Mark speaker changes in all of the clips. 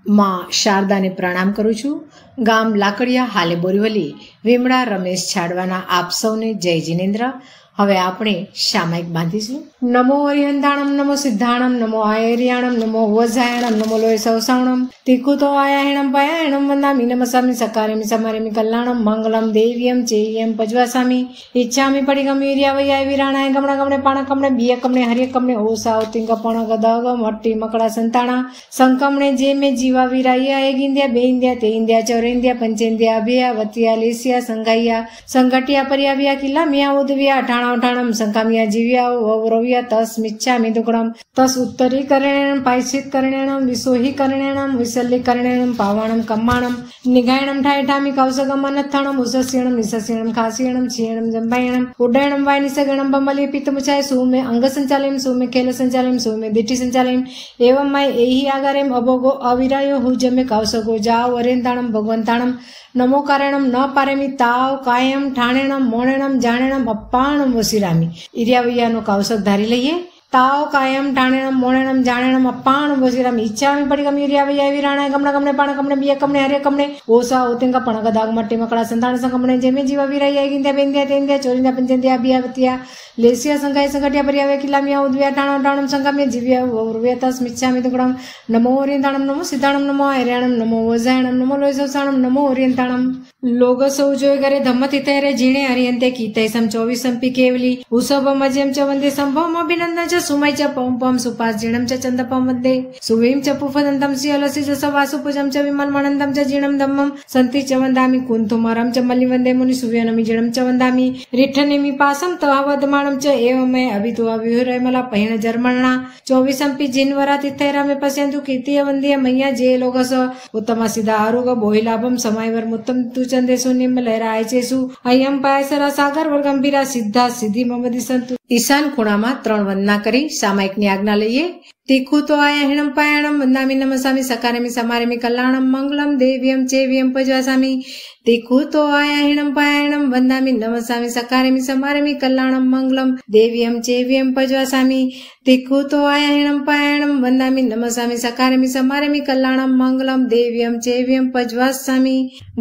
Speaker 1: मां शारदा ने प्रणाम करूं छूं। गाम लाकड़िया हाले बोरीवली वीमड़ा रमेश छाड़वाना आप सौने जय जिनेन्द्र। હવે આપણે સામાયિક બાંધીશું। નમો અરિહંતાણમ નમો સિદ્ધાણમ નમો આયર્યાણમ નમો વજાયણમ નમો લોય સૌસાણમ તીખુતો આયાયણમ પયાયણમ વંદામિ નમસામિ સકારેમિ સમારેમિ કલ્યાણમ મંગલમ દેવ્યમ ચેયમ પજવાસામિ ઈચ્છામિ પડિગમ વીર્યાવયાય વિરાણાય ગમણા ગમણે પાણ કમણે બિય કમણે હરિય કમણે ઓસાવ તિંગ પણ ગદગ મટ્ટી મકડા સંતાણા સંકમણે જે મે જીવા વિરાયા એક ઇન્દ્યા બે ઇન્દ્યા તે ઇન્દ્યા ચોરેન્દ્યા પંચેન્દ્યા અભિયા વતિયા લેસિયા સંઘાઈયા સંઘટિયા પર્યાવ્યા કિલ્લા મિયા ઉદવ્યા અઠાણા ठाणम संकामिया जीव्या वरव्या तस मिच्छामि दुक्कडम तस उत्तरीकरणं पायश्चित्करणं विसोहीकरणं विसल्लीकरणं पावाणं कम्माणं निगायणं ठायठामि कौसगम अनत्थणं उसस्यणं निसस्यणं खास्यणं क्षीणं जम्बायणं उड्डयणं वायनिसगणं बम्बली पित्तमुचाय सुमे अंगसंचालयं सुमे खेलसंचालयं सुमे दिट्टिसंचालयं एवं मय एहि आगारेम अभोगो अविरायो हुजमे कौसगो जाओ वरेन्ताणं भगवन्ताणं नमो कारणम न पारेमी ताव कायम ठाणेणम मोणेणम जाणेणम अप्पाणम वसिरामी इरियावैयानो कौशक धारी लईए। ताव कायम ठाणेणम मोणेणम जाणेणम अप्पाणम वसिरामी इच्छामी पडिगम इरियावैया विराणाय गमण गमणे पाण कमणे बिय कमणे हरे कमणे ओसा ओतिंग पणग दाग मट्टी मकड़ा संतान संकमणे जेमे जीवा विराया गिंद्या बेंद्या तेंद्या चोरिंद्या पंचेंद्या अभियावतिया लेसिया संघाय संघटिया पर्यावे किलामिया उद्व्या ठाणो ठाणम संकाम्य जीव्या वृव्यतस मिच्छामि दुक्कडम नमो ओरियंताणम नमो सिद्धाणम नमो आयर्याणम नमो वजायणम नमो लोय सौसाणम नमो ओरियंताणम लोग सौ जोय करे धम्म तितैरे जीणे हरियंते कीतैसम 24 संपि केवली उसभम अजयम च वंदे संभवम अभिनंदन च सुमय च पम पम सुपास जीणम च चंदपम वंदे सुवीम च पुफदंतम सियलसि च सवासुपुजम च विमल मनंदम च जीणम धम्मम संति च वंदामि कुंतुमरम च मल्लि वंदे मुनि सुव्यनमि जीणम च वंदामि रिठनेमि पासम तहवदमाणम च एवमे अभितो अभिहुरमला पहिण जर्मणा 24 संपि जिनवरा तिथैरामे पश्यन्तु कीर्तिय वंदे मय्या जे लोगस उत्तम सिद्धा आरोग बोहिलाभम समयवर मुत्तम चंदेसु निम्न लहरायचेसु अयम पायसरा सागर वर गंभीरा सिद्धा सिद्धि ममदी संतु। ईशान खूणाમાં 3 વંદના કરી સામાયિકની આજ્ઞા લઈએ। તીખું તો આયણમ પાયણમ વંદામિ નમસામિ સકારેમિ સમારેમિ કલ્યાણમ મંગલમ દેવ્યમ ચેવ્યમ પજવાસામિ તીખું તો આયણમ પાયણમ વંદામિ નમસામિ સકારેમિ સમારેમિ કલ્યાણમ મંગલમ દેવ્યમ ચેવ્યમ પજવાસામિ તીખું તો આયણમ પાયણમ વંદામિ નમસામિ સકારેમિ સમારેમિ કલ્યાણમ મંગલમ દેવ્યમ ચેવ્યમ પજવાસામિ।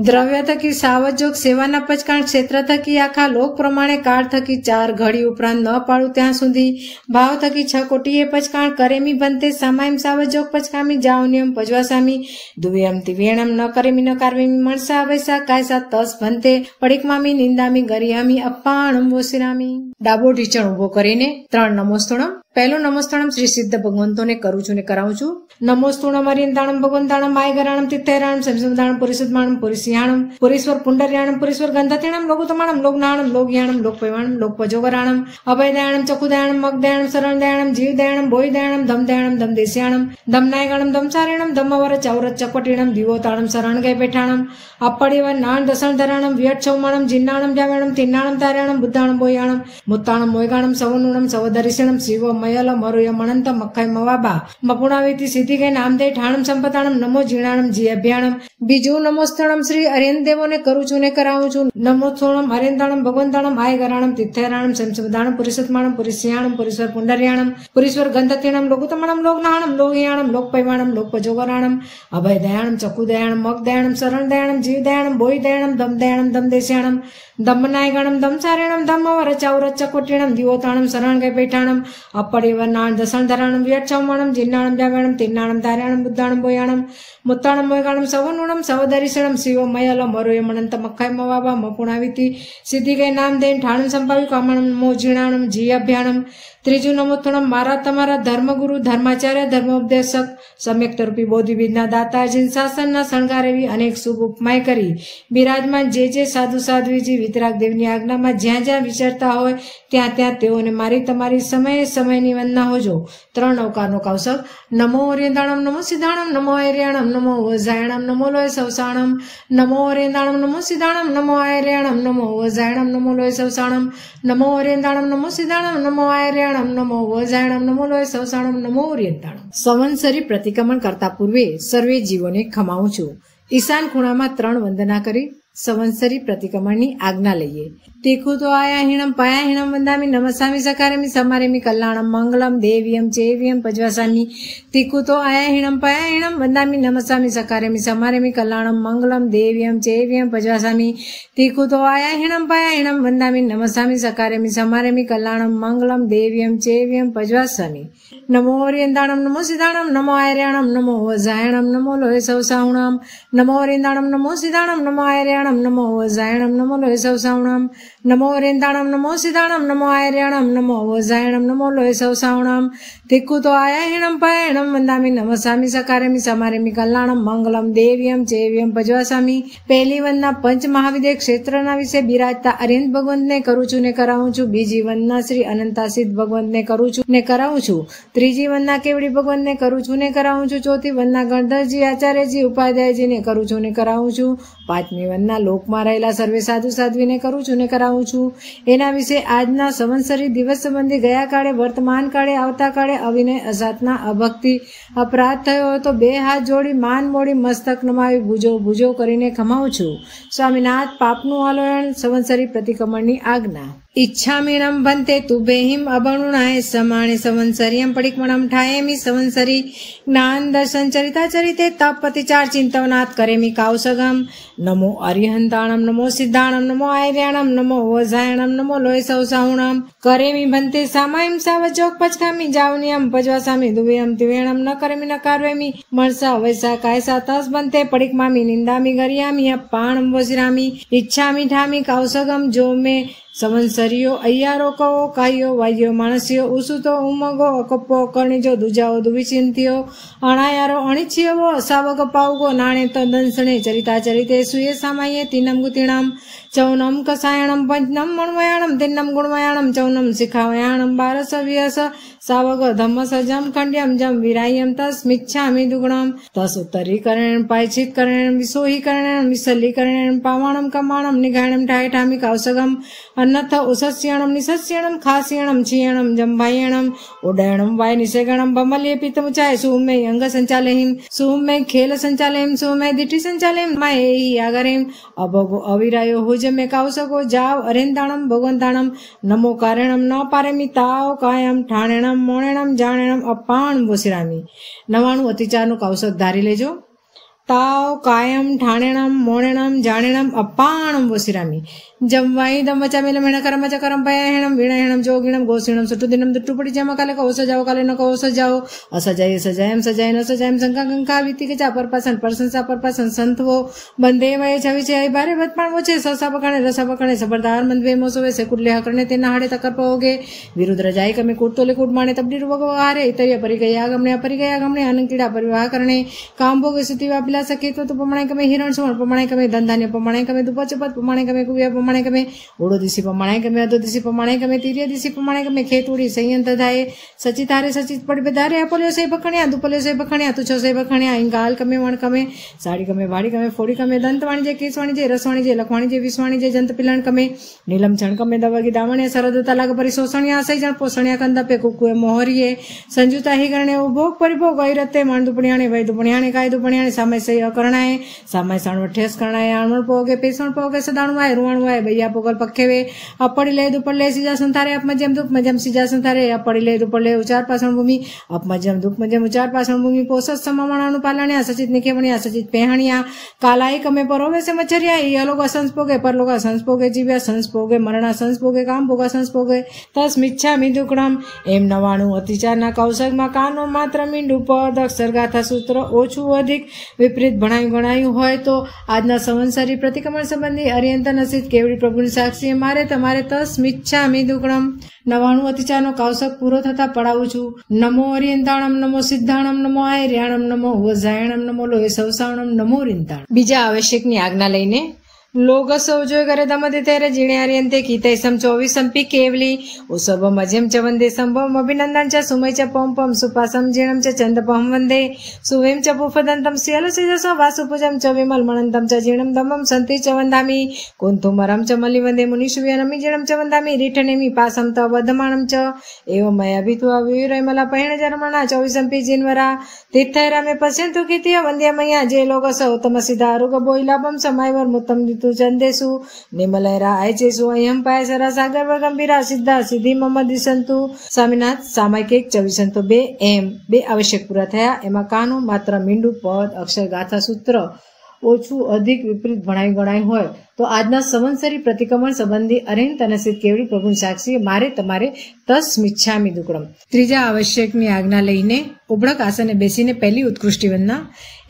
Speaker 1: દ્રવ્ય થકી સાવજોગ સેવાના પચકાણ ક્ષેત્ર થકી આખા લોક પ્રમાણે કાળ થકી 4 ઘડી ઉપરાંત ન પાડું ત્યાં સુધી ભાવ થકી 6 કોટીએ પચકાણ કરેમી બંતે સામાયમ સાવજોગ પચકામી જાવનિયમ પજવાસામી દુવ્યમ દિવ્યણમ ન કરેમી ન કાર્વેમી મણસા વૈસા કાયસા તસ બંતે પડિકમામી નિંદામી ગરિયામી અપ્પાણમ વોસિરામી। ડાબો ઢીચણ ઉભો કરીને 3 નમોસ્તુણમ। पहलो नमोस्तुणम श्री सिद्ध भगवंतो ने करू छू ने कराऊं छू। नमोस्तुणम अरियंताणम भगवंताणम मायगराणम तिथैराणम संसुदाणम पुरिसुद्माणम पुरिसियाणम पुरीश्वर पुंडर्याणम पुरीश्वर गंधतीणम लोकुतमाणम लोकनाणम लोकयाणम लोकपैवाणम लोकपजोगराणम अभयदयाणम चकुदयाणम मगदयाणम शरणदयाणम जीवदयाणम बोयदयाणम धमदयाणम धमदेस्याणम धमनायगणम धमचारिणम धम्मवर चौरत चकपटीणम दिवोताणम शरणगय पेठाणम अप्पड़ीवर नाण दसणधराणम वियट चौमाणम जिन्नाणम जावणम तिन्नाणम तार्याणम बुद्धाणम बोयाणम मुत्ताणम मोयगाणम सवनुणम सवदरिशणम शिव मयल मरुय मनंत मक्खय मवाबा मपुणावेति सिद्धि गए नामदे ठाणम संपताणम नमो जीणाणम जी अभ्याणम। बीजू नमोस्तणम श्री अरियन देवो ने करू छू ने कराऊं छू। नमोस्तणम अरियंताणम भगवंताणम आयगराणम तिथैराणम संसुदाणम पुरिसुत्माणम पुरिसियाणम पुरीश्वर पुंडर्याणम पुरीश्वर गंधतीणम लोकुतमाणम लोकनाणम लोकयाणम लोकपैवाणम लोकपजोगराणम अभयदयाणम चकुदयाणम मगदयाणम शरणदयाणम जीवदयाणम बोयदयाणम धमदयाणम धमदेस्याणम धम्मनायगणम धमचारिणम धम्मवर चौरत चकोटीणम दिवोताणम शरणगय पेठाणम अप्पड़ीवर नाण दसणधराणम वियट चौमाणम जिन्नाणम जावणम तिन्नाणम तार्याणम बुद्धाणम बोयाणम मुत्ताणम मोयगाणम सवनुणम सवदरिशणम शिव मयल मरुय मनंत मक्खय मवाबा मपुणाविति सिद्धि गए नाम दे ठाणम संपावी कामणम नमो जीणाणम जी अभ्याणम। त्रीजू नमोस्तुणम मारा तमारा धर्मगुरु धर्माचार्य धर्मोपदेशक सम्यक रूपी बोधिविद्या दाता जिन शासन न शणगारेवी अनेक शुभ उपमाय करी विराजमान जे साधु साध्वीजी वितराग देवनी आज्ञा में ज्યાં જ્યાં विचरता होय ત્યાં ત્યાં તેઓને મારી તમારી સમય સમયની વંદના હોજો। 3 નૌકાનો કૌશક। નમો ઓરિયંતાણમ નમો સિદ્ધાણમ નમો આયર્યાણમ નમો વજાયણમ નમો લોય સૌસાણમ નમો ઓરિયંતાણમ નમો સિદ્ધાણમ નમો આયર્યાણમ નમો વજાયણમ નમો લોય સૌસાણમ નમો ઓરિયંતાણમ નમો સિદ્ધાણમ નમો આયર્યાણમ નમો વજાયણમ નમો લોય સૌસાણમ નમો ઓરિયંતાણમ। સંવત્સરી પ્રતિક્રમણ કરતા પૂર્વે સર્વે જીવોને ખમાવું છું। ઈશાન ખૂણામાં 3 વંદના કરી સંવત્સરી પ્રતિક્રમણની આજ્ઞા લઈએ. તીખું તો આયા હિણમ પયા હિણમ વંદામી નમસામી સકારેમી સમારેમી કલ્યાણમ મંગલમ દેવ્યમ ચેવ્યમ પજવાસામી. તીખું તો આયા હિણમ પયા હિણમ વંદામી નમસામી સકારેમી સમારેમી કલ્યાણમ મંગલમ દેવ્યમ ચેવ્યમ પજવાસામી. તીખું તો આયા હિણમ પયા હિણમ વંદામી નમસામી સકારેમી સમારેમી કલ્યાણમ મંગલમ દેવ્યમ ચેવ્યમ પજવાસામી. નમો ઓરિયંદાણમ નમો સિદ્ધાણમ નમો આર્યાણમ નમો વજાયણમ નમો લોહે સૌસાવણમ. નમો ઓરિયંદાણમ નમો સિદ્ધાણમ નમો આર્યાણમ નમો વજાયણમ નમો લોહે સૌસાવણમ. નમો ઓરિયંદાણમ નમો સિદ્ધાણમ નમો આર્યાણમ નમો વજાયણમ નમો લોહે સૌસાવણમ. તીખું તો આયા હિણમ પયા હિણમ વંદામી નમસામી સકારેમી સમારેમી કલ્યાણમ મંગલમ દેવ્યમ ચેવ્યમ પજવાસામી. પહેલી વંદના પંચ મહાવિદ્ય ક્ષેત્રના વિશે બિરાજતા અરિહંત ભગવંતને કરું છું ને કરાવું છું. બીજી વંદના શ્રી અનંતાસિદ્ધ ભગવંતને કરું છું ને કરાવું છું. ત્રીજી વંદના કેવડી ભગવંતને કરું છું ને કરાવું છું. ચોથી વંદના ગણધરજી આચાર્યજી ઉપાધ્યાયજીને કરું છું ને કરાવું છું. પાંચમી વંદના લોકમાં રહેલા સર્વે સાધુ સાધ્વીને કરું છું ને કરાવું છું. એના વિશે આજના સંવત્સરી દિવસ સંબંધી ગયા કાળે વર્તમાન કાળે આવતા કાળે અવિનય અજાતના અભક્તિ અપરાધ થયો હોય તો બે હાથ જોડી માન મોડી મસ્તક નમાવી ભુજો ભુજો કરીને ખમાવું છું. સ્વામિનાથ પાપનું આલોયણ સંવત્સરી પ્રતિક્રમણની આજ્ઞા. ઈચ્છામીણમ ભંતે તુભેહિમ અબણુણાય સમાણે સંવત્સરીયમ પડિક્મણમ ઠાયેમી સંવત્સરી જ્ઞાન દર્શન ચરિતા ચરિતે તપતિચાર ચિંતવનાથ કરેમી કાવસગમ. નમો અરિહંતાણમ નમો સિદ્ધાણમ નમો આર્યાણમ નમો વજાયણમ નમો લોય સૌસાહુણમ. કરેમી ભંતે સામાયમ સાવજોગ પચકામી જાવનિયમ પજવાસામી દુવેયમ તિવેણમ ન કરેમી ન કાર્વેમી મળસા વૈસા કાયસા તસ ભંતે પડિક્મામી નિંદામી ગરિયામી અપાણમ વસિરામી. ઈચ્છામી ઠામી કાવસગમ જો મેં સંવત્સરીઓ અయ్యాરો કવો કાયો વાયો માણસ્યો ઉસુતો ઉમગો અકપ્પો કરણીજો દુજાઓ દુવિચિંત્યો અણાયારો અણિચ્છ્યવો અસાવગ પાવગો નાણે તો દંસણે ચરિતા ચરિતે સુયે સામાયે તીનમ ગુતિણામ ચૌનમ કસાયણમ પંચનમ મણમયાણમ તિન્નમ ગુણમયાણમ ચૌનમ શિખાવયાણમ બારસ વ્યસ સાવગ ધમ્મસ જમ ખંડ્યમ જમ વિરાયમ તસ્મિચ્છામિ દુગણમ. તસ ઉત્તરીકરણ પાયચિતકરણ વિસોહીકરણ વિસલ્લીકરણ પાવાણમ કમાણમ નિઘાણમ ઠાયઠામિ કાવસગમ. અન્નથ ઉસસ્યણમ નિસસ્યણમ ખાસ્યણમ છીયણમ જંભાયણમ ઉડયણમ વાય નિષેગણમ ભમલ્ય પિત્તમુચાય સુમે અંગ સંચાલયમ સુમે ખેલ સંચાલયમ સુમે દિઠી સંચાલયમ માયેહી આગરેમ અભગો અવિરાયો હુજમે કાવસગો જાવ અરેંદાણમ ભગવંતાણમ. નમો કારણમ ન પારેમી તાવ કાયમ ઠાણેણમ મોણેણમ જાણેણમ અપાણ વસિરામી. 99 અતિચારનું કાવસક ધારી લેજો. તાવ કાયમ ઠાણેણમ મોણેણમ જાણેણમ અપાણમ વસિરામી. જમવાઈ દમ વચામેલ મેણ કરમ ચકરમ પયાહેણમ વિણાહેણમ જોગીણમ ગોસીણમ સુટુદિનમ દુટ્ટુપડી જમ કાલે કહો સજાઓ કાલે ન કહો સજાઓ અસજાય સજાયમ સજાય ન સજાયમ શંકા કંકા વિતિ કે ચા પરપાસન પ્રશંસા પરપાસન સંતવો બંધે વય છવી છે બારે બતપાણ વોચે સસા પકણે રસા પકણે સબરદાર મંદવે મોસવે સે કુલ્લે હકરને તેના હાડે તકર પહોગે વિરુદ્ધ રજાય કમે કૂટતોલે કૂટ માણે તબડીર વગવારે ઇતરિયા પરી ગયા ગમણે અનંકીડા પરિવાહ કરણે કામ ભોગે સુતીવા પિલા સકે તો પમણે કમે હિરણ સુવર્ણ પમણે કમે ધનધાન્ય પમણે કમે દુપચપત પમણે કમે કુવ્યા પમણે કમે ઓડો દિશી પમણે કમે અધો દિશી પમણે કમે તીર્ય દિશી પમણે કમે ખેતુડી સંયંત ધાય સચિતારે સચિત પડી બધારે આપલ્યો સે બખણ્યા દુપલ્યો સે બખણ્યા તુછો સે બખણ્યા ઇંગાલ કમે વણ કમે સાડી કમે વાડી કમે ફોડી કમે દંતવાણી જે કેસવાણી જે રસવાણી જે લખવાણી જે વિસવાણી જે જંત પિલણ કમે નીલમ છણ કમે દવગી દામણ્યા સરદ તલાગ પરી શોષણ્યા સઈ જણ પોષણ્યા કંદપે કુકુએ મોહરીએ સંજુતા હિ ગણે ભોગ પરિભોગ ગૈરતે મણ દુપણિયાણે વૈ દુપણિયાણે કાય દુપણિયાણે સામે સઈ અકરણાય સામે સાણવ ઠેસ કરણાય આણવણ પોગે પેસણ પોગે સદાણવાય રૂવાણવાય બૈયા પોગલ પખેવે અપડી લે દુપડ લે સીજા સંતારે અપમજ્યમ દુખ મજ્યમ સીજા સંતારે અપડી લે દુપડ લે ઉચાર પાસણ ભૂમિ અપમજ્યમ દુખ મજ્યમ ઉચાર પાસણ ભૂમિ પોસત સમામણાનું પાલણ્યા સચિત નિખેવણ્યા સચિત પહેણ્યા કાલાઈ કમે પરોવે સે મચર્યા ઈ અલોગ સંસ્પોગે પરલોગ સંસ્પોગે જીવ્યા સંસ્પોગે મરણા સંસ્પોગે કામ ભોગા સંસ્પોગે તસ મિચ્છા મિદુકણમ. એમ 99 અતિચારના કૌશકમાં કાનો માત્ર મીંડું પદ અક્ષર ગાથા સૂત્ર ઓછું અધિક વિપરીત ભણાયું ગણાયું હોય તો આજના સંવત્સરી પ્રતિક્રમણ સંબંધી અરિયંત નસીદ કેવડી પ્રભુની સાક્ષી મારે તમારે તસ મિચ્છા મિદુકણમ. 99 અતિચારનો કૌશક પૂરો થતા પડાવું છું. નમો અરિયંતાણમ નમો સિદ્ધાણમ નમો આયર્યાણમ નમો વજાયણમ નમો લોહે સૌસાવણમ નમો રિંતાણ. બીજા આવશ્યકની આજ્ઞા લઈને लोग सौजो करे दमदे तेरे जिणे अर्यंते कीते सम 24 पी केवली उसब मजम च वंदे संभव अभिनंदन च सुमय च पम पम सुपासम जीणम च चंद पम वंदे सुवेम च पुफदंतम सियल सिजस वासुपुजम च विमल मणंतम च जीणम दमम संति च वंदामि कुंतुमरम च मलि वंदे मुनिषुव्यनमि जीणम च वंदामि रिठनेमि पासम त वदमाणम च एवं मया भित्वा विरमला पहिण जर्मणा 24 पी जिनवरा तीर्थैरा में पश्यन्तु कीतिय वंद्य मया जे लोग सौ तम सिद्धा रुग बोइलापम समायवर मुत्तम दितु ऋतु चंदेशु निमलयरा आयचेसु अयम पायसरा सागर व गंभीरा सिद्धा सिद्धि मम दिशंतु स्वामीनाथ सामायिक 2402 એમ 2 આવશ્યક પૂરા થયા। એમાં કાનું માત્ર મીંડું પદ અક્ષર ગાથા સૂત્ર ઓછું અધિક વિપરીત ભણાઈ ગણાય હોય તો આજના સંવત્સરી પ્રતિક્રમણ સંબંધી અરેન તનસિત કેવડી પ્રભુની સાક્ષી મારે તમારે તસ મિચ્છામી દુક્કડમ। ત્રીજા આવશ્યકની આજ્ઞા લઈને ઉભળક આસને બેસીને પહેલી ઉત્કૃષ્ટિ વંદના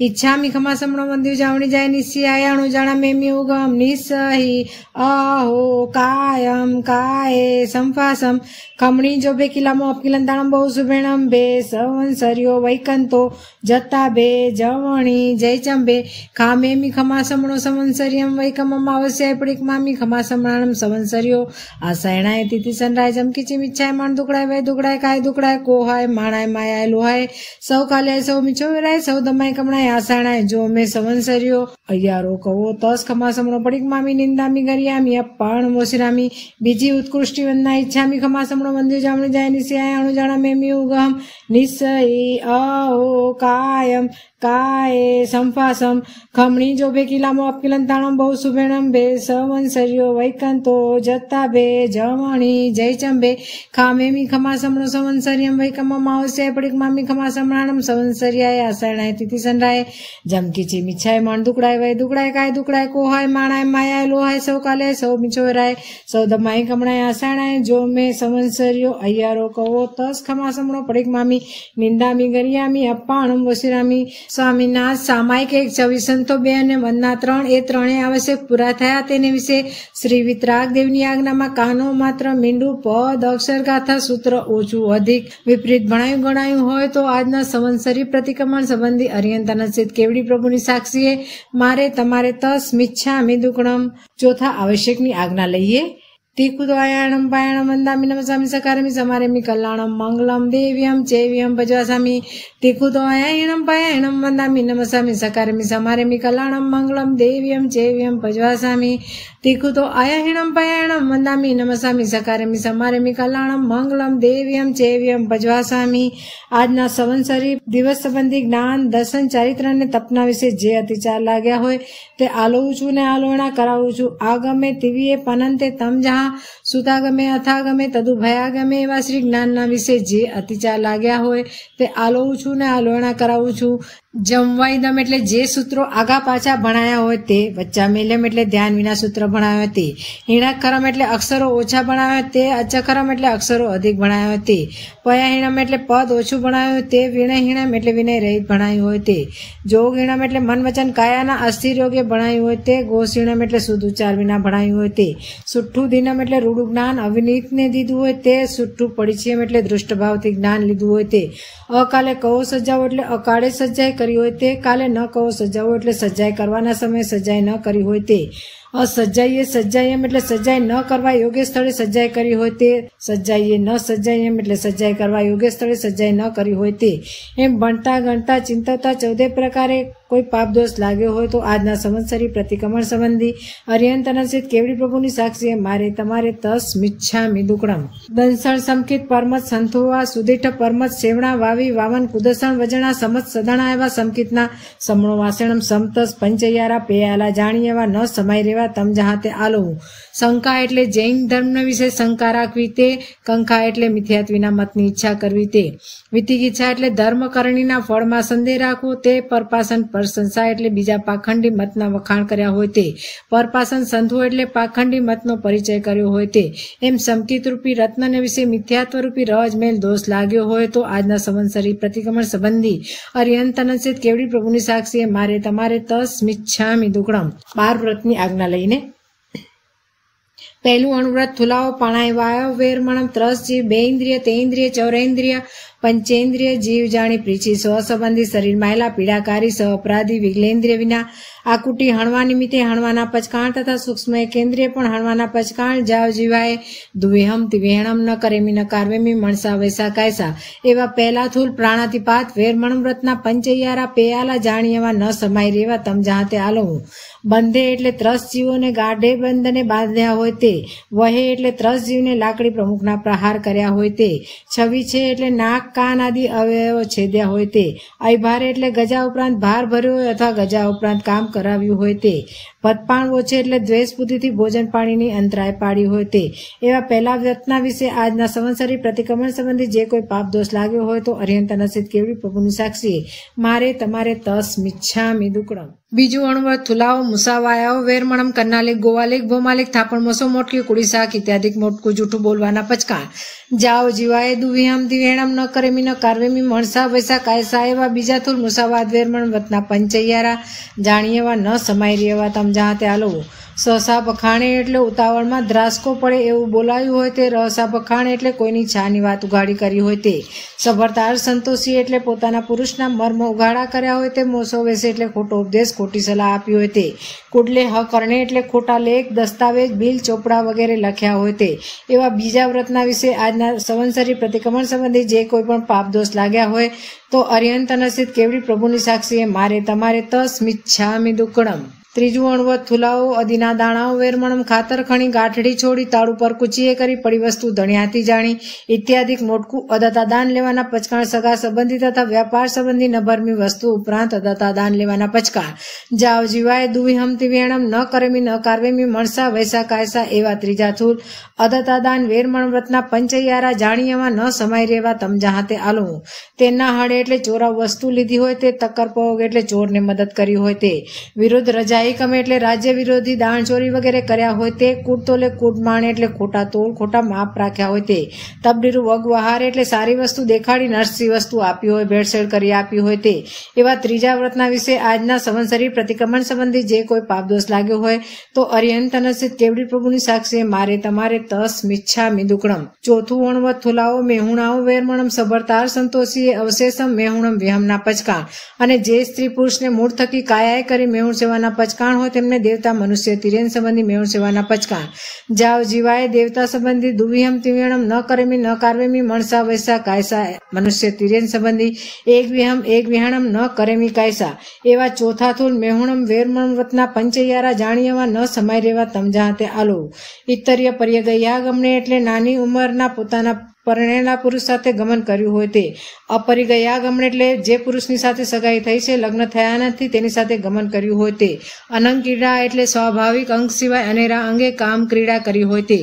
Speaker 1: ઈચ્છામી ખમાસમણો મંદિર જાવણી જાય નિસ્સી આયાણું જાણા મેમી ઉગમ નિસહી અહો કાયમ કાયે સંફાસમ ખમણી જો બે કિલામો અપકિલંતાણમ બહુ સુભેણમ બે સંવત્સર્યો વૈકંતો જતા બે જવણી જયચંબે ખામેમી ખમાસમણો સંવત્સર્યમ વૈકમમ અવશ્ય પડીક મામી ખમાસમણાણમ સંવત્સર્યો આસાયણાય તિથિ સનરાય જમકીચી મિચ્છાય માણ દુકડાય વય દુકડાય કાય દુકડાય કોહાય માણાય માયાય લોહાય સૌ કાલ્યાય સૌ મિછો વેરાય સૌ દમાય કમણાય આસાણાય જો મેં સંવત્સર્યો અయ్యాરો કવો તસ ખમાસમણો પડીક મામી નિંદામી ગરિયામી અપ્પાણ મોસરામી। બીજી ઉત્કૃષ્ટિ વંદના ઈચ્છામી ખમાસમણો મંદિર જામણી જાય નિસ્યાય અણુ જાણા મેમી ઉગમ નિસઈ અહો કાયમ કાયે સંફાસમ ખમણી જો બે કિલામો અપકિલંતાણમ બહુ સુભેણમ બે સંવત્સર્યો વૈકંતો જતા બે જમણી જયચંબે ખામેમી ખમાસમણો સંવત્સર્યમ વૈકમમ આવશ્ય પડીક મામી ખમાસમણાણમ સંવત્સર્યાય આસાયણાય તિથિ સનરાય જમકીચી મિચ્છાય મણ દુકડાય વય દુકડાય કાય દુકડાય કોહાય માણાય માયાય લોહાય સૌ કાલે સૌ મિછોરાય સૌ દમાય કમણાય આસાયણાય જો મેં સંવત્સર્યો અయ్యాરો કવો તસ ખમાસમણો પડીક મામી નિંદામી ગરિયામી અપ્પાણમ વસિરામી। સ્વામીનાથ સામાયિક 2402 અને વંદના 3 એ ત્રણેય આવશ્યક પૂરા થયા। તેને વિશે શ્રી વિતરાગ દેવની આજ્ઞામાં કાનો માત્ર મીંડું પદ અક્ષર ગાથા સૂત્ર ઓછું અધિક વિપરીત ભણાયું ગણાયું હોય તો આજના સંવત્સરી પ્રતિક્રમણ સંબંધી અરિયંતાનસિત કેવડી પ્રભુની સાક્ષીએ મારે તમારે તસ મિચ્છામી દુક્કડમ। ચોથા આવશ્યકની આજ્ઞા લઈએ। તીકુદોયાણમ પાયાણમ વંદામી નમસામી સકારમી સમારેમી કલ્યાણમ મંગલમ દેવ્યમ ચૈવ્યમ ભજવાસામી। તીકુદોયાણમ પાયાણમ વંદામી નમસામી સકારમી સમારેમી કલ્યાણમ મંગલમ દેવ્યમ ચૈવ્યમ ભજવાસામી। તીકુતો આયાહિણમ પાયાણમ વંદામી નમસામી સકારમી સમારેમી કલ્યાણમ મંગલમ દેવ્યમ ચૈવ્યમ ભજવાસામી। આજના સંવત્સરી દિવસ સંબંધી જ્ઞાન દર્શન ચારિત્ર અને તપના વિશે જે અતિચાર લાગ્યા હોય તે આલોવું છું ને આલોવણા કરાવું છું। આગમે તિવીએ પનંતે તમ જહા સુતાગમે અથાગમે તદુ ભયાગમે એવા શ્રી જ્ઞાનના વિશે જે અતિચાર લાગ્યા હોય તે આલોવું છું ને આલોવણા કરાવું છું। જમવાઈદમ એટલે જે સૂત્રો આગા પાછા ભણાયા હોય તે, વચ્ચામેલમ એટલે ધ્યાન વિના સૂત્ર ભણાયા હોય તે, હિણાક્ષરમ એટલે અક્ષરો ઓછા ભણાયા હોય તે, અચખરમ એટલે અક્ષરો અધિક ભણાયા હોય તે, પયાહીણમ એટલે પદ ઓછું ભણાયું હોય તે, વિનયહીણમ એટલે વિનય રહિત ભણાયું હોય તે, જોગહીણમ એટલે મન વચન કાયાના અસ્થિર યોગે ભણાયું હોય તે, ગોસીણમ એટલે શુદ્ધ ઉચ્ચાર વિના ભણાયું હોય તે, સુઠ્ઠું દિનમ એટલે રૂડું જ્ઞાન અવિનીતને દીધું હોય તે, સુઠ્ઠું પડિચ્છિયમ એટલે દૃષ્ટભાવથી જ્ઞાન લીધું હોય તે, અકાલે કહો સજાવો એટલે અકાળે સજાય કરી હોય તે, કાલે ન કહો સજાવો એટલે સજાય કરવાના સમયે સજાય ન કરી હોય તે, અસજાઈએ સજાય એમ એટલે સજાય ન કરવા યોગ્ય સ્થળે સજાય કરી હોય તે, સજાઈએ ન સજાય એમ એટલે સજાય કરવા યોગ્ય સ્થળે સજાય ન કરી હોય તે, એમ ભણતા ગણતા ચિંતવતા 14 પ્રકારે કોઈ પાપ દોષ લાગ્યો હોય તો આજના સંવત્સરી પ્રતિક્રમણ સંબંધી અરિયંતનસિત કેવડી પ્રભુની સાક્ષીએ મારે તમારે તસ મિચ્છામી દુક્કડમ। દંસણ સમકિત પરમત સંથોવા સુદીઠ પરમત સેવણા વાવી વાવન કુદસણ વજણા સમત સદણા એવા સમકિતના સમણો વાસણમ સમતસ પંચયારા પેયાલા જાણી એવા ન સમાઈ રેવા તમ જહાતે આલોવું। શંકા એટલે જૈન ધર્મ વિશે શંકા રાખવી તે, કંકા એટલે મિથ્યાત્વીના મતની ઈચ્છા કરવી તે, વિતિગીચ્છા એટલે ધર્મકરણીના ફળમાં સંદેહ રાખવો તે, પરપાસન પરસંસા એટલે બીજા પાખંડી મતના વખાણ કર્યા હોય તે, પરપાસન સંધુ એટલે પાખંડી મતનો પરિચય કર્યો હોય તે, એમ સમકિત રૂપી રત્નને વિશે મિથ્યાત્વ રૂપી રજમેલ દોષ લાગ્યો હોય તો આજના સંવત્સરી પ્રતિક્રમણ સંબંધી અરિયંતનસિત કેવડી પ્રભુની સાક્ષીએ મારે તમારે તસ મિચ્છામી દુક્કડમ। 12 વ્રતની આજ્ઞા લઈને પહેલું અણુવ્રત થુલાવો પાણાય વાયો વેરમણમ ત્રસ જીવ બે ઇન્દ્રિય તે ઇન્દ્રિય ચૌરેન્દ્રિય પંચેન્દ્રિય જીવ જાણી પ્રીચી સ્વસંબંધી શરીર માયલા પીડાકારી સહ અપરાધી વિગલેન્દ્રિય વિના આકુટી હણવા નિમિત્તે હણવાના પચકાણ તથા સૂક્ષ્મ કેન્દ્રિય પણ હણવાના પચકાણ જાવ જીવાય દ્વિહમ તિવેહણમ ન કરેમી ન કાર્વેમી મણસા વૈસા કાયસા એવા પહેલા થૂલ પ્રાણાતિપાત વેરમણમ વ્રતના પંચૈયારા પેયાલા જાણી એવા ન સમાઈ રેવા તમ જહાતે આલોવું। બંધે એટલે ત્રસ જીવોને ગાઢે બંધને બાંધ્યા હોય તે, વહે એટલે ત્રસ જીવને લાકડી પ્રમુખના પ્રહાર કર્યા હોય તે, છવી છે એટલે નાક કાન આદિ અવયવો છેદ્યા હોય તે, અયભારે એટલે ગજા ઉપરાંત ભાર ભર્યો હોય અથવા ગજા ઉપરાંત કામ કરાવ્યું હોય તે, પદપાણવો છે એટલે દ્વેષ બુદ્ધિથી ભોજન પાણીની અંતરાય પાડી હોય તે. એવા પહેલા વ્રતના વિશે આજના સંવત્સરી પ્રતિક્રમણ સંબંધી જે કોઈ પાપ દોષ લાગ્યો હોય તો અર્યંત નસિત કેવડી પ્રભુની સાક્ષી મારે તમારે તસ મિચ્છામિ દુક્કડમ. બીજું અણવત થુલાઓ મુસાવાયાઓ વેરમણમ કરનાલિક ગોવાલિક ભોમાલિક થાપણ મોસો મોટકી કુડી શાક ઇત્યાદિક મોટકું જૂઠું બોલવાના પચકાણ. જાઓ જીવાય દુવિહમ દિવેણમ ન કરેમી ન કાર્વેમી મણસા વૈસા કાયસા એવા બીજા થુલ મુસાવાદ વેરમણ વતના પંચૈયારા જાણી એવા ન સમાઈ રહેવા તમ જહાતે હાલવું. સહસા પખાણે એટલે ઉતાવળમાં દ્રાસકો પડે એવું બોલાયું હોય તે. રહસા પખાણે એટલે કોઈની છાની વાત ઉઘાડી કરી હોય તે. સભરતાર સંતોષી એટલે પોતાના પુરુષના મર્મ ઉઘાડા કર્યા હોય તે. મોસો વેસે એટલે ખોટો ઉપદેશ ખોટી સલાહ આપી હોય તે. કુડલે હ કરણે એટલે ખોટા લેખ દસ્તાવેજ બિલ ચોપડા વગેરે લખ્યા હોય તે. એવા બીજા વ્રતના વિશે આજના સંવત્સરી પ્રતિક્રમણ સંબંધી જે કોઈ પણ પાપ દોષ લાગ્યા હોય તો અર્યંત નસિત કેવડી પ્રભુની સાક્ષીએ મારે તમારે તસ મિચ્છામિ દુક્કડમ. ત્રીજું અણવત થુલાઓ અદીના દાણાઓ વેરમણમ ખાતર ખણી ગાંઠડી છોડી તાળુ પર કુચીએ કરી પડી વસ્તુ ધણિયાથી જાણી ઇત્યાદિક મોટકું અદતા દાન લેવાના પચકાણ. સગા સંબંધી તથા વ્યાપાર સંબંધી નભરમી વસ્તુ ઉપરાંત અદતા દાન લેવાના પચકાણ. જાવ જીવાય દુવિહમતી વેણમ ન કરેમી ન કાર્વેમી મણસા વૈસા કાયસા એવા ત્રીજા થુલ અદતા દાન વેરમણ વ્રતના પંચૈયારા જાણીયામાં ન સમાઈ રહેવા તમ જહાતે આલવું. તેના હડે એટલે ચોરા વસ્તુ લીધી હોય તે. તક્કર પહોગ એટલે ચોરને મદદ કરી હોય તે. વિરુદ્ધ રજાઈ કમે એટલે રાજ્ય વિરોધી દાણ ચોરી વગેરે કર્યા હોય તે. કૂટ તોલે કૂટ માણે એટલે ખોટા તોલ ખોટા માપ રાખ્યા હોય તે. તબડીરું વગવહાર એટલે સારી વસ્તુ દેખાડી નરસી વસ્તુ આપી હોય ભેળસેળ કરી આપી હોય તે. એવા ત્રીજા વ્રતના વિશે આજના સંવત્સરી પ્રતિક્રમણ સંબંધી જે કોઈ પાપ દોષ લાગ્યો હોય તો અર્યંત નસિત કેવડી પ્રભુની સાક્ષીએ મારે તમારે તસ મિચ્છામિ દુક્કડમ. ચોથું અણવત થુલાઓ મેહુણાઓ વેરમણમ સબરતાર સંતોષીએ અવશેષમ મેહુણમ વિહમના પચકાણ. અને જે સ્ત્રી પુરુષને મૂળ થકી કાયાએ કરી મેહુણ સેવાના પચકાણ હોય તેમને દેવતા મનુષ્ય તિરેન સંબંધી મેહુણ સેવાના પચકાણ. જાવ જીવાય દેવતા સંબંધી દુવિહમ તિવેણમ ન કરેમી ન કાર્વેમી મણસા વૈસા કાયસા મનુષ્ય તિરેન સંબંધી એક વિહમ એક વિહાણમ ન કરેમી કાયસા. એવા ચોથા થુલ મેહુણમ વેરમણ વતના પંચૈયારા જાણીયામાં ન સમાઈ રહેવા તમ જહાતે આલો. ઇતર્ય પર્ય ગયા ગમણે એટલે નાની ઉંમરના પોતાના પરણેલા પુરુષ સાથે ગમન કર્યું હોય તે. અપરિગયા ગમન એટલે જે પુરુષની સાથે સગાઈ થઈ છે લગ્ન થયા નથી તેની સાથે ગમન કર્યું હોય તે. અનંગ ક્રીડા એટલે સ્વાભાવિક અંગ સિવાય અનેરા અંગે કામ ક્રીડા કરી હોય તે.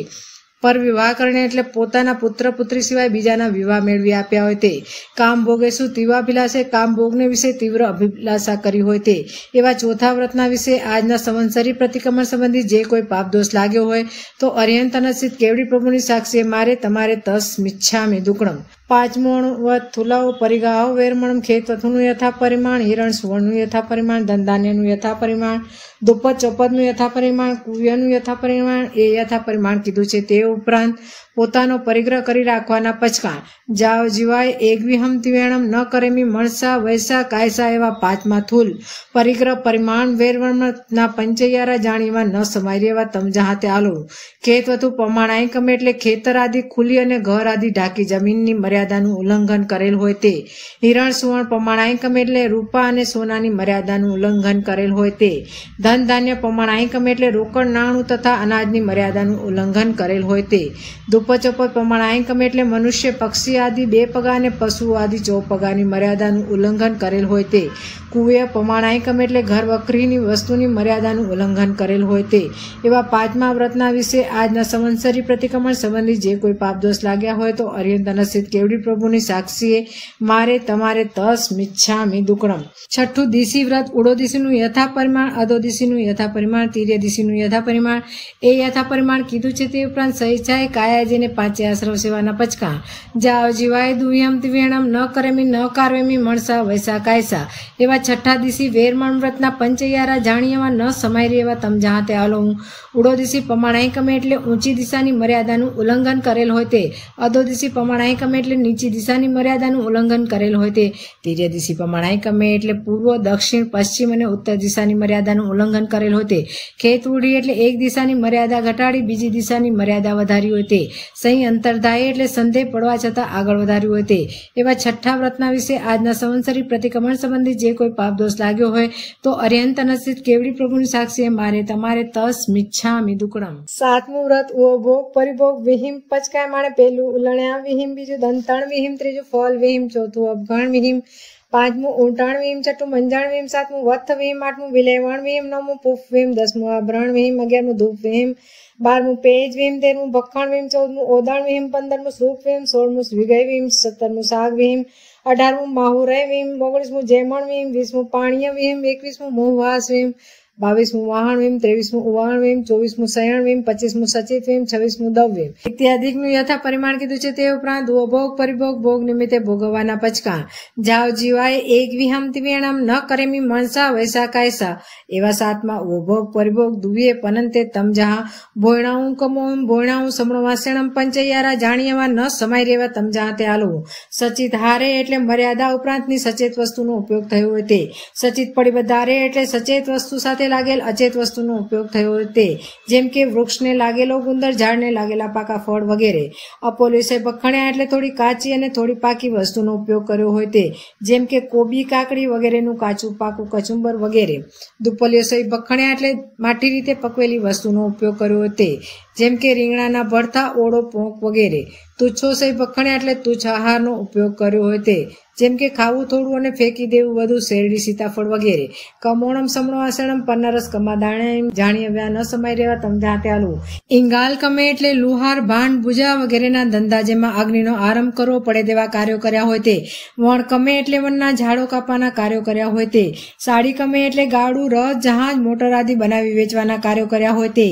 Speaker 1: પર વિવાહ કરણે એટલે પોતાના પુત્ર પુત્રી સિવાય બીજાના વિવાહ મેળવી આપ્યા હોય તે. કામ ભોગે શું તીવાભિલાષે કામ ભોગને વિશે તીવ્ર અભિલાષા કરી હોય તે. એવા ચોથા વ્રતના વિશે આજના સંવત્સરી પ્રતિક્રમણ સંબંધી જે કોઈ પાપ દોષ લાગ્યો હોય તો અર્યંત નસિત કેવડી પ્રભુની સાક્ષીએ મારે તમારે તસ મિચ્છામિ દુક્કડમ. પાંચમું વત થુલાઓ પરિગાહો વેરમણમ ખેત વથુનું યથા પરિમાણ હિરણ સુવર્ણનું યથા પરિમાણ ધન ધાન્યનું યથા પરિમાણ દુપદ ચોપદનું યથા પરિમાણ કુવ્યનું યથા પરિમાણ એ યથા પરિમાણ કીધું છે. તે ઉપરાંત પોતાનો પરિગ્રહ કરી રાખવાના પચકાણ. જાવ જીવાય એકવિહમ તિવેણમ ન કરેમી મણસા વૈસા કાયસા એવા પાંચમા થુલ પરિગ્રહ પરિમાણ વેરવણના પંચૈયારા જાણીમાં ન સમાઈ રહેવા તમ જહાતે આલો. ખેત વધુ પ્રમાણાય કમે એટલે ખેતર આદિ ખુલી અને ઘર આદિ ઢાંકી જમીનની મર્યાદાનું ઉલ્લંઘન કરેલ હોય તે. હિરણ સુવર્ણ પ્રમાણાય કમે એટલે રૂપા અને સોનાની મર્યાદાનું ઉલ્લંઘન કરેલ હોય તે. ધન ધાન્ય પ્રમાણાય કમે એટલે રોકડ નાણું તથા અનાજની મર્યાદાનું ઉલ્લંઘન કરેલ હોય તે. દુપચોપદ પ્રમાણાય કમે એટલે મનુષ્ય પક્ષી આદિ બે પગા અને પશુ આદિ 4 પગાની મર્યાદાનું ઉલ્લંઘન કરેલ હોય તે. કુવ્ય પ્રમાણાય કમે એટલે ઘર વખરીની વસ્તુની મર્યાદાનું ઉલ્લંઘન કરેલ હોય તે. એવા પાંચમા વ્રતના વિશે આજના સંવત્સરી પ્રતિક્રમણ સંબંધી જે કોઈ પાપ દોષ લાગ્યા હોય તો અર્યંત નસિત કેવડી પ્રભુની સાક્ષીએ મારે તમારે તસ મિચ્છામિ દુક્કડમ. છઠ્ઠું દિશી વ્રત ઉડોદિશીનું યથા પરિમાણ અધોદિશીનું યથા પરિમાણ તીર્ય દિશીનું યથા પરિમાણ એ યથા પરિમાણ કીધું છે. તે ઉપરાંત સહિચાય કાયાજીને પાંચે આશ્રવ સેવાના પચકા. જાવ જીવાય દુવ્યમ દિવ્યણમ ન કરેમી ન કાર્વેમી મણસા વૈસા કાયસા એવા છઠ્ઠા દિશી વેરમણ વ્રતના પંચૈયારા જાણીયામાં ન સમાઈ રહેવા તમ જહાતે આલો. ઉડોદિશી પ્રમાણાય કમે એટલે ઊંચી દિશાની મર્યાદાનું ઉલ્લંઘન કરેલ હોય તે. અધોદિશી પ્રમાણાય કમે એટલે નીચી દિશાની મર્યાદાનું ઉલ્લંઘન કરેલ હોય તે. તીર્ય દિશી પ્રમાણાય કમે એટલે પૂર્વ દક્ષિણ પશ્ચિમ અને ઉત્તર દિશાની મર્યાદાનું ઉલ્લંઘન કરેલ હોય તે. ખેત ઉડી એટલે એક દિશાની મર્યાદા ઘટાડી બીજી દિશાની મર્યાદા વધારી હોય તે. સહી અંતરધાય એટલે સંદેહ પડવા છતાં આગળ વધાર્યું હોય તે. એવા છઠ્ઠા વ્રતના વિશે આજના સંવત્સરી પ્રતિક્રમણ સંબંધી જે કોઈ પાપ દોષ લાગ્યો હોય તો અર્યંત નસિત કેવડી પ્રભુની સાક્ષીએ મારે તમારે તસ મિચ્છામિ દુક્કડમ. સાતમું વ્રત ભોગ પરિભોગ વિહિમ પચકાય માણે પહેલું ઉલણ્યા વિહિમ બીજું દંતણ વિહિમ ત્રીજું ફળ વિહિમ ચોથું અભગણ વિહિમ પાંચમું ઉલટાણ વિહીમ, છઠ્ઠું મંજાણ વિહીમ, સાતમું વત્થ વિહીમ, આઠમું વિલેવણ વિહીમ, નવમું પુફ વિહીમ, 10મું આભરણ વિહીમ, 11મું ધૂપ વિહીમ, 12મું પેજ વિહીમ, 13મું ભખણ વિહીમ, 14મું ઓદાણ વિહીમ, 15મું સૂપ વિહીમ, 16મું વિગય વિહીમ, 17મું શાક વિહીમ, 18મું માહુરય વિહીમ, 19મું જેમણ વિહીમ, 20મું પાણીય વિહીમ, 21મું મુહવાસ વિહીમ, 22મું વાહણ વિહીમ, 23મું ઉવાહણ વિહીમ, 24મું શયણ વિહીમ, 25મું સચિત વિહીમ, 26મું દવ વિહીમ ઇત્યાદિકનું યથા પરિમાણ કીધું છે. તે ઉપરાંત ઉપભોગ પરિભોગ ભોગ નિમિત્તે ભોગવવાના પચકા જાવ જીવાય એક વિહમ દિવ્યાણમ ન કરેમી મણસા વૈસા કાયસા એવા 7મા ઉપભોગ પરિભોગ દુવીએ પનંતે તમ જહા ભોયણાઉં કમોમ ભોયણાઉં સમણો વાસણમ પંચૈયારા જાણીયવા ન સમાય રેવા તમ જહા તે આલવું. સચિત હારે એટલે મર્યાદા ઉપરાંતની સચેત વસ્તુનો ઉપયોગ થયો હોય તે. સચિત પડી વધારે એટલે સચેત વસ્તુ સાથે લાગેલ અચેત વસ્તુનો ઉપયોગ થયો હોય તે, જેમ કે વૃક્ષને લાગેલો ગુંદર, ઝાડને લાગેલા પાકા ફળ વગેરે. અપોલીસે ભખણ્યા એટલે થોડી કાચી અને થોડી પાકી વસ્તુનો ઉપયોગ કર્યો હોય તે, જેમ કે કોબી, કાકડી વગેરેનું કાચું પાકું કચુંબર વગેરે. દુપલીઓસે ભખણ્યા એટલે માઠી રીતે પકવેલી વસ્તુનો ઉપયોગ કર્યો હોય તે, જેમ કે રીંગણાના ભરથા, ઓળો, પોંક વગેરે. તુચ્છો સહી ભખણ્યા એટલે તુચ્છ આહારનો ઉપયોગ કર્યો હોય તે, જેમ કે ખાવું થોડું અને ફેંકી દેવું બધું, શેરડી, સીતાફળ વગેરે. કમોણમ સમણો આસણમ પન્નરસ કમા દાણે જાણીએ વ્યા ન સમાય રહેવા તમ જાતે આલવું. ઇંગાલ કમે એટલે લુહાર, ભાંડ, ભુજા વગેરેના ધંધા જેમાં અગ્નિનો આરંભ કરવો પડે તેવા કાર્યો કર્યા હોય તે. વણ કમે એટલે વનના ઝાડો કાપવાના કાર્યો કર્યા હોય તે. સાડી કમે એટલે ગાડું, રથ, જહાજ, મોટર આદિ બનાવી વેચવાના કાર્યો કર્યા હોય તે.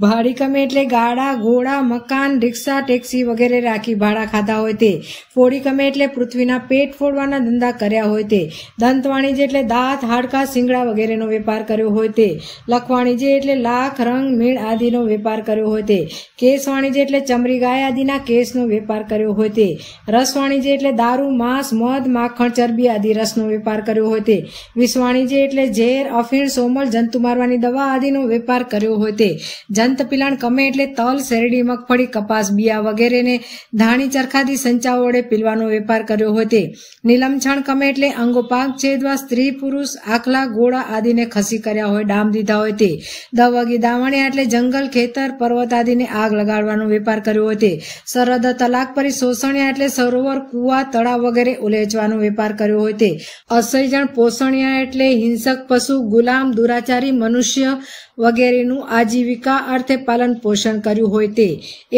Speaker 1: ભાડી કમે એટલે ગાડા, ઘોડા, મકાન, રિક્ષા, ટેક્સી વગેરે રાખી ભાડા ખાધા હોય તે. ફોડી કમે એટલે પૃથ્વીના પેટ ફોડવાના ધંધા કર્યા હોય તે. દંત વાણિજ્ય એટલે દાંત, હાડકા, શિંગડા વગેરેનો વેપાર કર્યો હોય તે. લખ વાણિજ્ય એટલે લાખ, રંગ, મીણ આદિનો વેપાર કર્યો હોય તે. કેસ વાણિજ્ય એટલે ચમરી, ગાય આદિના કેસનો વેપાર કર્યો હોય તે. રસ વાણિજ્ય એટલે દારૂ, માંસ, મધ, માખણ, ચરબી આદિ રસનો વેપાર કર્યો હોય તે. વિષ વાણિજ્ય એટલે ઝેર, અફીણ, સોમલ, જંતુ મારવાની દવા આદિનો વેપાર કર્યો હોય તે. જંત પિલાણ કમે એટલે તલ, શેરડી, મગફળી, કપાસ, બિયા વગેરેને ધાણી, ચરખાદી સંચાઓ વડે પીલવાનો વેપાર કર્યો હોય તે. નીલમછણ કમે એટલે અંગોપાક છેદવા, સ્ત્રી, પુરુષ, આખલા, ઘોડા આદિને ખસી કર્યા હોય, ડામ દીધા હોય તે. દવગી દાવણિયા એટલે જંગલ, ખેતર, પર્વત આદિને આગ લગાડવાનો વેપાર કર્યો હોય તે. સરહદ તલાક પરી શોષણિયા એટલે સરોવર, કુવા, તળાવ વગેરે ઉલેચવાનો વેપાર કર્યો હોય તે. અસહ્યજણ પોષણિયા એટલે હિંસક પશુ, ગુલામ, દુરાચારી મનુષ્ય વગેરેનું આજીવિકા અર્થે પાલન પોષણ કર્યું હોય તે.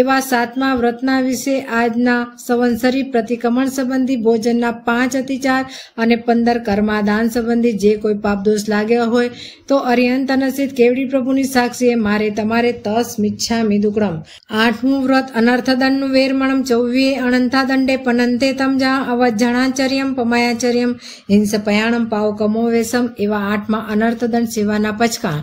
Speaker 1: એવા 7મા વ્રતના વિશે આજના સંવત્સરી પ્રતિક્રમણ સંબંધી ભોજનના 5 અતિચાર અને 15 કર્માદાન સંબંધી જે કોઈ પાપ દોષ લાગ્યો હોય તો અરિહંત અનસિત કેવડી પ્રભુની સાક્ષીએ મારે તમારે તસ મિચ્છામિ દુક્કડમ. 8મું વ્રત અનર્થદંડનું વેરમણમ, 24 અનંથા દંડે પનંતે તમજા અવજ્જણાચર્યમ પમાયાચર્યમ હિંસપયાણમ પાવકમો વેસમ એવા 8મા અનર્થદંડ સેવાના પચકા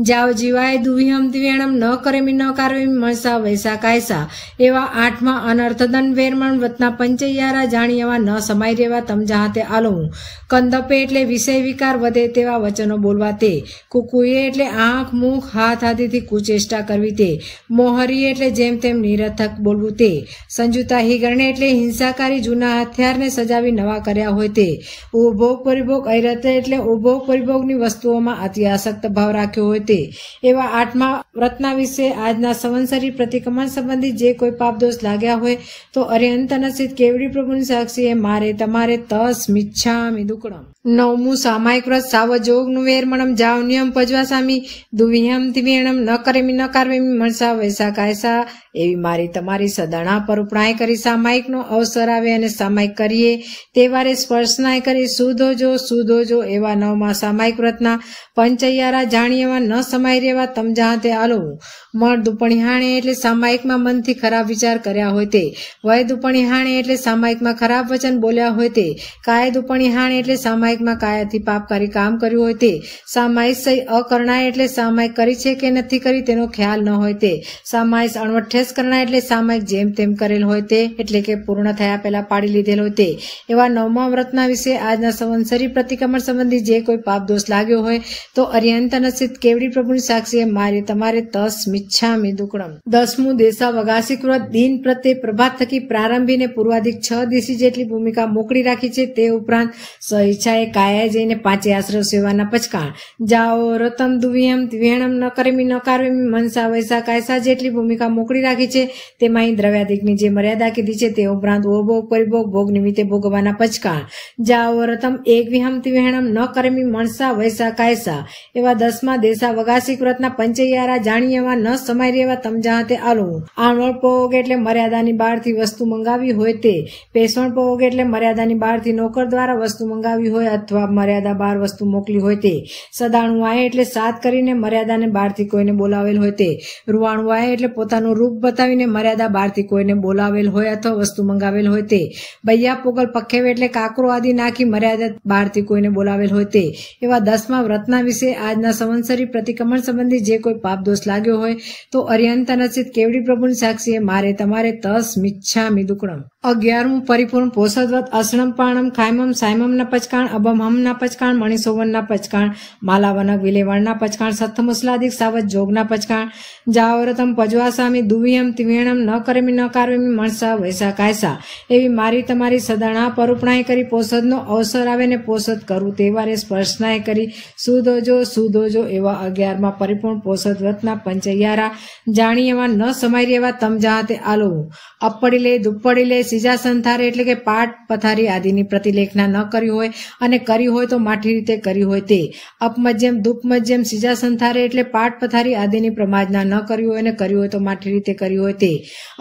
Speaker 1: જાવ જીવાય દુવિહમ દિવ્યાણમ ન કરેમી ન કારવેમી મણસા વૈસા કાયસા એવા 8મા અનર્થદંડ વેરમણ વ્રતના પંચૈયારા જાણીયવા ન સમાય રેવા તમ જહાતે આલવું. કંદપે એટલે વિષય વિકાર વધે તેવા વચનો બોલવા તે. કુકુએ એટલે આંખ, મુખ, હાથ આદિથી કુચેષ્ટા કરવી તે. મોહરી એટલે જેમ તેમ નિરર્થક બોલવું તે. સંજુતા હિગરણે એટલે હિંસાકારી જૂના હથિયારને સજાવી નવા કર્યા હોય તે. ઉપભોગ પરિભોગ ઐરત એટલે ઉપભોગ પરિભોગની વસ્તુઓમાં અતિ આસક્ત ભાવ રાખ્યો હોય તે. એવા 8મા વ્રતના વિશે આજના સંવત્સરી પ્રતિક્રમણ સંબંધી જે કોઈ પાપ દોષ લાગ્યા હોય તો અરિહંત અનસિત કેવડી પ્રભુની સાક્ષીએ મારે તમારે તસ મિચ્છામિ દુક્કડમ. 9મું સામાયિક વ્રત સાવજોગનું વેરમણમ જાવ નિયમ પજવાસામી દુવિહમ દિવ્યાણમ ન કરેમી ન કારવેમી મણસા વૈસા કાયસા એવી મારી તમારી સદણા પર ઉપણાય કરી સામાયિકનો અવસર આવે અને સામાયિક કરીએ તે વારે સ્પર્શનાય કરી સુધો જો એવા 9મા સામાયિક વ્રતના પંચૈયારા જાણીયવા ન સમાય રેવા તમ જહાતે આલવું. મળ દુપણિહાણે એટલે સામાયિકમાં મનથી ખરાબ વિચાર કર્યા હોય તે. વય દુપણિહાણે એટલે સામાયિકમાં ખરાબ વચન બોલ્યા હોય તે. કાય દુપણિહાણે એટલે સામાયિકમાં કાયાથી પાપકારી કામ કર્યું હોય તે. સામાયિક સહી અકરણાય એટલે સામાયિક કરી છે કે નથી કરી તેનો ખ્યાલ ન હોય તે. સામાયિક અણવઠ્ઠેસ કરણાય એટલે સામાયિક જેમ તેમ કરેલ હોય તે, એટલે કે પૂર્ણ થયા પહેલા પાડી લીધેલ હોય તે. એવા 9મા વ્રતના વિશે આજના સંવત્સરી પ્રતિક્રમણ સંબંધી જે કોઈ પાપ દોષ લાગ્યો હોય તો અર્યંતનસિત કેવડી પ્રભુની સાક્ષીએ મારે તમારે તસ્મિચ્છામિ દુક્કડમ. 10મું દેશાવકાશિક વ્રત દિન પ્રત્યે પ્રભાત થકી પ્રારંભીને પૂર્વાધિક 6 દિવસી જેટલી ભૂમિકા મોકળી રાખી છે. તે ઉપરાંત સ્વઈચ્છાએ કાયા જઈને 5 આશ્રવ સેવાના પચકાણ, જાઓ રતમ દુવિયમ વિહણમ ન કરેમી ન કારવેમી મનસા વૈસા કાયસા જેટલી ભૂમિકા મોકળી રાખી છે. તેમાં દ્રવ્યાધિકની જે મર્યાદા કીધી છે તે ઉપરાંત ઓભોગ પરિભોગ ભોગ નિમિત્તે ભોગવવાના પચકાણ, જાઓ રતમ એક વિહમતી વિહણમ ન કરેમી મનસા વૈસા કાયસા એવા 10મા દેશાવકાશિક વ્રતના પંચૈયારા જાણી એવા ન સમાઈ રહેવા તમજાહતે આલવું. આણવળ એટલે મર્યાદાની બહારથી વસ્તુ મંગાવી હોય તે, પેસણ પહોગ એટલે મર્યાદાની બહારથી નોકર દ્વારા વસ્તુ મંગાવી હોય અથવા મર્યાદા બહાર વસ્તુ મોકલી હોય તે, સદાણું આય એટલે સાત કરીને મર્યાદાને બહારથી કોઈને બોલાવેલ હોય તે, રૂવાણું આય એટલે પોતાનું રૂપ બતાવીને મર્યાદા બહારથી કોઈને બોલાવેલ હોય અથવા વસ્તુ મંગાવેલ હોય તે, બૈયા પોગલ પખેવે એટલે કાકરો આદિ નાખી મર્યાદા બહારથી કોઈને બોલાવેલ હોય તે. એવા 10મા વ્રતના વિશે આજના સંવત્સરી પ્રતિક્રમણ સંબંધી જે કોઈ પાપ દોષ લાગ્યો હોય તો અર્યંતનસિત કેવડી પ્રભુની સાક્ષીએ મારે તમારે તસ્મિચ્છામિ દુક્કડમ. 11મું પરિપૂર્ણ પોષદ વ્રત અસણમ પાણમ ખાયમમ સાયમમના પચકાણ, અબમહમના પચકાણ, મણિસોવનના પચકાણ, માલાવનક વિલેવણના પચકાણ, સત્થમુસલાદિક સાવત જોગના પચકાણ, જાવરતમ પજવાસામી દુવિયમ તિવેણમ ન કરેમી ન કારવેમી મણસા વૈસા કાયસા એવી મારી તમારી સદાણા પરુપણાએ કરી પોષદનો અવસર આવે ને પોષદ કરું તેવારે સ્પર્શનાએ કરી સુધોજો એવા 11મા પરિપૂર્ણ પોષદ વ્રતના પંચૈયારા જાણી એવા ન સમાઈ એવા તમજાહતે આલોવું. અપડી લે દુપ્પડી લે સીજા સંથારે એટલે કે પાઠ પથારી આદિની પ્રતિલેખના ન કરી હોય અને કરી હોય તો માઠી રીતે કરી હોય તે, અપમજ્યમ દુપમજ્યમ સીજા સંથારે એટલે પાઠ પથારી આદિની પ્રમાજના ન કરી હોય અને કરી હોય તો માઠી રીતે કરી હોય તે,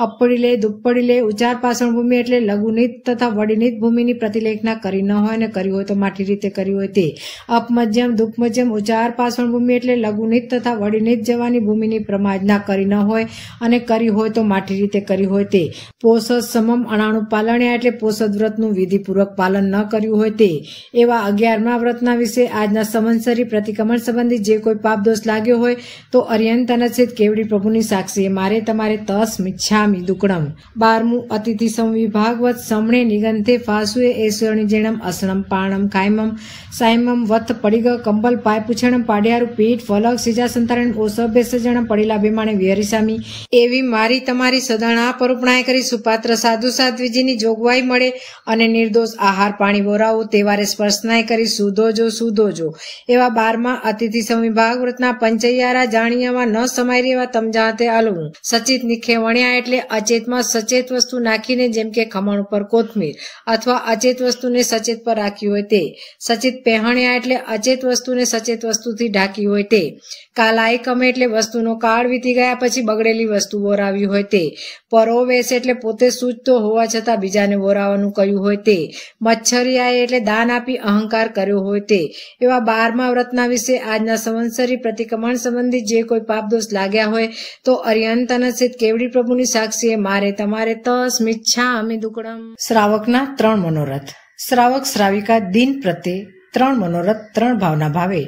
Speaker 1: અપડી લે દુપ્પડી લે ઉચાર પાષણ ભૂમિ એટલે લઘુનિત તથા વડીનિત ભૂમિની પ્રતિલેખના કરી ન હોય અને કરી હોય તો માઠી રીતે કરી હોય તે, અપમજ્યમ દુપમજ્યમ ઉચાર પાષણ ભૂમિ એટલે લઘુનિત તથા વડીનિત જવાની ભૂમિની પ્રમાજના કરી ન હોય અને કરી હોય તો માઠી રીતે કરી હોય તે, પોષદ સમમ અણાણું પાલણ્યા એટલે પોષદ વ્રતનું વિધિપૂર્વક પાલન ન કર્યું હોય તે. એવા 11મા વ્રતના વિશે આજના સંવત્સરી પ્રતિક્રમણ સંબંધી જે કોઈ પાપ દોષ લાગ્યો હોય તો અર્યંતનસિત કેવડી પ્રભુની સાક્ષીએ મારે તમારે તસ્મિચ્છામિ દુક્કડમ. 12મું અતિથિ સંવિભાગવત સમણે નિગંથે ફાસુએ એશ્વરણી જેણમ અસણમ પાણમ કાયમમ સાયમમ વથ પડીગ કંબલ પાય પૂછણમ પાડિયારું પીઠ ફલક સીજા સંતારણ ઓસભ્ય સજણ પડેલા બેમાણે વિહરિસામી એવી મારી તમારી સદાણા પરુપણાએ કરી સુપાત્ર સાધુ સાધ્વીજીની જોગવાઈ મળે અને નિર્દોષ આહાર પાણી વોરાવું તેવારે સ્પર્શનાય કરી સુધોજો એવા 12મા અતિથિ સંવિભાગ વ્રતના પંચૈયારા જાણીયામાં ન સમાઈ રહેવા તમજાહતે આલવું. સચિત નિખે વણ્યા એટલે અચેતમાં સચેત વસ્તુ નાખીને જેમ કે ખમણ ઉપર કોથમીર અથવા અચેત વસ્તુને સચેત પર રાખી હોય તે, સચિત પહેણ્યા એટલે અચેત વસ્તુને સચેત વસ્તુથી ઢાંકી હોય તે, કાલાયકમે એટલે વસ્તુનો કાળ વીતી ગયા પછી બગડેલી વસ્તુ વોરાવી હોય તે, પરોવેશ એટલે પોતે સૂચતો હોવા છતાં બીજાને વોરાવાનું કહ્યું હોય તે, મચ્છરિયાએ એટલે દાન આપી અહંકાર કર્યો હોય તે. એવા 12મા વ્રતના વિશે આજના સંવત્સરી પ્રતિક્રમણ સંબંધી જે કોઈ પાપ દોષ લાગ્યા હોય તો અર્યંતનસિત કેવડી પ્રભુની સાક્ષીએ મારે તમારે તસ્મિચ્છામિ દુક્કડમ. શ્રાવકના 3 મનોરથ. શ્રાવક શ્રાવિકા દિન પ્રત્યે 3 મનોરથ 3 ભાવના ભાવે.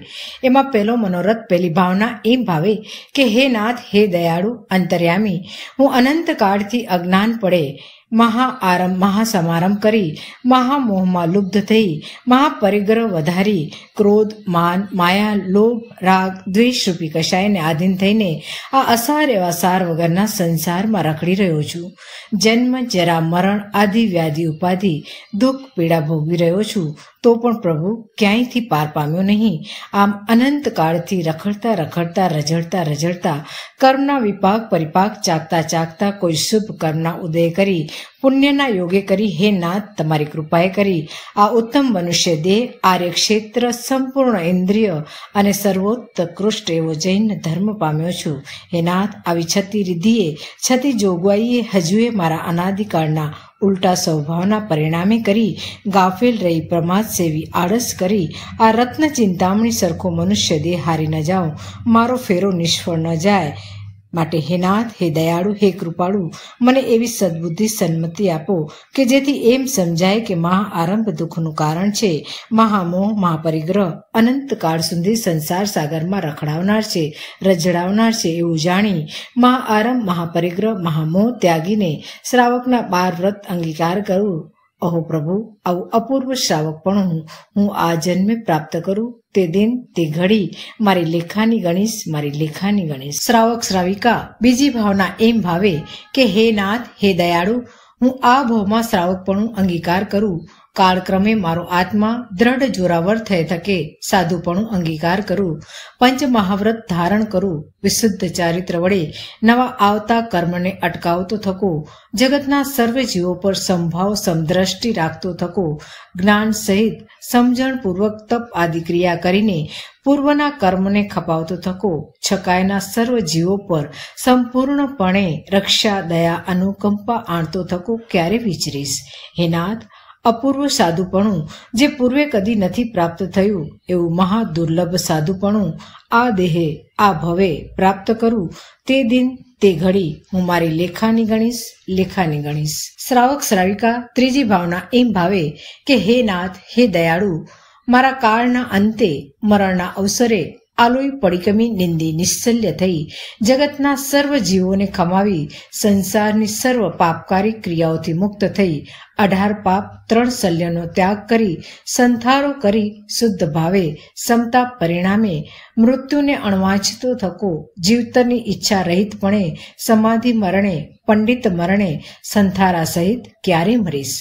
Speaker 1: એમાં પહેલો મનોરથ પહેલી ભાવના એમ ભાવે કે હે નાથ હે દયાળુ અંતર્યામી, હું અનંત કાળથી અજ્ઞાન પડે મહાસમારંભ કરી મહામોહમાં લુબ્ધ થઈ મહાપરિગ્રહ વધારી ક્રોધ માન માયા લોભ રાગ દ્વેષ રૂપી કશાયને આધીન થઈને આ અસાર એવા સાર વગરના સંસારમાં રખડી રહ્યો છું. જન્મ જરા મરણ આદિ વ્યાધિ ઉપાધિ દુઃખ પીડા ભોગવી રહ્યો છું તો પણ પ્રભુ ક્યાંયથી પાર પામ્યો નહીં. આમ અનંત કાળથી રખડતા રઝળતા કર્મના વિપાક પરિપાક ચાકતા કોઈ શુભ કર્મના ઉદય કરી પુણ્યના યોગે કરી હે નાથ તમારી કૃપાએ કરી આ ઉત્તમ મનુષ્ય દેહ આર્ય ક્ષેત્ર સંપૂર્ણ ઇન્દ્રિય અને સર્વોત્કૃષ્ટ એવો જૈન ધર્મ પામ્યો છું. હે નાથ આવી છતી રિદ્ધિએ છતી જોગવાઈએ હજુએ મારા અનાદિકાળના ઉલટા સ્વભાવના પરિણામે કરી ગાફેલ રહી પ્રમાદ સેવી આળસ કરી આ રત્ન ચિંતામણી સરખો મનુષ્ય દેહ હારી ન જાઉં, મારો ફેરો નિષ્ફળ ન જાય. માટે હે નાથ હે દયાળુ હે કૃપાળુ મને એવી સદબુદ્ધિ સન્મતિ આપો કે જેથી એમ સમજાય કે મહા આરંભ દુઃખનું કારણ છે મહામોહ મહાપરિગ્રહ અનંત કાળ સુધી સંસાર સાગરમાં રખડાવનાર છે રઝળાવનાર છે એવું જાણી મહા આરંભ મહાપરિગ્રહ મહામોહ ત્યાગીને શ્રાવકના 12 વ્રત અંગીકાર કરું અહો પ્રભુ, આવું અપૂર્વ શ્રાવક પણ હું આ જન્મે પ્રાપ્ત કરું તે દિન તે ઘડી મારી લેખાની ગણીશ, મારી લેખાની ગણીશ. શ્રાવક શ્રાવિકા બીજી ભાવના એમ ભાવે કે હે નાથ, હે દયાળુ, હું આ ભાવમાં શ્રાવકપણું અંગીકાર કરું. કાળક્રમે મારો આત્મા દ્રઢ જોરાવર થઈ થકે સાધુપણું અંગીકાર કરું. પંચ મહાવ્રત ધારણ કરું. વિશુદ્ધ ચારિત્ર વડે નવા આવતા કર્મને અટકાવતો થકો. જગતના સર્વ જીવો પર સંભાવ સમદ્રષ્ટિ રાખતો થકો. જ્ઞાન સહિત સમજણપૂર્વક તપ આદિ ક્રિયા કરીને પૂર્વના કર્મને ખપાવતો થકો. છકાયના સર્વ જીવો પર સંપૂર્ણપણે રક્ષા, દયા, અનુકંપા આણતો થકો. ક્યારે વિચરીશ? હે નાથ, અપૂર્વ સાધુપણું જે પૂર્વે કદી નથી પ્રાપ્ત થયું એવું મહા દુર્લભ સાધુપણું આ દેહે આ ભવે પ્રાપ્ત કરું તે દિન તે ઘડી હું મારી લેખાની ગણીશ, લેખાની ગણીશ. શ્રાવક શ્રાવિકા ત્રીજી ભાવના એમ ભાવે કે હે નાથ, હે દયાળુ, મારા કાળના અંતે મરણના અવસરે આલોય પડીકમી નિંદી નિશ્ચલ્ય થઈ જગતના સર્વ જીવોને ખમાવી સંસારની સર્વ પાપકારી ક્રિયાઓથી મુક્ત થઈ 18 પાપ 3 શલ્યનો ત્યાગ કરી સંથારો કરી શુદ્ધ ભાવે સમતા પરિણામે મૃત્યુને અણવાંચતો થકો. જીવતરની ઈચ્છા રહિતપણે સમાધિ મરણે પંડિત મરણે સંથારા સહિત ક્યારે મરીશ?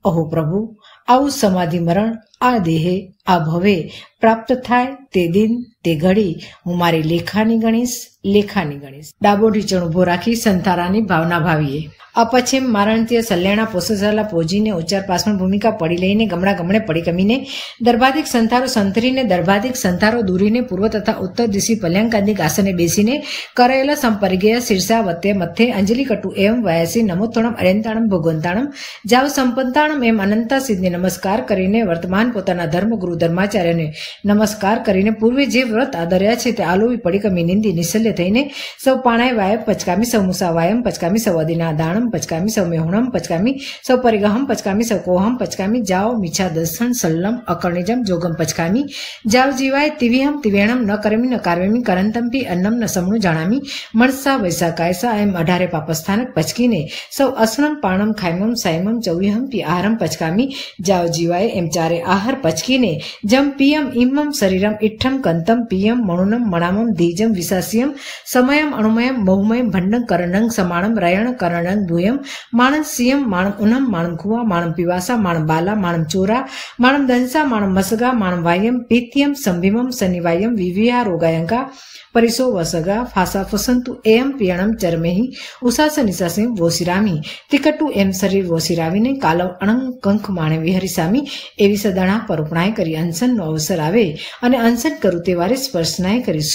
Speaker 1: અહો પ્રભુ, આવું સમાધિ મરણ આ દેહે આ ભવે પ્રાપ્ત થાય તે દિન તે ઘડી હું મારી લેખાની ગણીશ, લેખાની ગણીશ. ડાબો ઢીચણ ઉભો રાખી સંથારાની ભાવના ભાવીએ. અપછેમ મારણતીય સલ્યાણા પોસેસાલા પોજીને ઉચ્ચાર પાસમાં ભૂમિકા પડી લઈને ગમણા ગમણે પડી કમીને દર્ભાધિક સંથારો સંતરીને દર્ભાધિક સંથારો દૂરીને પૂર્વ તથા ઉત્તર દિશી પલ્યાંકાદિક આસને બેસીને કરેલા સંપર્ગીય શીર્ષા વત્તે મથ્થે અંજલિ કટુ એમ વયાસી નમોત્તણમ અર્યંતાણમ ભગવંતાણમ જાવ સંપંતાણમ એમ અનંતા સિદ્ધને નમસ્કાર કરીને વર્તમાન પોતાના ધર્મગુરુ ધર્માચાર્યને નમસ્કાર કરીને પૂર્વે જે વ્રત આદર્યા છે તે આલોવી પડી કમી નિંદી નિશલ્ય થઈને સૌ પાણાય વાયમ પચકામી સૌ મુસા વાયમ પચકામી સૌ અદિના દાણમ પચકામી સૌ મેહુણમ પચકામી સૌ પરિગહમ પચકામી સૌ કોહમ પચકામી જાઓ મીછા દર્શન સલ્લમ અકર્ણિજમ જોગમ પચકામી જાવ જીવાય તિવિહમ તિવેણમ ન કરમી ન કાર્વેમી કરંતમપી અન્નમ ન સમણું જાણામી મણસા વૈસા કાયસા એમ 18 પાપસ્થાનક પચકીને સૌ અસણમ પાણમ ખાયમમ સાયમમ ચૌહમ પી આહારમ પચકામી જાવ જીવાય એમ 4 આહાર પચકીને જમ પિયમ ઇમમ શરીરમ ઇઠ્ઠમ કંતમ પિયમ મણુનમ મણામમ ધીજમ વિશાસ્યમ સમયમ અણુમયમ બહુમયમ ભંડં કરણં સમાણમ રયણ કરણં ભૂયમ માણમ સિયમ માણમ ઉનમ માણમ ખુવા માણમ પીવાસા માણમ બાલા માણમ ચોરા માણમ દંસા માણમ મસગા માણમ વાયમ પિત્યમ સંભિમમ શનિવાયમ વિવિયા રોગાયંકા પરિસો વસગા ફાસા ફસંતુ એમ પિયણમ ચરમેહી ઉસાસ નિસાસી વોસિરામી તિકટુ એમ શરીર વોસિરાવીને કાલવ અણંગ કંખ માણે વિહરિસામી એવી સદાણા પરુપણાય કરી અનશનનો અવસર આવે અને અનશન કરું તે વારે સ્પર્શનાય કરી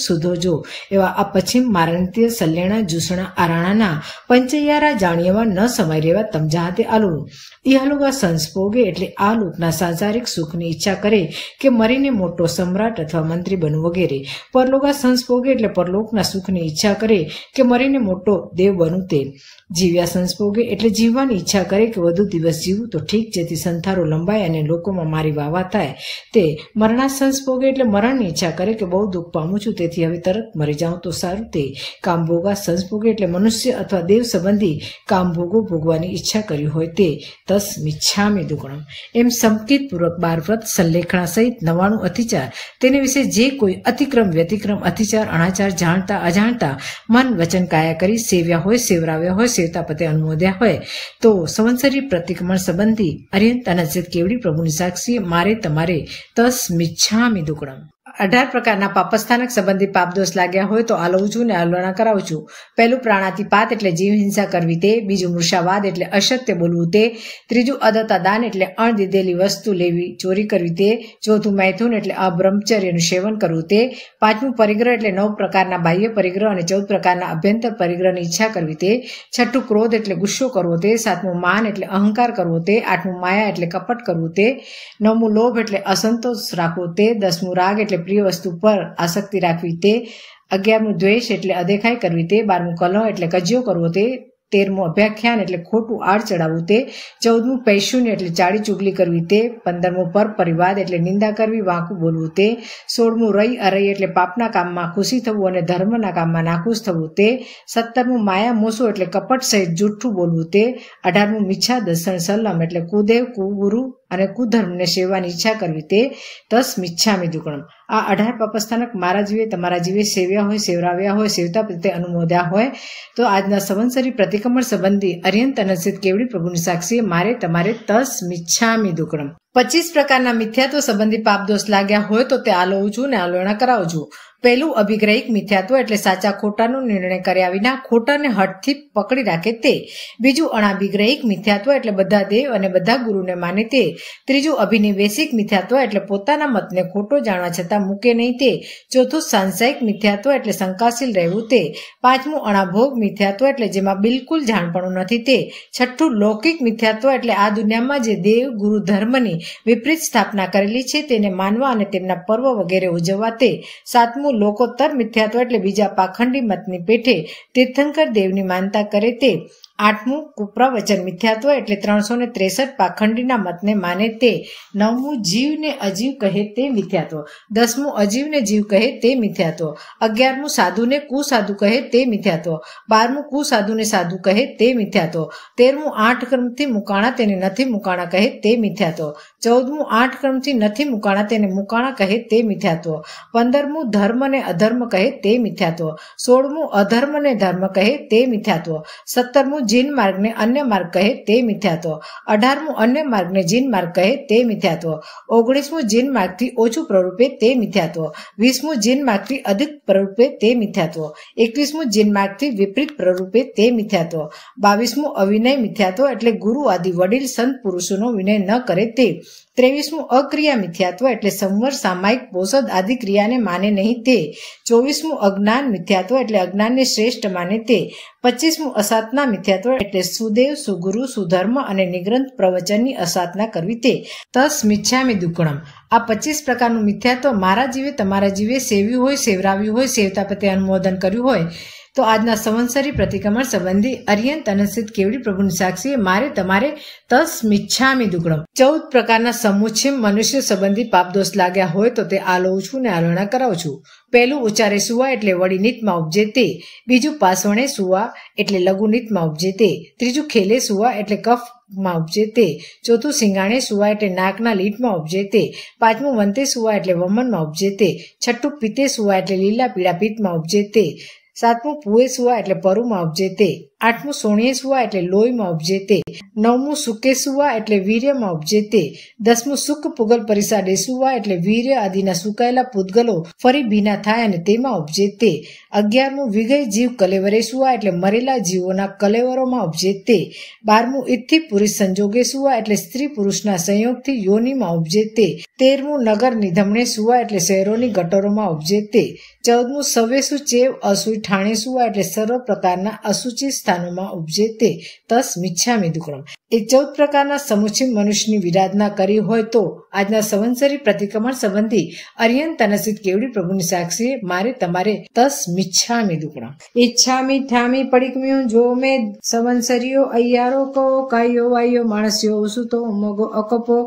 Speaker 1: સુધોજો એવા આ પશ્ચિમ મારણતીય સલ્યાણા જૂસણા આરાણાના પંચૈયારા જાણ્યવા ન સમાઈ રહેવા તમજાતે આલુડું ઇહલુગા સંસ્પોગે એટલે આ લોકના સાંસારિક સુખની ઈચ્છા કરે કે મરીને મોટો સમ્રાટ અથવા મંત્રી બનવું વગેરે. પરલોકા સંસ્પોગે એટલે પરલોકના સુખની ઈચ્છા કરે કે મરીને મોટો દેવ બનવું તે. જીવ્યા સંસ્પોગે એટલે જીવવાની ઈચ્છા કરે કે વધુ દિવસ જીવું તો ઠીક, જેથી સંથારો લંબાય અને લોકોમાં મારી વાવા થાય તે. મરણા સંસ્પોગે એટલે મરણની ઈચ્છા કરે કે બહુ દુઃખ પામું છું તેથી હવે તરત મરી જાઉં તો સારું તે. કામભોગા સંસ્પોગે એટલે મનુષ્ય અથવા દેવ સંબંધી કામભોગો ભોગવાની ઈચ્છા કરી હોય તે. તસ મિચ્છામિ દુક્કડમ એમ સંકેતપૂર્વક 12 વ્રત સંલેખણા સહિત 99 અતિચાર તેને વિશે જે કોઈ અતિક્રમ વ્યતિક્રમ અતિચાર અણાચાર જાણતા અજાણતા મન વચન કાયા કરી સેવ્યા હોય સેવરાવ્યા હોય સેવતા પતે અનુમોદ્યા હોય તો સંવત્સરી પ્રતિક્રમણ સંબંધી અર્યંત અનશ્યત કેવડી પ્રભુની સાક્ષી મારે તમારે તસ મિચ્છામિ દુક્કડમ. 18 પ્રકારના પાપસ્થાનક સંબંધી પાપદોષ લાગ્યા હોય તો આલવું છું ને આલવણા કરાવું છું. પહેલું પ્રાણાતિપાત એટલે જીવ હિંસા કરવી તે. બીજું મૃષાવાદ એટલે અસત્ય બોલવું તે. ત્રીજું અદત્તા દાન એટલે અણદીધેલી વસ્તુ લેવી ચોરી કરવી તે. ચોથું મૈથુન એટલે અબ્રહ્મચર્યનું સેવન કરવું તે. પાંચમું પરિગ્રહ એટલે 9 પ્રકારના બાહ્ય પરિગ્રહ અને 14 પ્રકારના અભ્યંતર પરિગ્રહની ઈચ્છા કરવી તે. છઠ્ઠું ક્રોધ એટલે ગુસ્સો કરવો તે. સાતમું માન એટલે અહંકાર કરવો તે. આઠમું માયા એટલે કપટ કરવું તે. નવમું લોભ એટલે અસંતોષ રાખવો તે. 10મું રાગ એટલે પ્રિય વસ્તુ પર આસક્તિ રાખવી તે. 11મું દ્વેષ એટલે અદેખાઈ કરવી તે. 12મું કલહ એટલે કજિયો કરવો તે. 13મું અભ્યાખ્યાન એટલે ખોટું આડ ચડાવવું તે, 14મું પૈશુન્ય એટલે ચાડી ચુગલી કરવી તે, 15મું પર પરિવાદ એટલે નિંદા કરવી વાંકું બોલવું તે, 16મું રઈ અરઈ એટલે પાપના કામમાં ખુશી થવું અને ધર્મના કામમાં નાખુશ થવું તે, 17મું માયા મોસો એટલે કપટ સહિત જૂઠું બોલવું તે, 18મું મિચ્છા દર્શન સલમ એટલે કુદેવ કુગુરુ અને કુધર્મને સેવવાની ઈચ્છા કરવી તે, 10 મિચ્છામી દુક્કડમ. આ 18 પાપસ્થાનક મારા જીવે તમારા જીવે સેવ્યા હોય, સેવરાવ્યા હોય, સેવતા પ્રત્યે અનુમોદ્યા હોય તો આજના સંવત્સરી પ્રતિક્રમણ સંબંધી અર્યંત અનસિત કેવડી પ્રભુની સાક્ષી મારે તમારે 10 મિચ્છામી દુક્કડમ. 25 પ્રકારના મિથ્યાત્વ સંબંધી પાપ દોષ લાગ્યા હોય તો તે આલોવું છું ને આલોણા કરાવું છું. પહેલું અભિગ્રહિક મિથ્યાત્વ એટલે સાચા ખોટાનો નિર્ણય કર્યા વિના ખોટાને હઠથી પકડી રાખે તે. બીજું અણાભિગ્રહિક મિથ્યાત્વ એટલે બધા દેવ અને બધા ગુરુને માને તે. ત્રીજું અભિનિવેશિક મિથ્યાત્વ એટલે પોતાના મતને ખોટો જાણવા છતાં મૂકે નહીં તે. ચોથું સાંસાયિક મિથ્યાત્વ એટલે શંકાશીલ રહેવું તે. પાંચમું અણાભોગ મિથ્યાત્વ એટલે જેમાં બિલકુલ જાણપણું નથી તે. છઠ્ઠું લૌકિક મિથ્યાત્વ એટલે આ દુનિયામાં જે દેવ ગુરુ ધર્મની વિપરીત સ્થાપના કરેલી છે તેને માનવા અને તેમના પર્વ વગેરે ઉજવવા તે. સાતમું લોકોત્તર મિથ્યાત્વ એટલે બીજા પાખંડી મતની પેઠે તીર્થંકર દેવની માનતા કરે તે. આઠમું કુપ્રવચન મિથ્યાત્વ એટલે 363 પાખંડીના મતને માને તે. નવમું જીવને અજીવ કહે તે મિથ્યાત્વ. 10મું અજીવને જીવ કહે તે મિથ્યાત્વ. 11મું સાધુને કુસાધુ કહે તે મિથ્યાત્વ. 12મું કુસાધુને સાધુ કહે તે મિથ્યાત્વ. 13મું 8 કર્મથી મુકાણા તેને નથી મુકાણા કહે તે મિથ્યાત્વ. 14મું 8 કર્મથી નથી મુકાણા તેને મુકાણા કહે તે મિથ્યાત્વ. 15મું ધર્મ ને અધર્મ કહે તે મિથ્યાત્વ. 16મું અધર્મ ને ધર્મ કહે તે મિથ્યાત્વ. 17મું જીન માર્ગને અન્ય માર્ગ કહે તે મિથ્યાત્વ. 18મું અન્ય માર્ગને જીન માર્ગ કહે તે મિથ્યાત્વ. 19મું જીન માર્ગથી ઓછું પ્રરૂપે તે મિથ્યાત્વ. 20મું જીન માર્ગથી અધિક પ્રરૂપે તે મિથ્યાત્વ. 21મું જીન માર્ગથી વિપરીત પ્રરૂપે તે મિથ્યાત્વ. 22મું અવિનય મિથ્યાત્વ એટલે ગુરુ આદિ વડીલ સંત પુરુષોનો વિનય ન કરે તે. 23મું અક્રિયા મિથ્યાત્વ એટલે સંવર સામાયિક પોષદ આદિ ક્રિયાને માને નહીં તે. 24મું અજ્ઞાન મિથ્યાત્વ એટલે અજ્ઞાનને શ્રેષ્ઠ માને તે. 25મું અસાધના મિથ્યાત્વ એટલે સુદેવ સુગુરુ સુધર્મ અને નિગ્રંથ પ્રવચનની અસાધના કરવી તે. 10 મિચ્છામી દુક્કડમ. આ 25 પ્રકારનું મિથ્યાત્વ મારા જીવે તમારા જીવે સેવ્યું હોય, સેવરાવ્યું હોય, સેવતા પ્રત્યે અનુમોદન કર્યું હોય તો આજના સંવત્સરી પ્રતિક્રમણ સંબંધી અર્યંત અનસિત કેવડી પ્રભુની સાક્ષીએ મારે તમારે 10 મિચ્છામી દુક્કડમ. 14 પ્રકારના સમુચ્છિમ મનુષ્ય સંબંધી પાપ દોષ લાગ્યા હોય તો તે આલોવું છું ને આલોણા કરાવું છું. પહેલું ઉચ્ચારે સુવા એટલે વળી નીતમાં ઉપજે તે. બીજું પાસવણે સુવા એટલે લઘુ નીતમાં ઉપજે તે. ત્રીજું ખેલે સુવા એટલે કફ માં ઉપજે તે. ચોથું સિંગાણે સુવા એટલે નાકના લીટમાં ઉપજે તે. પાંચમું વંતે સુવા એટલે વમનમાં ઉપજે તે. છઠ્ઠું પિત્તે સુવા એટલે લીલા પીળા પિત્તમાં ઉપજે તે. સાતમું પુએ સુવા એટલે પરુમાં ઉપજે તે. આઠમું સોણીએ સુવા એટલે લોહીમાં ઉપજે તે. નવમું સુકે સુવા એટલે વીર્યમાં ઉપજે તે. 10મું સુક પુગલ પરિસાડે સુવા એટલે વીર્ય આદિના સુકાયેલા પૂતગલો ફરી ભીના થાય અને તેમાં ઉપજે તે. 11મું વિગય જીવ કલેવરે સુવા એટલે મરેલા જીવોના કલેવરોમાં ઉપજે તે. 12મું ઇત્થી પુરુષ સંજોગે સુવા એટલે સ્ત્રી પુરુષના સંયોગથી યોનિમાં ઉપજે તે. 13મું નગર નિધમણે સુવા એટલે શહેરોની ગટરોમાં ઉપજે તે. 14મું સવેસુ ચેવ અસુઈ ઠાણે સુવા એટલે સર્વ પ્રકારના અસુચિ સ્થાનોમાં ઉપજે તે. 10 મિચ્છામી દુક્કડમ. એ 14 પ્રકારના સમુચ્ચિમ મનુષ્યની વિરાધના કરી હોય તો આજના સંવત્સરી પ્રતિક્રમણ સંબંધી અર્યંત અનસિત કેવડી પ્રભુની સાક્ષીએ મારે તમારે 10 મિચ્છામી દુક્કડમ. ઈચ્છામી ઠામી પડિકમ્યું જો મે સંવત્સરીઓ અయ్యాરો કો કાયો વાયો માણસ્યો ઉસુતો મગો અકપો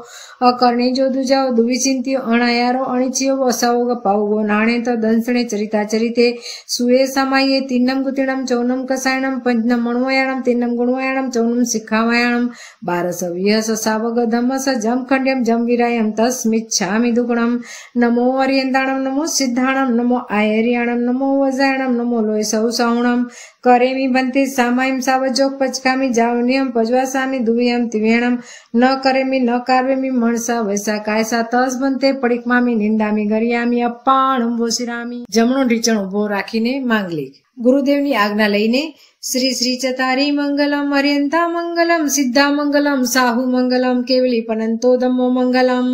Speaker 1: અકર્ણી જો દુજાઓ દુવિચિંત્યો અણાયારો અણિચિયો વસાવો ગપાવો નાણે તો દંસણે ચરિતા ચરિતે સુએ સમાયે તિન્નમ ગુતિણમ ચૌનમ કસાયણમ પંચનમ મણવયાણમ તિન્નમ ગુણવયાણમ ચૌનમ શિખાવયાણમ 12 વિહસ સાવગ ધમસ જમ ખંડ્યમ જમ વિરાયમ 10 મિચ્છામી દુક્કડમ. નમો અર્યંતાણમ નમો સિદ્ધાણમ નમો આયર્યાણમ નમો વજાયણમ નમો લોય સૌ સાવણમ કરેમી બંતે સામાયમ સાવજોગ પચકામી જાવન્યમ પજવાસામી દુવ્યમ તિવેણમ ન કરેમી ન કાર્વેમી મણસા વૈસા કાયસા તસ બંતે પડિકમામી નિંદામી ગરિયામી અપ્પાણમ વોસિરામી. જમણો ઢીચણ ઉભો રાખીને માંગલિક. ગુરુદેવની આજ્ઞા લઈને શ્રી શ્રી ચતારી મંગલમ અર્યંતા મંગલમ સિદ્ધા મંગલમ સાહુ મંગલમ કેવલી પનંતો ધમ્મો મંગલમ.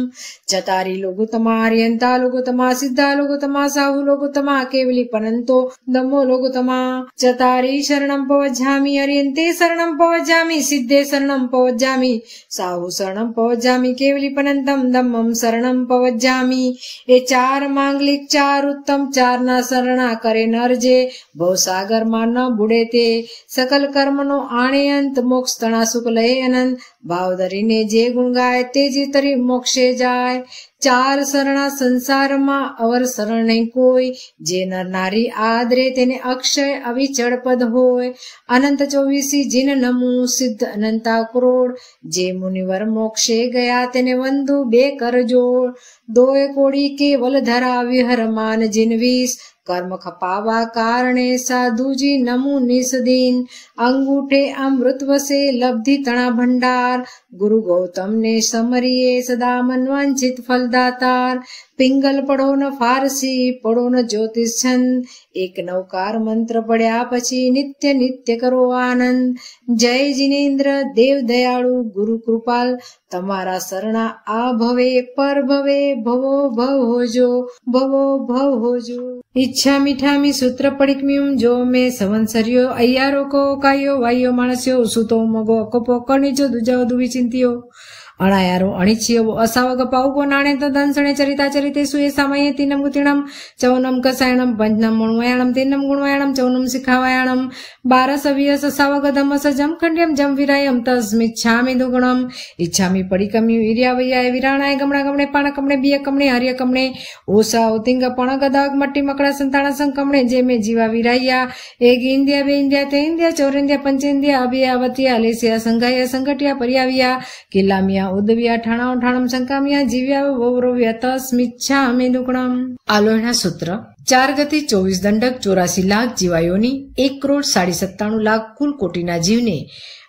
Speaker 1: ચતારી લોગોતમા અર્યંતા લોગોતમા સિદ્ધા લોગોતમા સાહુ લોગોતમા કેવલી પનંતો ધમ્મો લોગોતમા. ચતારી શરણમ પવજ્જામી અર્યંતે શરણમ પવજ્જામી સિદ્ધે શરણમ પવજ્જામી સાહુ શરણમ પવજ્જામી કેવલી પનંતમ ધમ્મમ શરણમ પવજ્જામી. એ 4 માંગલિક 4 ઉત્તમ 4 ના શરણા કરે નરજે ભવસાગરમાં ન બુડે તે. सकल कर्मनो आणे अंत मोक्ष तणा सुख लय अनंत भाव धरीने जे गुण गाय तेजी तरी मोक्षे जाय चार शरणा संसार में अवर शरण नहीं कोई जे नर नारी आदरे तेने अक्षय अविचल पद होय अनंत 24 जिन नमु सिद्ध अनंता करोड़ जे मुनिवर मोक्षे गया तेने वंदु बे कर जोड़ दोए कोड़ी केवल धरा विहर मान जिन 20 कर्म खपावा कारणे साधु जी नमु निसदीन अंगूठे अमृत वसे लब्धि तणा भंडार गुरु गौतम ने समरिये सदा मनवांचित फलदातार पिंगल पढ़ो न फारसी पढ़ो न ज्योतिष छंद एक नवकार मंत्र पढ़्या पछी नित्य नित्य करो आनंद जय जिनेन्द्र देव दयाळु गुरु कृपाल तमारा शरणा आ भवे पर भवे भवो भव होजो इच्छा मीठामी सूत्र पड़िकम्यूम जो में संवत्सरियो अय्यारो को कायो वायो माणस्यो सुतो मगो कपो कणिजो दुजाओ दुवी चिंतियो अणायारो अणिचियो असावग पाउगो नाणे दंसणे चरिता चरिते सुये सामये तीनम गुतिणम चौनम कसायणम पंचनम मणुवयाणम तीनम गुणवयाणम चौनम शिखावयाणम 12 सवियस असावग धमस जमखंड्यम जम विरायम तस्मिच्छामि दुगुणम इच्छामि पडिकम्यु वीर्यावयाय विराणाय गमणा गमणे पाण कमणे बिय कमणे हर्य कमणे ओसा उतिंग पण गदाग मट्टी मकड़ा संतान संकमणे जे में जीवा विराया एक इंडिया बे इंडिया ते इंडिया चौर इंडिया पंच इंडिया अभियावतिया लेसिया संघाया संगठिया परियाविया किलामिया उदविया ठाणा ठाणम संकामिया जीव्या वौरव्या तस्मिच्छामि दुगुणम आलोहना सूत्र 4 गति 24 दंडक 84 लाख जीवायोनी 1 करोड़ 97 लाख कुल कोटीना जीवने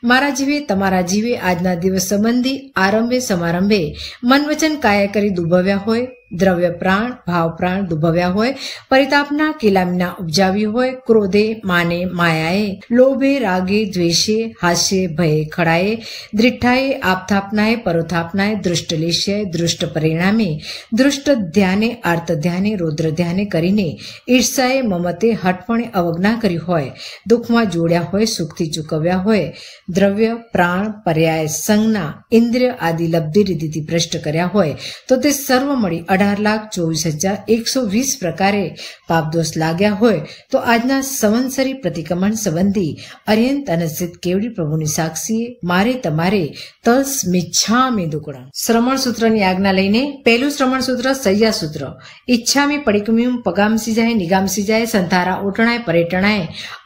Speaker 1: मारा जीवे तमारा जीवे आजना दिवस संबंधी आरंभे समारंभे मन वचन काया करी दुभव्या होय द्रव्य प्राण भाव प्राण दुभव्या होय परितापना किलामिना उपजावी होय क्रोधे माने मायाए लोभे रागे द्वेषे हास्ये भये खड़ाए दृष्टाए आपथापनाए परोथापनाए दृष्टलेश्य दृष्ट परिणामे दृष्ट ध्याने आर्त ध्याने रौद्र ध्याने करीने ईर्षाए ममते हटपणे अवज्ञा करी होय दुखमा जोड्या होय सुखथी चूकव्या होय द्रव्य प्राण पर्याय संज्ञा इंद्रिय आदि लब्धि रीतिथी भ्रष्ट कर्या होय तो ते सर्व मळी 18,24,120 प्रकारे पापदोष लाग्या होय तो आजना संवत्सरी प्रतिक्रमण संबंधी अर्यंत अनसित केवड़ी प्रभुनी साक्षीए मारे तमारे तस्मिच्छामि दुगुणम श्रमण सूत्रनी આજ્ઞા લઈને પહેલું શ્રમણ સૂત્ર સૈયા સૂત્ર ઈચ્છામી પડિકમ્યુમ પગામસી જાય નિગામસી જાય સંધારા ઓટણાય પરેટણાય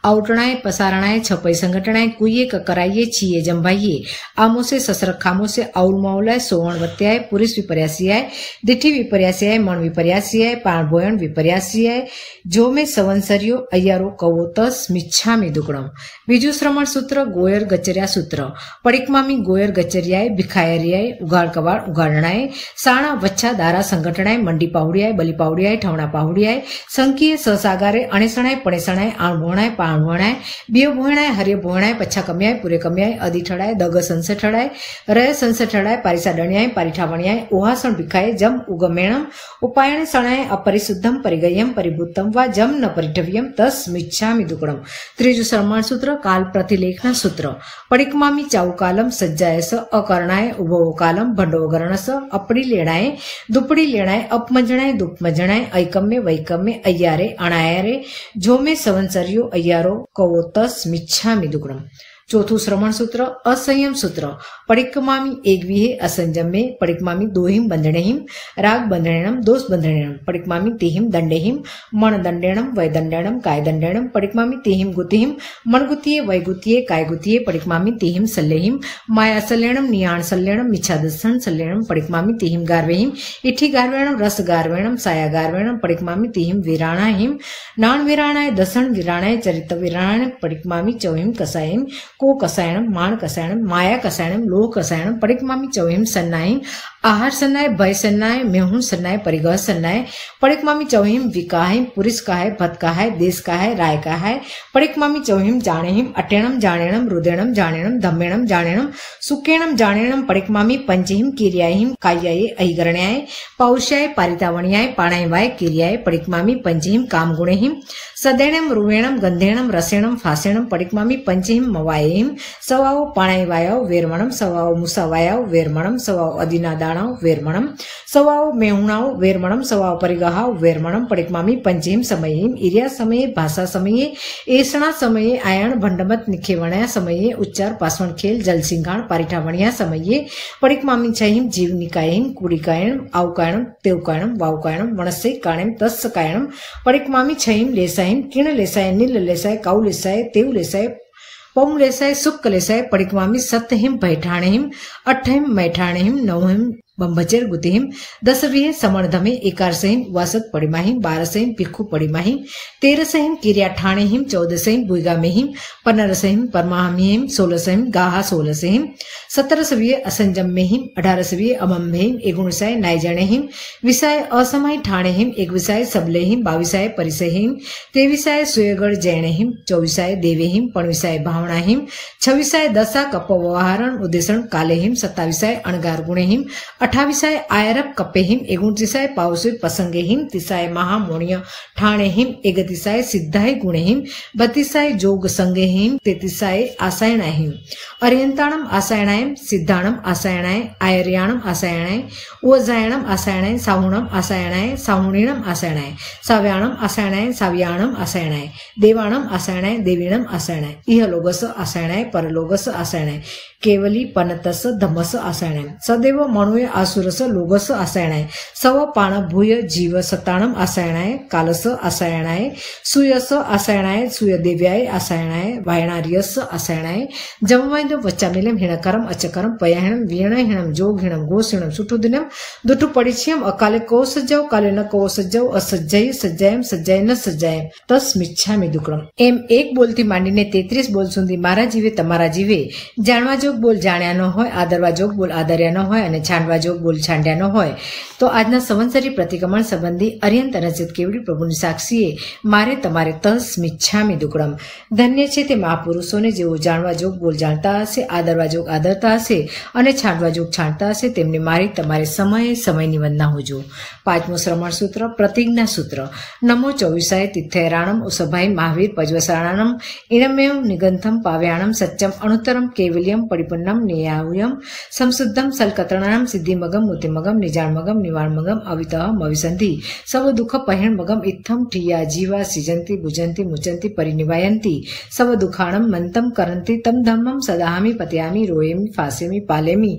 Speaker 1: આઉટણાય પસારણાય છપઈ સંગઠણાય કુઈએ કકરાઈએ છીએ જંભાઈએ આમોસે સસર ખામોસે આઉલ માઉલાય સોવણ વત્યાય પુરુષ વિપર્યાસીયાય દિઠી વિપર્યાસીયાય મણ વિપર્યાસીયાય પાણ ભોયણ વિપર્યાસીયાય જો મેં સંવત્સરીઓ અય્યારો કવો તસ મિચ્છામિ દુગણમ બીજું શ્રમણ સૂત્ર ગોયર ગચર્યા સૂત્ર પડિકમામી ગોયર ગચરિયાય ભિખાયરિયાય ઉગાડ કવાડ ઉગાડણાય સાણા વચ્છા દારા સંગઠણાય મંડી પાવડિયાય બલી પાવડિયાય ઠવણા પાવડિયાય સંકીય સસાગારે અણેસણાય પણેસણાય આણ ભોણાય પાણ ભોણાય બીયો ભોણાય હરિય ભોણાય પચ્છા કમ્યાય પૂરે કમ્યાય અધી ઠડાય દગ સંસે ઠડાય રે સંસે ઠડાય પારિસા ડણિયાય પારિઠા વણિયાય ઓહાસણ ભિખાય જમ ઉગમેણમ ઉપાયણ સણાય અપરિશુદ્ધમ પરિગયમ પરિભૂતમ વા જમ ન પરિઠવ્યમ તસ મિચ્છામિ દુગણમ ત્રીજું શ્રમણ સૂત્ર કાલ પ્રતિલેખના સૂત્ર પડિકમામી ચાઉ કાલમ સજ્જાયસ અકરણાય ઉભો કાલમ ભંડો ગરણસ अपड़ी लेणाय दुपड़ी लेणाय अपमजणाय दुपमजणाय ऐकम्य वैकम्य अय्यारे अणायारे जो में संवत्सरियो अय्यारो कवो तस मिच्छामि दुगुणम चौथुं श्रमण सूत्र असंयम सूत्र पडिकमामी एक विहे असंजम में पडिकमामी दोहिम बंधणेहिम राग बंधणेणम दोष बंधणेणम पडिकमामी तेहिम दंडेहिम मण दंडेणम वैदंडेणम काय दंडेणम पडिकमामी तेहिम गुतिहिम मण गुतिये वैगुतिये काय गुतिये पडिकमामी तेहिम सल्लेहिम माया सल्लेणम नियाण सल्लेणम मिच्छादर्शन सल्लेणम पडिकमामी तेहिम गार्वेहिम इठी गार्वेणम रस गार्वेणम साया गार्वेणम पडिकमामी तेहिम विराणाहिम नाण विराणाय दसण विराणाय चरित विराणाय पडिकमामी चौहिम कसायिम को कसायणम माण कसायणम माया कसायणम लोह कसायणम पडिकमामी चौहिम सन्नाहिम आहार सन्नाय भय सन्नाय मेहुण सन्नाय परिगह सन्नाय पडिकमामी चौहिम विकाहिम पुरिस काहाय भत काहाय देश काहाय राय काहाय पडिकमामी चौहिम जाणेहिम अटेणम जाणेणम रुदेणम जाणेणम धम्मेणम जाणेणम सुकेणम जाणेणम पडिकमामी पंचहिम किर्याहिम काय्याये ऐगरण्याय पौष्याय पारितावण्याय पाणायवाय किर्याय पडिकमामी पंचहिम कामगुणेहिम सदेणम रुवेणम गंधेणम रसेणम फासेणम पडिकमामी पंचहिम मवायेहिम सवाओ पाणायवायो वेरमणम सवाओ मुसावायो वेरमणम सवाओ अदिनादा वेदाणाव वेरमणम सवाओ मेहुणाव वेरमणम सवाओ परिगहाव वेरमणम पडिकमामी पंचेम समयेम इरिया समये भाषा समये एषणा समये आयण भंडमत निखेवण्या समये उच्चार पासवण खेल जलसिंगाण पारिठावणिया समये पडिकमामी छहिम जीवनिकायम कुडिकायम आवकायम तेवकायम वावकायम वणसे कायम तस्स कायम पडिकमामी छहिम लेसायम किण लेसाय नील लेसाय काउ लेसाय तेव लेसाय पौम लेसाय सुक्क लेसाय पडिकमामी सतहिम बैठाणहिम अठहिम मैठाणहिम नवहिम बंभचेर गुतिहिम 10 समणधमे 11 वासत पडिमाहिम 12 पिखु पडिमाहिम 13 किरिया ठाणेहिम 14 बुइगामेहिम 15 परमाहमिहिम 16 गाहा 16 17 असंजमेहिम 18 अमम्भेहिम 19 नायजणेहिम 20 असमय ठाणेहिम 21 सबलेहिम 22 परिसहिम 23 सुयगढ़ जैणेहिम 24 देवेहिम 25 भावणाहिम 26 दसा कपवहारण उद्देशण कालेहिम 27 अणगार गुणेहिम 28 आयरब कपेहिम 29 पावसुय पसंगेहिम 30 महामोणिय ठाणेहिम 31 सिद्धाय गुणेहिम 32 जोग संगेहिम 33 आसायणाहिम अर्यंताणम आसायणायम सिद्धाणम आसायणाय आयर्याणम आसायणाय ओजायणम आसायणाय साहुणम आसायणाय साहुणीणम आसायणाय साव्याणम आसायणाय साव्याणम आसायणाय देवाणम आसायणाय देवीणम आसायणाय इहलोगस आसायणाय परलोगस आसायणाय केवली पनतस धमस आसायणाय सदैव मणुय आसुरस लोगस आसायणाय सव पाण भूय जीव सताणम आसायणाय कालस आसायणाय सुयस आसायणाय सुयदेव्याय आसायणाय वायणार्यस आसायणाय जमवैद वच्चामिलम हिणकरम अचकरम पयाहिणम वीणहिणम जोगहिणम गोसिणम सुठुदिनम दुठु पडिछियम अकाले कोसजव काले न कोसजव असज्जय सज्जायम सज्जाय न सज्जायम तस मिच्छामि दुक्कड़म एम एक बोलती માંડીને 33 બોલ સુધી મારા જીવે તમારા જીવે જાણવા જોગ બોલ જાણ્યા ન હોય આદરવા જોગ બોલ આદર્યા ન હોય અને છાંડવા જોગ બોલ છાંડ્યા ન હોય તો આજના સંવત્સરી પ્રતિક્રમણ સંબંધી અર્યંત રચિત કેવડી પ્રભુની સાક્ષીએ મારે તમારે તસ મિચ્છામિ દુક્કડમ ધન્ય છે તે મહાપુરુષોને જેઓ જાણવા જોગ બોલ જાણતા હશે આદરવા જોગ આદરતા હશે અને છાંડવા જોગ છાંડતા હશે તેમને મારી તમારે સમયે સમયની વંદના હોજો. પાંચમું શ્રવણ સૂત્ર પ્રતિજ્ઞા સૂત્ર નમો ચોવીસાય તિથૈરાણમ ઉસભાઈ મહાવીર પજવસાણાનમ ઇણમેવ નિગંથમ પાવ્યાણમ સચ્ચમ અણુતરમ કેવલ્યમ પરિપન્નમ નિયાવ્યમ સંશુદ્ધમ સલકતરણમ સિદ્ધિમગમ મુતિમગમ નિજાણમગમ નિવાણમગમ અવિતઃ મવિસંધિ સવ દુઃખ પહેણમગમ ઇત્થમ ઠિયા જીવા સિજંતિ ભુજંતિ મુચંતિ પરિનિવાયંતિ સવ દુઃખાણમ મંતમ કરંતિ તમ ધમ્મમ સદાહામિ પત્યામિ રોયેમિ ફાસેમિ પાલેમિ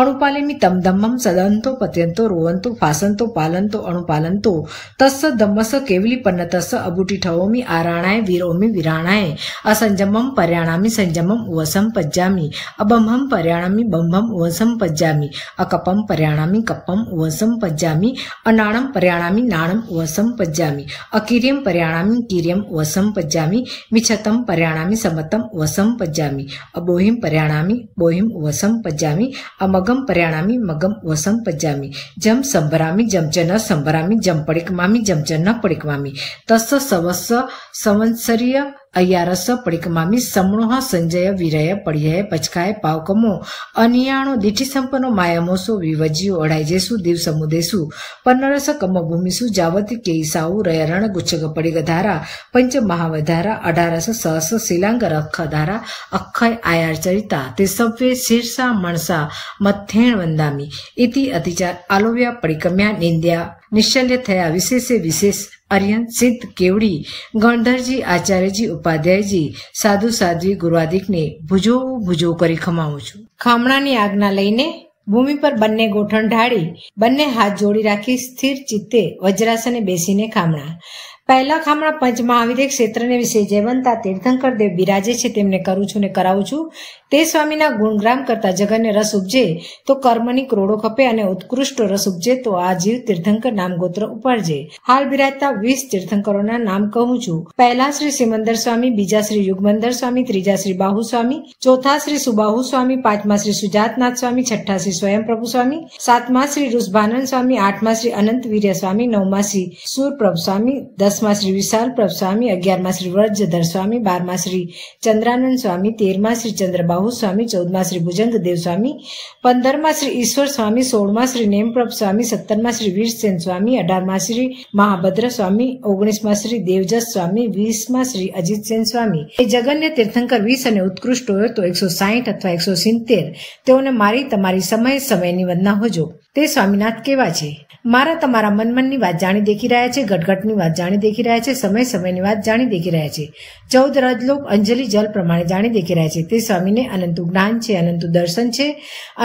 Speaker 1: અણુપાલેમિ તમ ધમ્મમ સદંતો પત્યંતો રોવંતો ફાસંતો પાલંતો અણુપાલંતો તસ્સ ધમ્મસ કેવલી પન્નતસ્સ અબુટી ઠવોમિ આરાણાય વીરોમિ વિરાણાય असंजमम पर्याणामि संजमम उवसम पज्जामि अबंभम पर्याणामि बंभम उवसम पज्जामि अकपम पर्याणामि कपम उवसम पज्जामि अनाणम पर्याणामि नाणम उवसम पज्जामि अकीर्यम पर्याणामि कीर्यम उवसम पज्जामि मिच्छतम पर्याणामि समतम उवसम पज्जामि अबोहिम पर्याणामि बोहिम उवसम पज्जामि अमगम पर्याणामि मगम उवसम पज्जामि जम संभरामि जम च न संभरामि जम पडिकमामि जम च न पडिकमामि तस्स सवस्स संवत्सरीय अय्यारस पडिकमामी समणोह संजय विरय पड़िय पचकाय पावकमो अनियाणो दिठी संपन्नो मायामोसो विवजियो अढ़ाईजेसु दिवसमुदेसु पन्नरस कम भूमिसु जावती केईसाऊ रयरण गुच्छग पडिगधारा पंच महावधारा अठारस सहस शिलांग रखधारा अक्षय आयार चरिता ते सव्वे शीर्षा मणसा मथेण वंदामी इति अतिचार आलोव्या पडिकम्या निंद्या निश्चल्य थया विशेषे विशेष अर्यन सिद्ध केवड़ी गणधरजी आचार्यजी उपाध्यायजी साधु साध्वी गुरुआदिक ने भुजो भुजो करी खमाऊं छुं. खामणानी आज्ञा लईने भूमि पर बन्ने गोठण ढाળી बन्ने हाथ जोड़ी राखी स्थिर चित्ते वज्रासने बेसीने खामणा. પહેલા ખામણા પંચ મહાવિદ્ય ક્ષેત્રને વિશે જયવંતા તીર્થંકર દેવ બિરાજે છે તેમને કરું છું ને કરાવું છું તે સ્વામીના ગુણગ્રામ કરતા જગનને રસ ઉપજે તો કર્મની ક્રોડો ખપે અને ઉત્કૃષ્ટ રસ ઉપજે તો આ જીવ તીર્થંકર નામ ગોત્ર ઉપાડજે. હાલ બિરાજતા 20 તીર્થંકરોના નામ કહું છું. પહેલા શ્રી સિમંદર સ્વામી, બીજા શ્રી યુગમંદર સ્વામી, ત્રીજા શ્રી બાહુ સ્વામી, ચોથા શ્રી સુબાહુ સ્વામી, પાંચમા શ્રી સુજાતનાથ સ્વામી, છઠ્ઠા શ્રી સ્વયંપ્રભુ સ્વામી, સાતમા શ્રી ઋષભાનંદ સ્વામી, આઠમા શ્રી અનંત વીર્ય સ્વામી, નવમા શ્રી સુરપ્રભુ સ્વામી, 10મા શ્રી વિશાલ પ્રભુ સ્વામી, 11મા શ્રી વ્રજધર સ્વામી, 12મા શ્રી ચંદ્રાનંદ સ્વામી, 13મા શ્રી ચંદ્રબાહુ સ્વામી, 14મા શ્રી ભુજંગદેવ સ્વામી, 15મા શ્રી ઈશ્વર સ્વામી, 16મા શ્રી નેમપ્રભુ સ્વામી, 17મા શ્રી વીરસેન સ્વામી, 18મા શ્રી મહાભદ્ર સ્વામી, 19મા શ્રી દેવજસ સ્વામી, 20મા શ્રી અજીતસેન સ્વામી. એ જગન્ય તીર્થંકર 20 અને ઉત્કૃષ્ટ હોય તો 160 અથવા 170 તેઓને મારી તમારી સમય સમયની વંદના હોજો. તે સ્વામીનાથ કેવા છે? મારા તમારા મનની વાત જાણી દેખી રહ્યા છે, ઘટઘટની વાત જાણી દેખી રહ્યા છે, સમય સમયની વાત જાણી દેખી રહ્યા છે, 14 રજલોક અંજલિ જલ પ્રમાણે જાણી દેખી રહ્યા છે. તે સ્વામીને અનંતું જ્ઞાન છે, અનંતું દર્શન છે,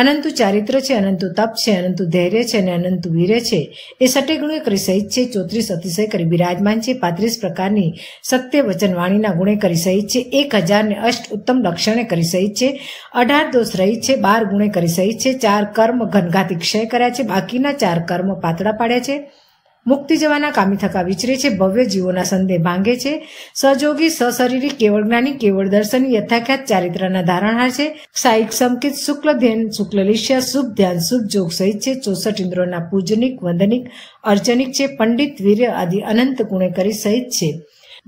Speaker 1: અનંતું ચારિત્ર છે, અનંતું તપ છે, અનંતું ધૈર્ય છે અને અનંતું વીર્ય છે. એ સટે ગુણે કરી સહિત છે, 34 અતિશય કરી બિરાજમાન છે, 35 પ્રકારની સત્ય વચન વાણીના ગુણે કરી સહિત છે, 1008 ઉત્તમ લક્ષણે કરી સહિત છે, 18 દોષ રહિત છે, 12 ગુણે કરી સહિત છે, 4 કર્મ ઘનઘાતી ક્ષય કર્યા છે, બાકીના 4 કર્મ પાતળા પાડ્યા છે, મુક્તિ જવાના કામી થકા વિચરે છે, ભવ્ય જીવોના સંદેહ ભાંગે છે, સહયોગી સશરીરી કેવળ જ્ઞાની કેવળ દર્શની યથાખ્યાત ચારિત્રના ધારણહાર છે, સાયિક સંકિત શુક્લ ધ્યાન શુક્લ લિષ્યા શુભ ધ્યાન શુભ જોગ સહિત છે, 64 ઇન્દ્રોના પૂજનિક વંદનિક અર્ચનિક છે, પંડિત વીર્ય આદિ અનંત ગુણે કરી સહિત છે.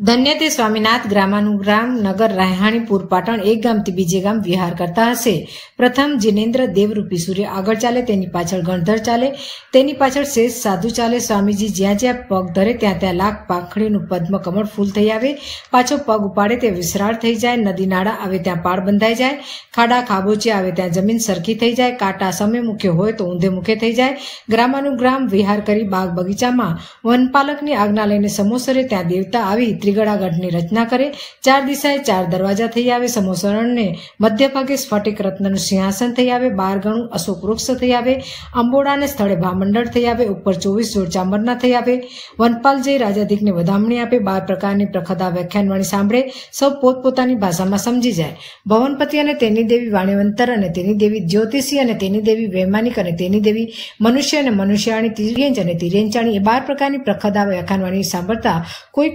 Speaker 1: ધન્ય તે સ્વામીનાથ ગ્રામાનુગ્રામ નગર રાયહાણીપુર પાટણ એક ગામથી બીજે ગામ વિહાર કરતા હશે. પ્રથમ જિનેન્દ્ર દેવરૂપી સૂર્ય આગળ ચાલે, તેની પાછળ ગણધર ચાલે, તેની પાછળ શેષ સાધુ ચાલે. સ્વામીજી જ્યાં જ્યાં પગ ધરે ત્યાં ત્યાં લાખ પાંખડીનું પદ્મ કમળ ફૂલ થઈ આવે, પાછો પગ ઉપાડે તે વિસરાળ થઈ જાય, નદી નાળા આવે ત્યાં પાળ બંધાઈ જાય, ખાડા ખાબોચિયા આવે ત્યાં જમીન સરખી થઈ જાય, કાંટા સમે મુખે હોય તો ઊંધે મુખે થઈ જાય. ગ્રામાનુગ્રામ વિહાર કરી બાગ બગીચામાં વનપાલકની આજ્ઞા લઈને સમોસરે ત્યાં દેવતા આવી ત્રિગળાગઢની રચના કરે, 4 દિશાએ 4 દરવાજા થઈ આવે, સમોસરણને મધ્ય ભાગે સ્ફટિક રત્નનું સિંહાસન થઈ આવે, 12 ગણું અશોક વૃક્ષ થઈ આવે, અંબોડાને સ્થળે ભામંડળ થઈ આવે, ઉપર 24 જોડ ચાંબરના થઈ આવે. વનપાલ જઈ રાજાધિકને વધામણી આપે, 12 પ્રકારની પ્રખદા વ્યાખ્યાનવાણી સાંભળે, સૌ પોતપોતાની ભાષામાં સમજી જાય. ભવનપતિ અને તેની દેવી વાણિવંતર અને તેની દેવી જ્યોતિષી અને તેની દેવી વૈમાનિક અને તેની દેવી મનુષ્ય અને મનુષ્યાણી તિર્યંજ અને તિર્યંચાણી એ 12 પ્રકારની પ્રખદા વ્યાખ્યાનવાણી સાંભળતા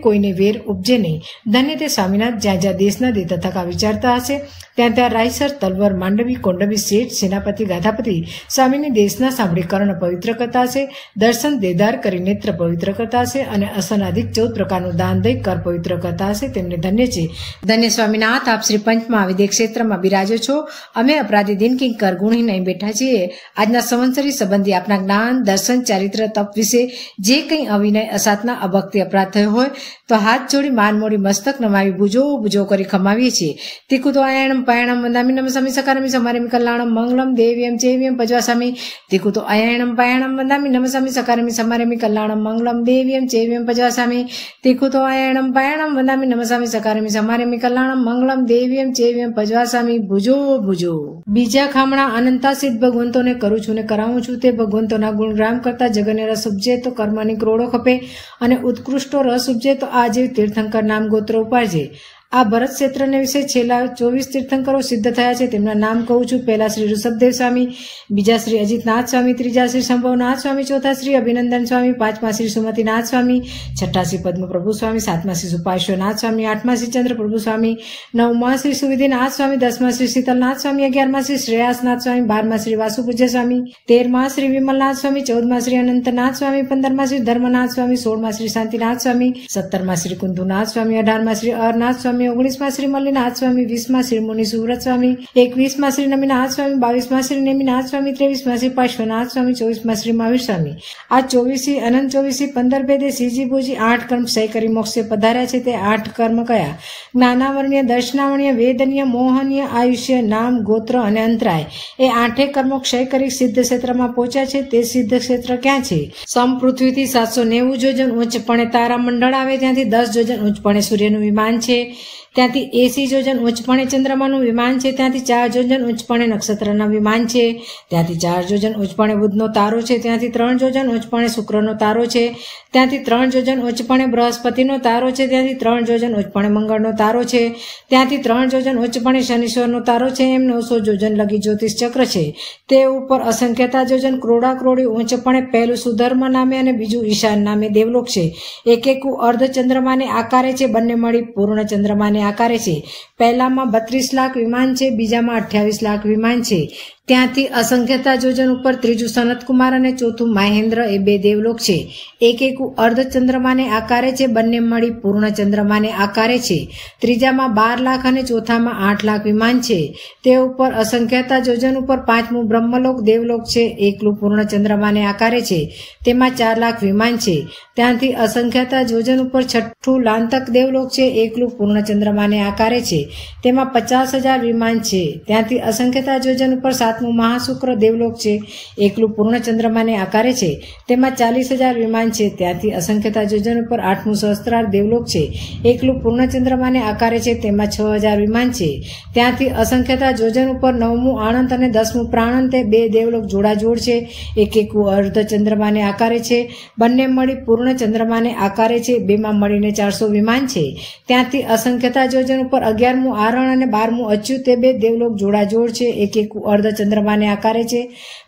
Speaker 1: કોઈને વેર ઉપજે નહીં. ધન્ય તે સ્વામીનાથ જ્યાં જ્યાં દેશના દે તથા વિચારતા હશે ત્યાં ત્યાં રાયસર તલવાર માંડવી કોંડવી શેઠ સેનાપતિ ગાધાપતિ સ્વામીની દેશના સાંભળી કર્ણ પવિત્ર કરતા હશે, દર્શન દેદાર કરી નેત્ર પવિત્ર કરતા હશે અને અસનાધિક 14 પ્રકારનું દાન દઈ કર પવિત્ર કરતા હશે. તેમને ધન્ય છે. ધન્ય સ્વામીનાથ, આપ શ્રી પંચમા વિદેક ક્ષેત્રમાં બિરાજો છો. અમે અપરાધી દિન કિંકર ગુણહીન અહીં બેઠા છીએ. આજના સંવત્સરી સંબંધી આપના જ્ઞાન દર્શન ચારિત્ર તપ વિશે જે કંઈ અવિનય અસાતના અભક્તિ અપરાધ થયો હોય તો હાથ જોડી માન મોડી મસ્તક નમાવી ભુજો કરી ખમાવીએ છીએ. તિકુ તો આયણમ પાયણમ વંદામી નમસામી સકારમી સમારમી કલ્યાણમ મંગલમ દેવ્યમ ચૈવ્યમ પજવાસામી. તિકુ તો આયણમ પાયણમ વંદામી નમસામી સકારમી સમારમી કલ્યાણમ મંગલમ દેવ્યમ ચૈવ્યમ પજવાસામી. તિકુ તો આયણમ પાયણમ વંદામી નમસામી સકારમી સમારમી કલ્યાણમ મંગલમ દેવ્યમ ચૈવ્યમ પજવાસામી. ભુજો. બીજા ખામણા અનંતાસિદ્ધ ભગવંતોને કરું છું ને કરાવું છું. તે ભગવંતોના ગુણગ્રામ કરતા જગને રસ ઉપજે તો કર્મની ક્રોડો ખપે અને ઉત્કૃષ્ટો રસ ઉપજે તો આ જેવી તીર્થંકર નામ ગોત્ર ઉપાડજે. આ ભરત ક્ષેત્રને વિશે છેલ્લા 24 તીર્થંકરો સિદ્ધ થયા છે. તેમના નામ કહું છું. પહેલા શ્રી ઋષભદેવ સ્વામી, બીજા શ્રી અજીતનાથ સ્વામી, ત્રીજા શ્રી શંભવનાથ સ્વામી, ચોથા શ્રી અભિનંદન સ્વામી, પાંચમા શ્રી સુમતિનાથ સ્વામી, છઠ્ઠા શ્રી પદ્મપ્રભુ સ્વામી, સાતમા શ્રી સુપાર્શ્વનાથ સ્વામી, આઠમા શ્રી ચંદ્રપ્રભુ સ્વામી, નવમા શ્રી સુવિધિનાથ સ્વામી, 10મા શ્રી શીતલનાથ સ્વામી, 11મા શ્રી શ્રેયાસનાથ સ્વામી, 12મા શ્રી વાસુપૂજ્ય સ્વામી, 13મા શ્રી વિમલનાથ સ્વામી, 14મા શ્રી અનંતનાથ સ્વામી, 15મા શ્રી ધર્મનાથ સ્વામી, 16મા શ્રી શાંતિનાથ સ્વામી, 17મા શ્રી કુંદુનાથ સ્વામી, 18મા શ્રી અરનાથ સ્વામી, 19મા શ્રી મલ્લીનાથ સ્વામી, 20મા શ્રી મુનિ સુવ્રત સ્વામી, 21મા શ્રી નમીનાથ સ્વામી, 22મા શ્રી નેમિનાથ સ્વામી, 23મા શ્રી પાર્શ્વનાથ સ્વામી, 24મા શ્રી મહાવીર સ્વામી. આ 24 અનંત 24 15 ભેદે શ્રીજી ભોજી 8 કર્મ ક્ષય કરી મોક્ષે પધાર્યા છે. તે 8 કર્મ કયા? જ્ઞાનાવર્ણ્ય, દર્શનાવર્ણ્ય, વેદનીય, મોહનીય, આયુષ્ય, નામ, ગોત્ર અને અંતરાય. એ 8 કર્મો ક્ષય કરી સિદ્ધ ક્ષેત્રમાં પહોંચ્યા છે. તે સિદ્ધ ક્ષેત્ર ક્યાં છે? સમ પૃથ્વીથી 790 જોજન ઉચ્ચપણે તારા મંડળ આવે, ત્યાંથી 10 જોજન ઉચ્ચપણે સૂર્યનું વિમાન છે, ત્યાંથી 80 જોજન ઉચ્ચપણે ચંદ્રમાનું વિમાન છે, ત્યાંથી 4 જોજન ઉચ્ચપણે નક્ષત્રના વિમાન છે, ત્યાંથી 4 જોજન ઉચ્ચપણે બુધનો તારો છે, ત્યાંથી 3 જોજન ઉચ્ચપણે શુક્રનો તારો છે, ત્યાંથી 3 જોજન ઉચ્ચપણે બૃહસ્પતિનો તારો છે, ત્યાંથી 3 જોજન ઉચ્ચપણે મંગળનો તારો છે, ત્યાંથી 3 જોજન ઉચ્ચપણે શનિશ્વરનો તારો છે. એમ 900 જોજન લગી જ્યોતિષ ચક્ર છે. તે ઉપર અસંખ્યતા જોજન ક્રોડા ક્રોડી ઊંચપણે પહેલું સુધર્મ નામે અને બીજું ઈશાન નામે દેવલોક છે. એક અર્ધ ચંદ્રમાને આકારે છે, બંને મળી પૂર્ણ ચંદ્રમાને આકારે છે. પહેલામાં 32 લાખ વિમાન છે, બીજામાં 28 લાખ વિમાન છે. ત્યાંથી અસંખ્યતા જોજન ઉપર ત્રીજું સનતકુમાર અને ચોથું મહેન્દ્ર એ 2 દેવલોક છે. એક અર્ધ ચંદ્રમાને આકારે છે, બંને મળી પૂર્ણ ચંદ્રમાને આકારે છે. ત્રીજામાં 12 લાખ અને ચોથામાં 8 લાખ વિમાન છે. તે ઉપર અસંખ્યતા જોજન ઉપર પાંચમું બ્રહ્મલોક દેવલોક છે, એકલું પૂર્ણ ચંદ્રમાને આકારે છે. તેમાં 4 લાખ વિમાન છે. ત્યાંથી અસંખ્યતા જોજન ઉપર છઠ્ઠું લાંતક દેવલોક છે, એકલું પૂર્ણ ચંદ્રમાને આકારે છે. તેમાં 50,000 વિમાન છે. ત્યાંથી અસંખ્યતા જોજન ઉપર 7 7મું મહાશુક્ર દેવલોક છે, એકલું પૂર્ણ ચંદ્રમાને આકારે છે, તેમાં 40,000 વિમાન છે. ત્યાંથી અસંખ્યતા યોજન ઉપર 8મું સહસ્ત્રાર દેવલોક છે, એકલું પૂર્ણ ચંદ્રમાને આકારે છે, તેમાં 6,000 વિમાન છે. ત્યાંથી અસંખ્યતા યોજન ઉપર 9મું આણંદ અને 10મું પ્રાણંત તે 2 દેવલોક જોડાજોડ છે, એકલું અર્ધ ચંદ્રમાને આકારે છે, બંને મળી પૂર્ણ ચંદ્રમાને આકારે છે, બેમાં મળીને 400 વિમાન છે. ત્યાંથી અસંખ્યતા યોજન ઉપર 11મું આરણ અને 12મું અચ્યુત તે 2 દેવલોક જોડાજોડ છે, એકલું અર્ધ ચંદ્રમાને આકારે છે,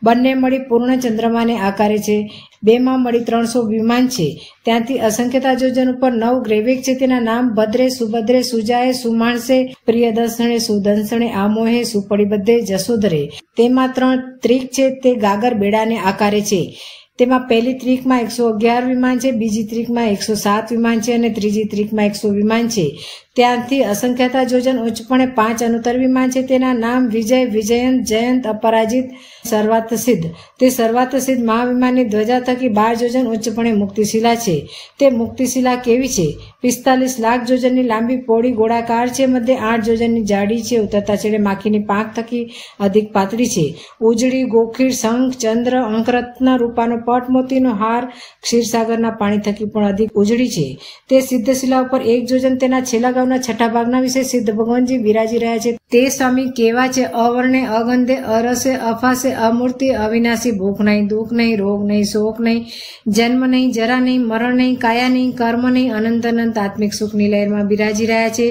Speaker 1: બંને મળી પૂર્ણ ચંદ્રમાને આકારે છે, બેમાં મળી 300 વિમાન છે. ત્યાંથી અસંખ્યતા યોજન ઉપર 9 ગ્રેવિક છે, તેના નામ ભદ્રે, સુભદ્રે, સુજાએ, સુમાણસે, પ્રિયદર્શણે, સુદંશણે, આમોહે, સુપડીબદ્ધે, જશોધરે. તેમાં 3 ત્રિક છે, તે ગાગર બેડાને આકારે છે. તેમાં પહેલી ત્રિકમાં 111 વિમાન છે, બીજી ત્રિકમાં 107 વિમાન છે અને ત્રીજી ત્રિકમાં 100 વિમાન છે. ત્યાંથી અસંખ્યતા યોજન ઉચ્ચપણે 5 અનુત્તર વિમાન છે, તેના નામ વિજય, વિજયંત, જયંત, અપરાજિત, સર્વાર્થસિદ્ધ. તે સર્વાર્થસિદ્ધ મહાવિમાનની ધ્વજા થકી 12 યોજન ઉચ્ચપણે મુક્તિશિલા છે. તે મુક્તિશિલા કેવી છે? 45 લાખ યોજનની લાંબી, પહોળી, ગોળાકાર છે, મધ્ય 8 યોજનની જાડી છે, ઉતરતા છેડે માખીની પાંખ થકી અધિક પાતળી છે. ઉજળી, ગોખીર, શંખ, ચંદ્ર, અંકરત્ન રૂપાનો પટ, મોતીનો હાર, ક્ષીરસાગરના પાણી થકી પણ અધિક ઉજળી છે. તે સિદ્ધશિલા ઉપર 1 યોજન તેના છેલ્લા ગાઉના છઠ્ઠા ભાગના વિશે સિદ્ધ ભગવાનજી વિરાજી રહ્યા છે. તે સ્વામી કેવા છે? અવર્ણે, અગંધે, અરસે, અફાસે, અમૂર્તિ, અવિનાશી, ભૂખ નહીં, દુઃખ નહીં, રોગ નહીં, શોક નહીં, જન્મ નહીં, જરા નહીં, મરણ નહીં, કાયા નહીં, કર્મ નહીં, અનંત અનંત આત્મિક સુખની લહેરમાં બિરાજી રહ્યા છે.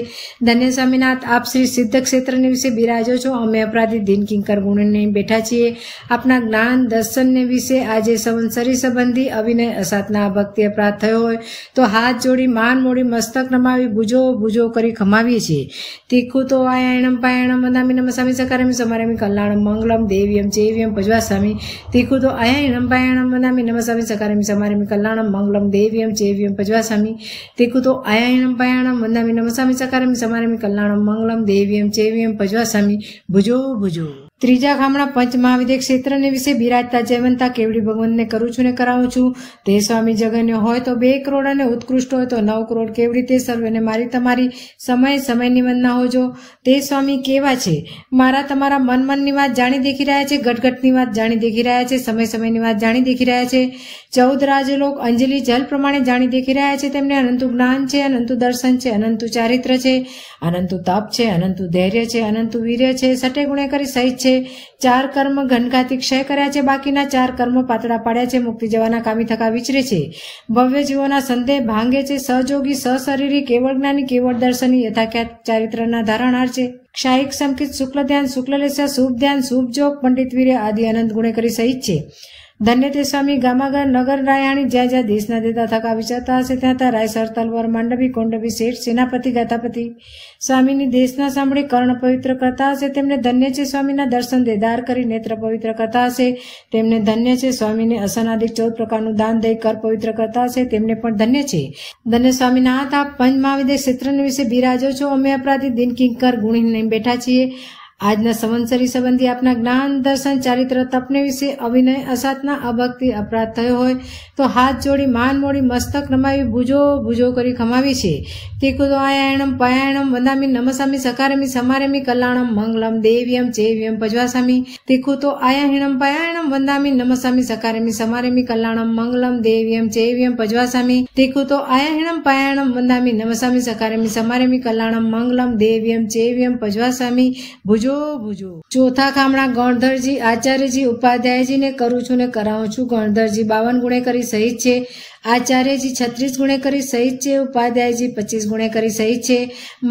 Speaker 1: ધન્ય સ્વામીનાથ, આપ શ્રી સિદ્ધ ક્ષેત્રને વિશે બિરાજો છો. અમે અપરાધી દિન કિંકર ગુણને બેઠા છીએ. આપના જ્ઞાન દર્શનને વિશે આજે સંવત્સરી સંબંધી અવિનય અસાતના ભક્તિ અપરાધ થયો હોય તો હાથ જોડી, માન મોડી, મસ્તક નમાવી, ભુજો ભુજો કરી ખમાવીએ છીએ. તીખું તો આયાણમ પાયાણમ વદામી નમસામી સકારામી સમારામી કલ્યાણમ મંગલમ દેવ્યમ ચૈવ્યમ ભજવાસામી. તીખું તો આયાણમ પાયાણમ વદામી નમસામી સકારામી સમારામી કલ્યાણમ મંગલમ દેવ્યમ ચૈવ્યમ ભજવાસામી. તીખું તો આયાણમ પાયાણમ વદામી નમસામી સકારામી સમારામી કલ્યાણમ મંગલમ દેવ્યમ ચૈવ્યમ ભજવાસામી. ભુજો ભુજો. ત્રીજા ખામણા પંચ મહાવિદ્ય ક્ષેત્રને વિશે બિરાજતા જયવંતા કેવડી ભગવંતને કરું છું ને કરાવું છું. તે સ્વામી જગન્યો હોય તો 2 કરોડ અને ઉત્કૃષ્ટ હોય તો 9 કરોડ કેવડી. તે સર્વેને મારી તમારી સમયની વંદના હોજો. તે સ્વામી કેવા છે? મારા તમારા મનની વાત જાણી દેખી રહ્યા છે, ઘટઘટની વાત જાણી દેખી રહ્યા છે, સમયની વાત જાણી દેખી રહ્યા છે. 14 રાજલોક અંજલિ જલ પ્રમાણે જાણી દેખી રહ્યા છે. તેમને અનંતું જ્ઞાન છે, અનંતું દર્શન છે, અનંતું ચારિત્ર છે, અનંતું તપ છે, અનંતું ધૈર્ય છે, અનંતું વીર્ય છે, સટે ગુણે કરી સહિત છે. 4 કર્મ ઘનઘાતી ક્ષય કર્યા છે, બાકીના 4 કર્મ પાતળા પાડ્યા છે. મુક્તિ જવાના કામી થકા વિચરે છે. ભવ્ય જીવોના સંદેહ ભાંગે છે. સહયોગી, સશરીરી, કેવળ જ્ઞાની, કેવળ દર્શની, યથાખ્યાત ચારિત્રના ધારણાર છે. ક્ષાયિક, સંકિત, શુક્લ ધ્યાન, શુક્લ લેસ્યા, શુભ ધ્યાન, શુભ જોગ, પંડિત વીર્ય આદિ અનંત ગુણે કરી સહિત છે. ધન્ય તે સ્વામી ગામાગર નગર રાયાણી, જ્યાં જ્યાં દેશના દેતા થકા વિચારતા હશે ત્યાં ત્યાં રાયસર, તલવાર, માંડવી, કોંડવી, શેઠ, સેનાપતિ, ગાતાપતિ સ્વામીની દેશના સાંભળી કર્ણ પવિત્ર કરતા હશે તેમને ધન્ય છે. સ્વામીના દર્શન દેદાર કરી નેત્ર પવિત્ર કરતા હશે તેમને ધન્ય છે. સ્વામીને અસનાદિક 14 પ્રકારનું દાન દઈ કર પવિત્ર કરતા હશે તેમને પણ ધન્ય છે. ધન્ય સ્વામીનાથ, આપ પંચ મહાવિદ્ય ક્ષેત્રને વિશે બિરાજો છો. અમે અપરાધી દિન કિંકર ગુણી નહીં બેઠા છીએ. આજના સંવત્સરી સંબંધી આપના જ્ઞાન દર્શન ચારિત્ર તપને વિશે અવિનય અસાતના અભક્તિ અપરાધ થયો હોય તો હાથ જોડી, માન મોડી, મસ્તક નમાવી, ભુજો ભુજો કરી ખમાવી છે. તીખું તો આયાણમ પાયાણમ વંદામી નમસામી સકારમી સમારમી કલ્યાણમ મંગલમ દેવ્યમ ચૈવ્યમ ભજવાસામી. તીખું તો આયાહિણમ પાયાણમ વંદામી નમસામી સકારમી સમારમી કલ્યાણમ મંગલમ દેવ્યમ ચૈવ્યમ ભજવાસામી. તીખું તો આયાહિણમ પાયાણમ વંદામી નમસામી સકારમી સમારમી કલ્યાણમ મંગલમ દેવ્યમ ચૈવ્યમ ભજવાસામી. ભુજો ભુજો. ચોથા ખામણા ગણધરજી આચાર્યજી ઉપાધ્યાયજીને કરું છું ને કરાવું છું. ગણધરજી 52 ગુણે કરી સહિત છે. આચાર્યજી 36 ગુણે કરી સહિત છે. ઉપાધ્યાયજી 25 ગુણે કરી સહિત છે.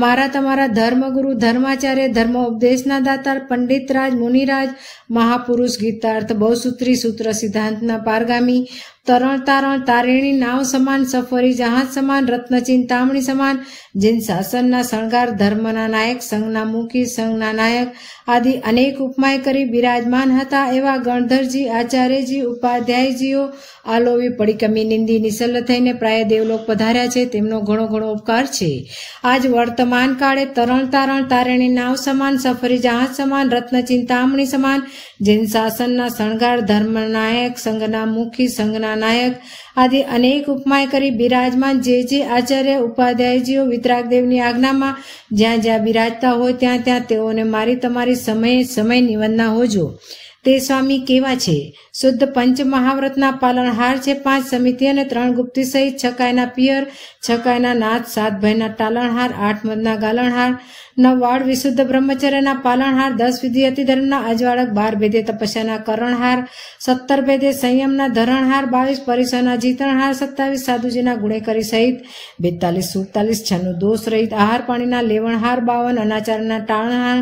Speaker 1: મારા તમારા ધર્મગુરુ, ધર્માચાર્ય, ધર્મ ઉપદેશના દાતાર, પંડિતરાજ, મુનિરાજ, મહાપુરુષ, ગીતાર્થ, બહુસૂત્રી, સૂત્ર સિદ્ધાંતના પારગામી, તરણ તારણ તારેણી નાવ સમાન, સફરી જહાજ સમાન, રત્નચિન તામણી સમાન, જીન શાસનના શણગાર, ધર્મના નાયક, સંઘના મુખી, સંઘના નાયક આદિ અનેક ઉપમાય કરી બિરાજમાન હતા એવા ગણધરજી આચાર્યજી ઉપાધ્યાયજીઓ આલોવી પડી કમી નિંદી જિંદગી નિસલ્લ થઈને પ્રાય દેવલોક પધાર્યા છે તેમનો ઘણો ઘણો ઉપકાર છે. આજ વર્તમાન કાળે તરણ તારણ તારેણી નાવ સમાન, સફરી જહાજ સમાન, રત્ન ચિંતામણી સમાન, જૈન શાસનના શણગાર, ધર્મનાયક, સંઘના મુખી, સંઘના નાયક આદિ અનેક ઉપમાય કરી બિરાજમાન જે આચાર્ય ઉપાધ્યાયજીઓ વિતરાગદેવની આજ્ઞામાં જ્યાં જ્યાં બિરાજતા હોય ત્યાં ત્યાં તેઓને મારી તમારી સમયની વંદના હોજો. તે સ્વામી કેવા છે? શુદ્ધ પંચ મહાવ્રતના પાલનહાર છે. 5 સમિતિ અને 3 ગુપ્તી સહિત 6 કાયના પિયર, 6 કાયના નાથ, 7 ભયના ટાલણહાર, 8 મદના ગાલણહાર, 9 વાળ વિશુદ્ધ બ્રહ્મચર્યના પાલનહાર, 10 વિધિ અતિધર્મના અજવાળક, 12 ભેદે તપસ્યાના કરણહાર, 17 ભેદે સંયમના ધરણહાર, 22 પરિસરના જીતણહાર, 27 સાધુજીના ગુણેકરી સહિત, 42 47 છન્નું દોષ રહિત આહાર પાણીના લેવણહાર, 52 અનાચારના ટાળણહાર,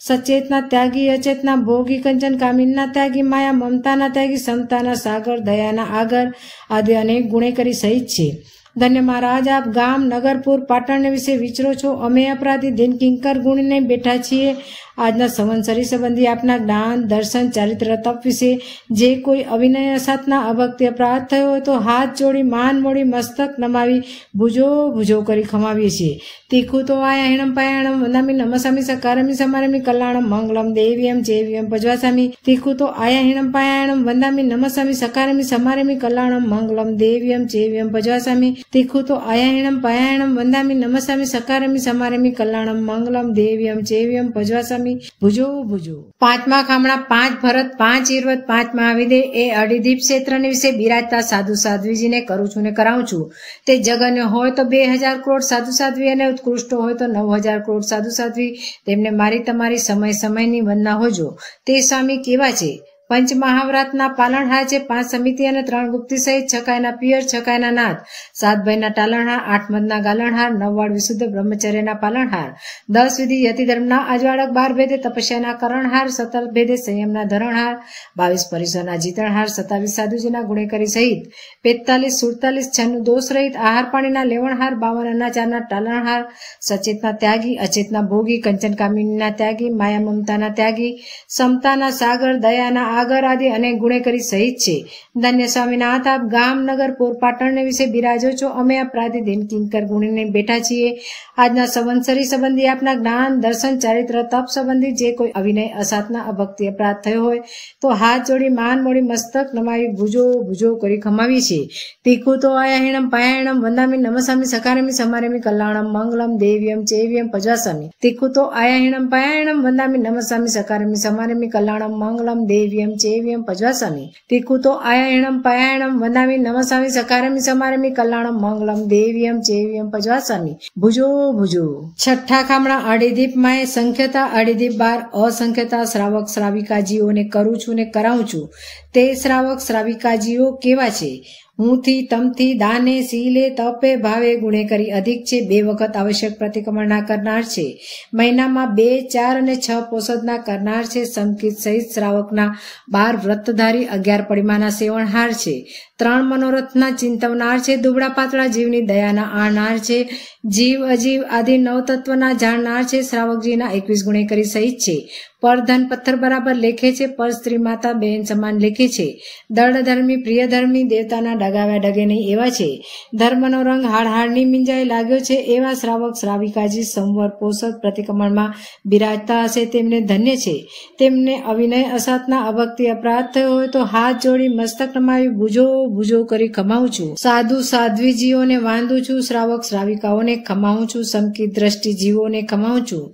Speaker 1: સચેતના ત્યાગી, અચેતના ભોગી, કંચન કામિનના ત્યાગી, માયા મમતાના ત્યાગી, સમતાના સાગર, દયાના આગર આદિ અનેક ગુણેકરી સહિત છે. ધન્ય મહારાજ, આપ ગામ નગરપુર પાટણને વિશે વિચરો છો. અમે અપરાધી દિન કિંકર ગુણીને બેઠા છીએ. આજના સંવત્સરી સંબંધી આપના જ્ઞાન, દર્શન, ચારિત્ર, તપ વિશે જે કોઈ અવિનય અસાતના અભક્તિ અપરાધ થયો હોય તો હાથ જોડી, માન મોડી, મસ્તક નમાવી ભુજો કરી ખમાવીએ છીએ. તીખું તો આયાહિણમ પાયાણમ વંદામી નમસામી સકારમી સમારમી કલ્યાણમ મંગલમ દેવીયમ જેવીયમ પજવાસામી. તીખું તો આયાહિણમ પાયાણમ વંદામી નમસામી સકારમી સમારમી કલ્યાણમ મંગલમ દેવીયમ જેવીયમ પજવાસામી. તીખું તો આયાહિણમ પાયાણમ વંદામી નમસામી સકારમી સમારમી કલ્યાણમ મંગલમ દેવીયમ જેવીયમ પજવાસામી. ભુજો. 5મા ખામણા, 5 ભરત, 5 ઈર્વત, 5 મહાવિદે એ અડીદીપ ક્ષેત્રની વિશે બિરાજતા સાધુ સાધ્વીજીને કરું છું ને કરાવું છું. તે જગન્ય હોય તો 2000 કરોડ સાધુ સાધ્વી અને ઉત્કૃષ્ટ હોય તો 9000 કરોડ સાધુ સાધ્વી. તેમને મારી તમારી સમયની વંદના હોજો. તે સ્વામી કેવા છે? પંચ મહાવ્રતના પાલનહાર છે. 5 સમિતિ અને 3 ગુપ્તી સહિત 6 કાયના પિયર, 6 કાયના નાથ, 7 ભયના ટાલણહાર, 8 મદના ગાલણહાર, 9 વાળ વિશુદ્ધ બ્રહ્મચર્યના પાલનહાર, 10 વિધિ યતિધર્મના અજવાળક, 12 ભેદે તપસ્યાના કરણહાર, 17 ભેદે સંયમના ધરણહાર, 22 પરિસરના જીતણહાર, 27 સાધુજીના ગુણેકરી સહિત, 45 47 છન્નું દોષ રહિત આહાર પાણીના લેવણહાર, 52 અનાચારના ટાલણહાર, સચેતના ત્યાગી, અચેતના ભોગી, કંચન કામિનીના ત્યાગી, માયા મમતાના ત્યાગી, સમતાના સાગર, દયાના આગર આદિ અનેક ગુણેકરી સહિત છે. ધન્ય સ્વામિનાથ, આપ ગામ નગરપુર પાટણને વિશે બિરાજો છો. અમે અપરાધી દિન કિંકર ગુણીને બેઠા છીએ. આજના સંવત્સરી સંબંધી આપના જ્ઞાન, દર્શન, ચારિત્ર, તપ સંબંધી જે કોઈ અવિનય અસાતના અભક્તિ અપરાધ થયો હોય તો હાથ જોડી, માન મોડી, મસ્તક નમાવી ભુજો કરી ખમાવી છે. તીખું તો આયાહિણમ પાયાહિણમ વંદામી નમસામી સકારમી સમારમી કલ્યાણમ મંગલમ દેવ્યમ ચેવ્યમ પજવાસામી. તીખું તો આયાહિણમ પાયાહિણમ વંદામી નમસામી સકારમી સમારમી કલ્યાણમ મંગલમ દેવ્યમ ચેવ્યમ પજવાસામી. તીખું તો આયાહિણમ પાયાહિણમ વંદામી નમસામી સકારમી સમારમી કલ્યાણમ મંગલમ દેવ્યમ ચેવ્યમ પજવાસામી. ભુજો. 6ઠા ખામણા, અડીદીપ માએ સંખ્યતા, અડીદીપ 12 અસંખ્યતા શ્રાવક શ્રાવિકાજીઓને કરું છું ને કરાવું છું. તે શ્રાવક શ્રાવિકાજીઓ કેવા છે? હુંથી, તમથી, દાને, શીલે, તપે, ભાવે ગુણેકરી અધિક છે. 2 વખત આવશ્યક પ્રતિક્રમણના કરનાર છે. મહિનામાં 2, 4 અને 6 પોષદના કરનાર છે. સંકિત સહિત શ્રાવકના 12 વ્રતધારી, 11 પડિમાના સેવણહાર છે. 3 મનોરથના ચિંતવનાર છે. દુબળા પાતળા જીવની દયાના આણનાર છે. જીવ અજીવ આદિ 9 તત્વના જાણનાર છે. શ્રાવકજીના 21 ગુણેકરી સહિત છે. પર ધન પથ્થર બરાબર લેખે છે. પર સ્ત્રી માતા બહેન સમાન લેખે છે. દળ ધર્મી, પ્રિય ધર્મી, દેવતાના ડગાવ્યા ડગે નહીં એવા છે. ધર્મનો રંગ હાડની મિંજાઈ લાગ્યો છે એવા શ્રાવક શ્રાવિકાજી સંવર પોષદ પ્રતિક્રમણમાં બિરાજતા હશે તેમને ધન્ય છે. તેમને અવિનય અસાતના અભક્તિ અપરાધ થયો હોય તો હાથ જોડી, મસ્તક નમાવી ભુજો કરી ખમાવું છું. સાધુ સાધ્વીજીઓને વાંધું છું. શ્રાવક શ્રાવિકાઓને ખમાવું છું. સંકિત દ્રષ્ટિ જીવોને ખમાવું છું.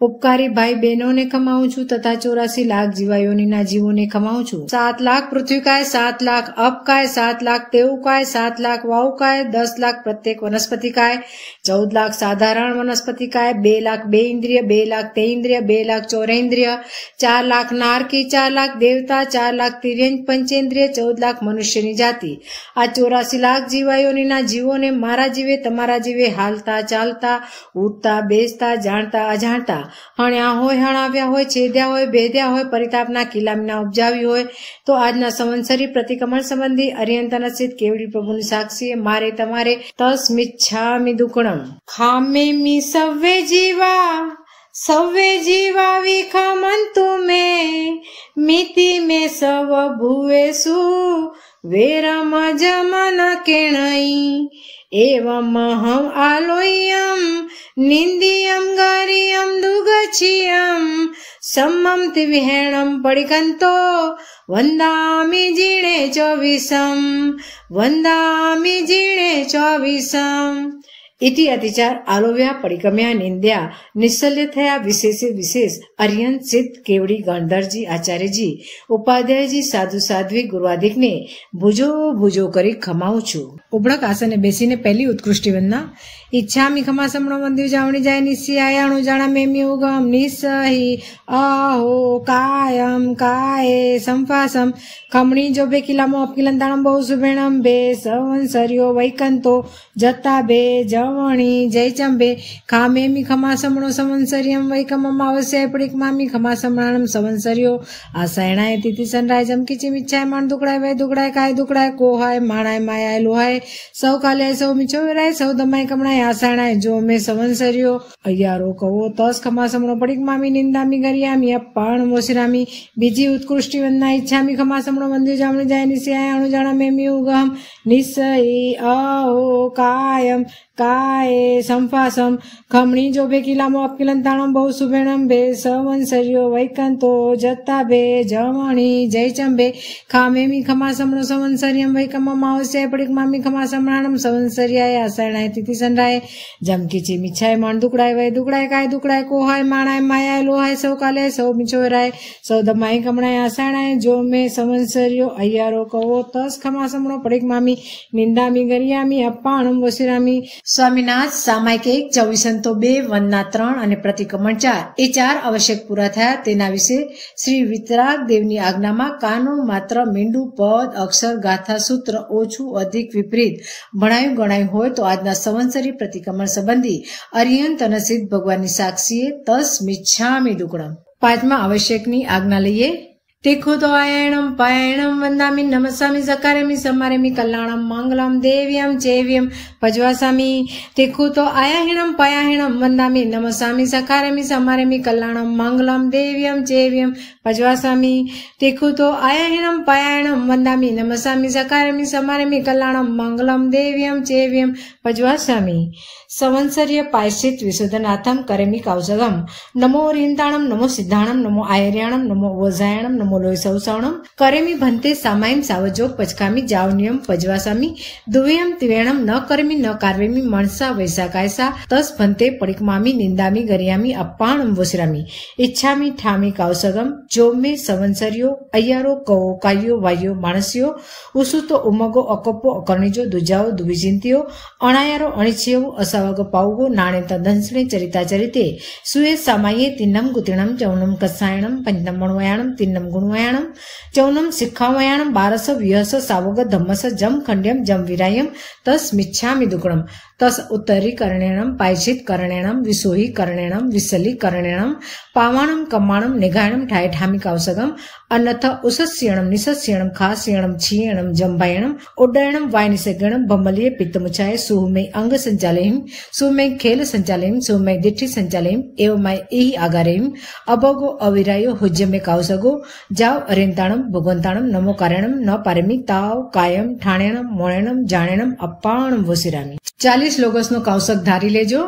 Speaker 1: ઉપકારી ભાઈ બહેનોને ખમાવું છું તથા 84 લાખ જીવાયોનીના જીવોને ખમાવું છું. 7 લાખ પૃથ્વીકાય, 7 લાખ અપકાય, 7 લાખ તેવુકાય, 7 લાખ વાવુકાય, 10 લાખ પ્રત્યેક વનસ્પતિકાય, 14 લાખ સાધારણ વનસ્પતિકાય, 2 લાખ 2 ઇન્દ્રિય, 2 લાખ 3 ઇન્દ્રિય, 2 લાખ 4 ઇન્દ્રિય, 4 લાખ નારકી, 4 લાખ દેવતા, 4 લાખ તિર્યંજ પંચેન્દ્રિય, 14 લાખ મનુષ્યની જાતિ. આ 84 લાખ જીવાયોનીના જીવોને મારા જીવે, તમારા જીવે હાલતા ચાલતા, ઉઠતા બેસતા, જાણતા અજાણતા, હણ્યા હોય, હણાવ્યા હોય, છેદ્યા હોય, ભેદ્યા હોય, પરિતાપના કિલામીના ઉપજાવી હોય તો આજના સંવત્સરી પ્રતિક્રમણ સંબંધી અરિયંતનસિત કેવડી પ્રભુની સાક્ષીએ મારે તમારે તસ્મિચ્છામિ દુક્કડમ. ખામે મી સવ્વે જીવા વિખામંતુ મે મિતિ મે સવ ભુવેસુ वेरमजमन केणई एवमहं आलोह्यं निन्द्यं गरियं दुगच्छियं सम्मं तिविहेणं पडिकन्तो वन्दामि जिणे चौविसं वन्दामि जिणे चौविसं इति अतिचार आलोव्या पडिकम्या निंद्या निश्चल्य थया विशेषे विशेष अरियन सिद्ध केवड़ी गणधरजी आचार्यजी उपाध्यायजी साधु साध्वी गुरुआदिक ने भुजो भुजो करी खमाऊं છું। ઉબળક આસને બેસીને પહેલી ઉત્કૃષ્ટિ વંદના ઈચ્છામિ ખમાસમણો વંદ્યુ જાવણી જાય નિસ્સી આયાણું જાણા મેમી ઉગમ નિસ્સહી અહો કાયમ કાયે સંફાસમ ખમણી જો બે કિલામો અપકિલંતાણમ બહુ સુભેણમ બે સંવત્સર્યો વૈકંતો જતા બે જવણી જયચંબે ખામેમી ખમાસમણો સંવત્સર્યમ વૈકમમ આવસ્યાય પડિકમામી ખમાસમણાણમ સંવત્સર્યો આસાયણાય તિથિ સનરાય જમકીચી મિચ્છાય માણ દુકડાય વય દુકડાય કાય દુકડાય કોહાય માણાય માયાય લોહાય સૌ કાલે સૌ મિચો વેરાય સૌ દમાય કમણાય આસાયણાય જો મેં સંવત્સર્યો અయ్యాરો કવો તસ ખમાસમણો પડિકમામી નિંદામી ગરિયામી અપ્પાણ મોસરામી બીજી ઉત્કૃષ્ટિ વંદના ઈચ્છામી ખમાસમણો વંદ્યુ જામણી જાય નિસ્યાય અણુ જાણા મેમી ઉગમ નિસ્સઈ અહો કાયમ કાયે સંફાસમ ખમણી જો બે કિલામો અપકિલંતાણમ બહુ સુભેણમ બે સંવત્સર્યો વૈકંતો જતા બે જવણી જયચંબે ખામેમી ખમાસમણો સંવત્સર્યમ વૈકમમ આવસ્યાય પડિકમામી ખમાસમણાણમ સંવત્સર્યાય આસાયણાય તિથિ સનરાય જમકીચી મિચ્છાય મણ દુકડાય વય દુકડાય કાય દુકડાય કોહાય માણાય માયાય લોહાય સૌ કાલે સૌ મિચોરાય સૌ દમાય કમણાય આસાયણાય જો મેં સંવત્સર્યો અయ్యాરો કવો તસ ખમાસમણો પડિકમામી નિંદામી ગરિયામી અપ્પાણમ વસિરામી સ્વામિનાથ સામાયિક 1 24 2 વંદના 3 અને પ્રતિક્રમણ 4 એ 4 આવશ્યક પૂરા થયા તેના વિશે શ્રી વિતરાગ દેવની આજ્ઞામાં કાનો માત્ર મીંડું પદ અક્ષર ગાથા સૂત્ર ઓછું અધિક વિપરીત ભણાયું ગણાયું હોય તો આજના સંવત્સરી પ્રતિક્રમણ સંબંધી અરિયંત અને સિદ્ધ ભગવાનની સાક્ષીએ તસ મિચ્છામિ દુક્કડમ। પાંચમા આવશ્યકની આજ્ઞા લઈએ। તીખો તો આયણમ પાયણમ વંદામિ નમસામિ સકારેમિ સમારેમિ કલ્યાણમ મંગલમ દેવ્યમ ચેવ્યમ પજવાસામિ। તીખો તો આયાહિણમ પાયાહિણમ વંદામિ નમસામિ સકારેમિ સમારેમિ કલ્યાણમ મંગલમ દેવ્યમ ચેવ્યમ પજવાસામિ। તીખો તો આયાહિણમ પાયાહિણમ વંદામિ નમસામિ સકારેમિ સમારેમિ કલ્યાણમ મંગલમ દેવ્યમ ચેવ્યમ પજવાસામિ। સંવત્સર્ય પાયશ્ચિત વિશોધનાથમ કરેમિ કૌશગમ। નમો ઓરિયંતાણમ નમો સિદ્ધાણમ નમો આયર્યાણમ નમો ઓઝાયણમ નમો લોયસૌસણમ કરેમિ ભંતે સામાયમ સાવજો પચકામિ જાવનિયમ પજવાસામિ। દુવ્યમ ત્રિવેણમ ન કરેમિ ન કાર્વેમિ મણસા વૈસા કાયસા તસ ભંતે પડિકમામિ નિંદામિ ગરિયામિ અપ્પાણમ વસરામિ। ઈચ્છામિ ઠામિ કૌશગમ જો મે સંવત્સર્યો અయ్యాરો કવો કાયો વાયો માણસ્યો ઉસુતો ઉમગો અકપો અકર્ણિજો દુજાઓ દુવિચિંતીઓ અણાયારો અણિચ્છયો અસાવગો પાઉગો નાણે તદંસણે ચરિતાચરિતે સુએ સામાયે તિન્નમ ગુતિણમ ચૌનમ કસાયણમ પંચમ મણવયાણમ તિન્નમ ગુણવયાણમ ચૌનમ શિખાવયાણમ બારસ વ્યસ સાવગ ધમ્મસ જમ ખંડ્યમ જમ વિરાયમ તસ મિચ્છામિ દુક્કડમ। તસ ઉત્તરીકરણેણમ પાયશ્ચિતકરણેણમ વિસોહીકરણેણમ વિસલીકરણેણમ પાવાણમ કમાણમ નિઘાયણમ ઠાયઠામિ કૌશગમ। અન્યથ ઉસસ્યણમ નિસસ્યણમ ખાસ્યણમ છીયણમ જંભાયણમ ઉડ્ડયણમ વાયનિસગણમ ભમલીય પિત્તમુચાય સુહમય અંગ સંચાલયમ સુમય ખેલ સંચાલયમ સુમય દિઠ્ઠિ સંચાલયમ એવમય એહી આગારયમ અભગો અવિરાયો હુજ્યમે કૌશગો જાવ અરિયંતાણમ ભગવંતાણમ નમો કારણમ ન પારમી તાવ કાયમ ઠાણેણમ મોણેણમ જાણેણમ અપ્પાણમ વસિરામી। 40 શ્લોકસનો કૌશક ધારી લેજો।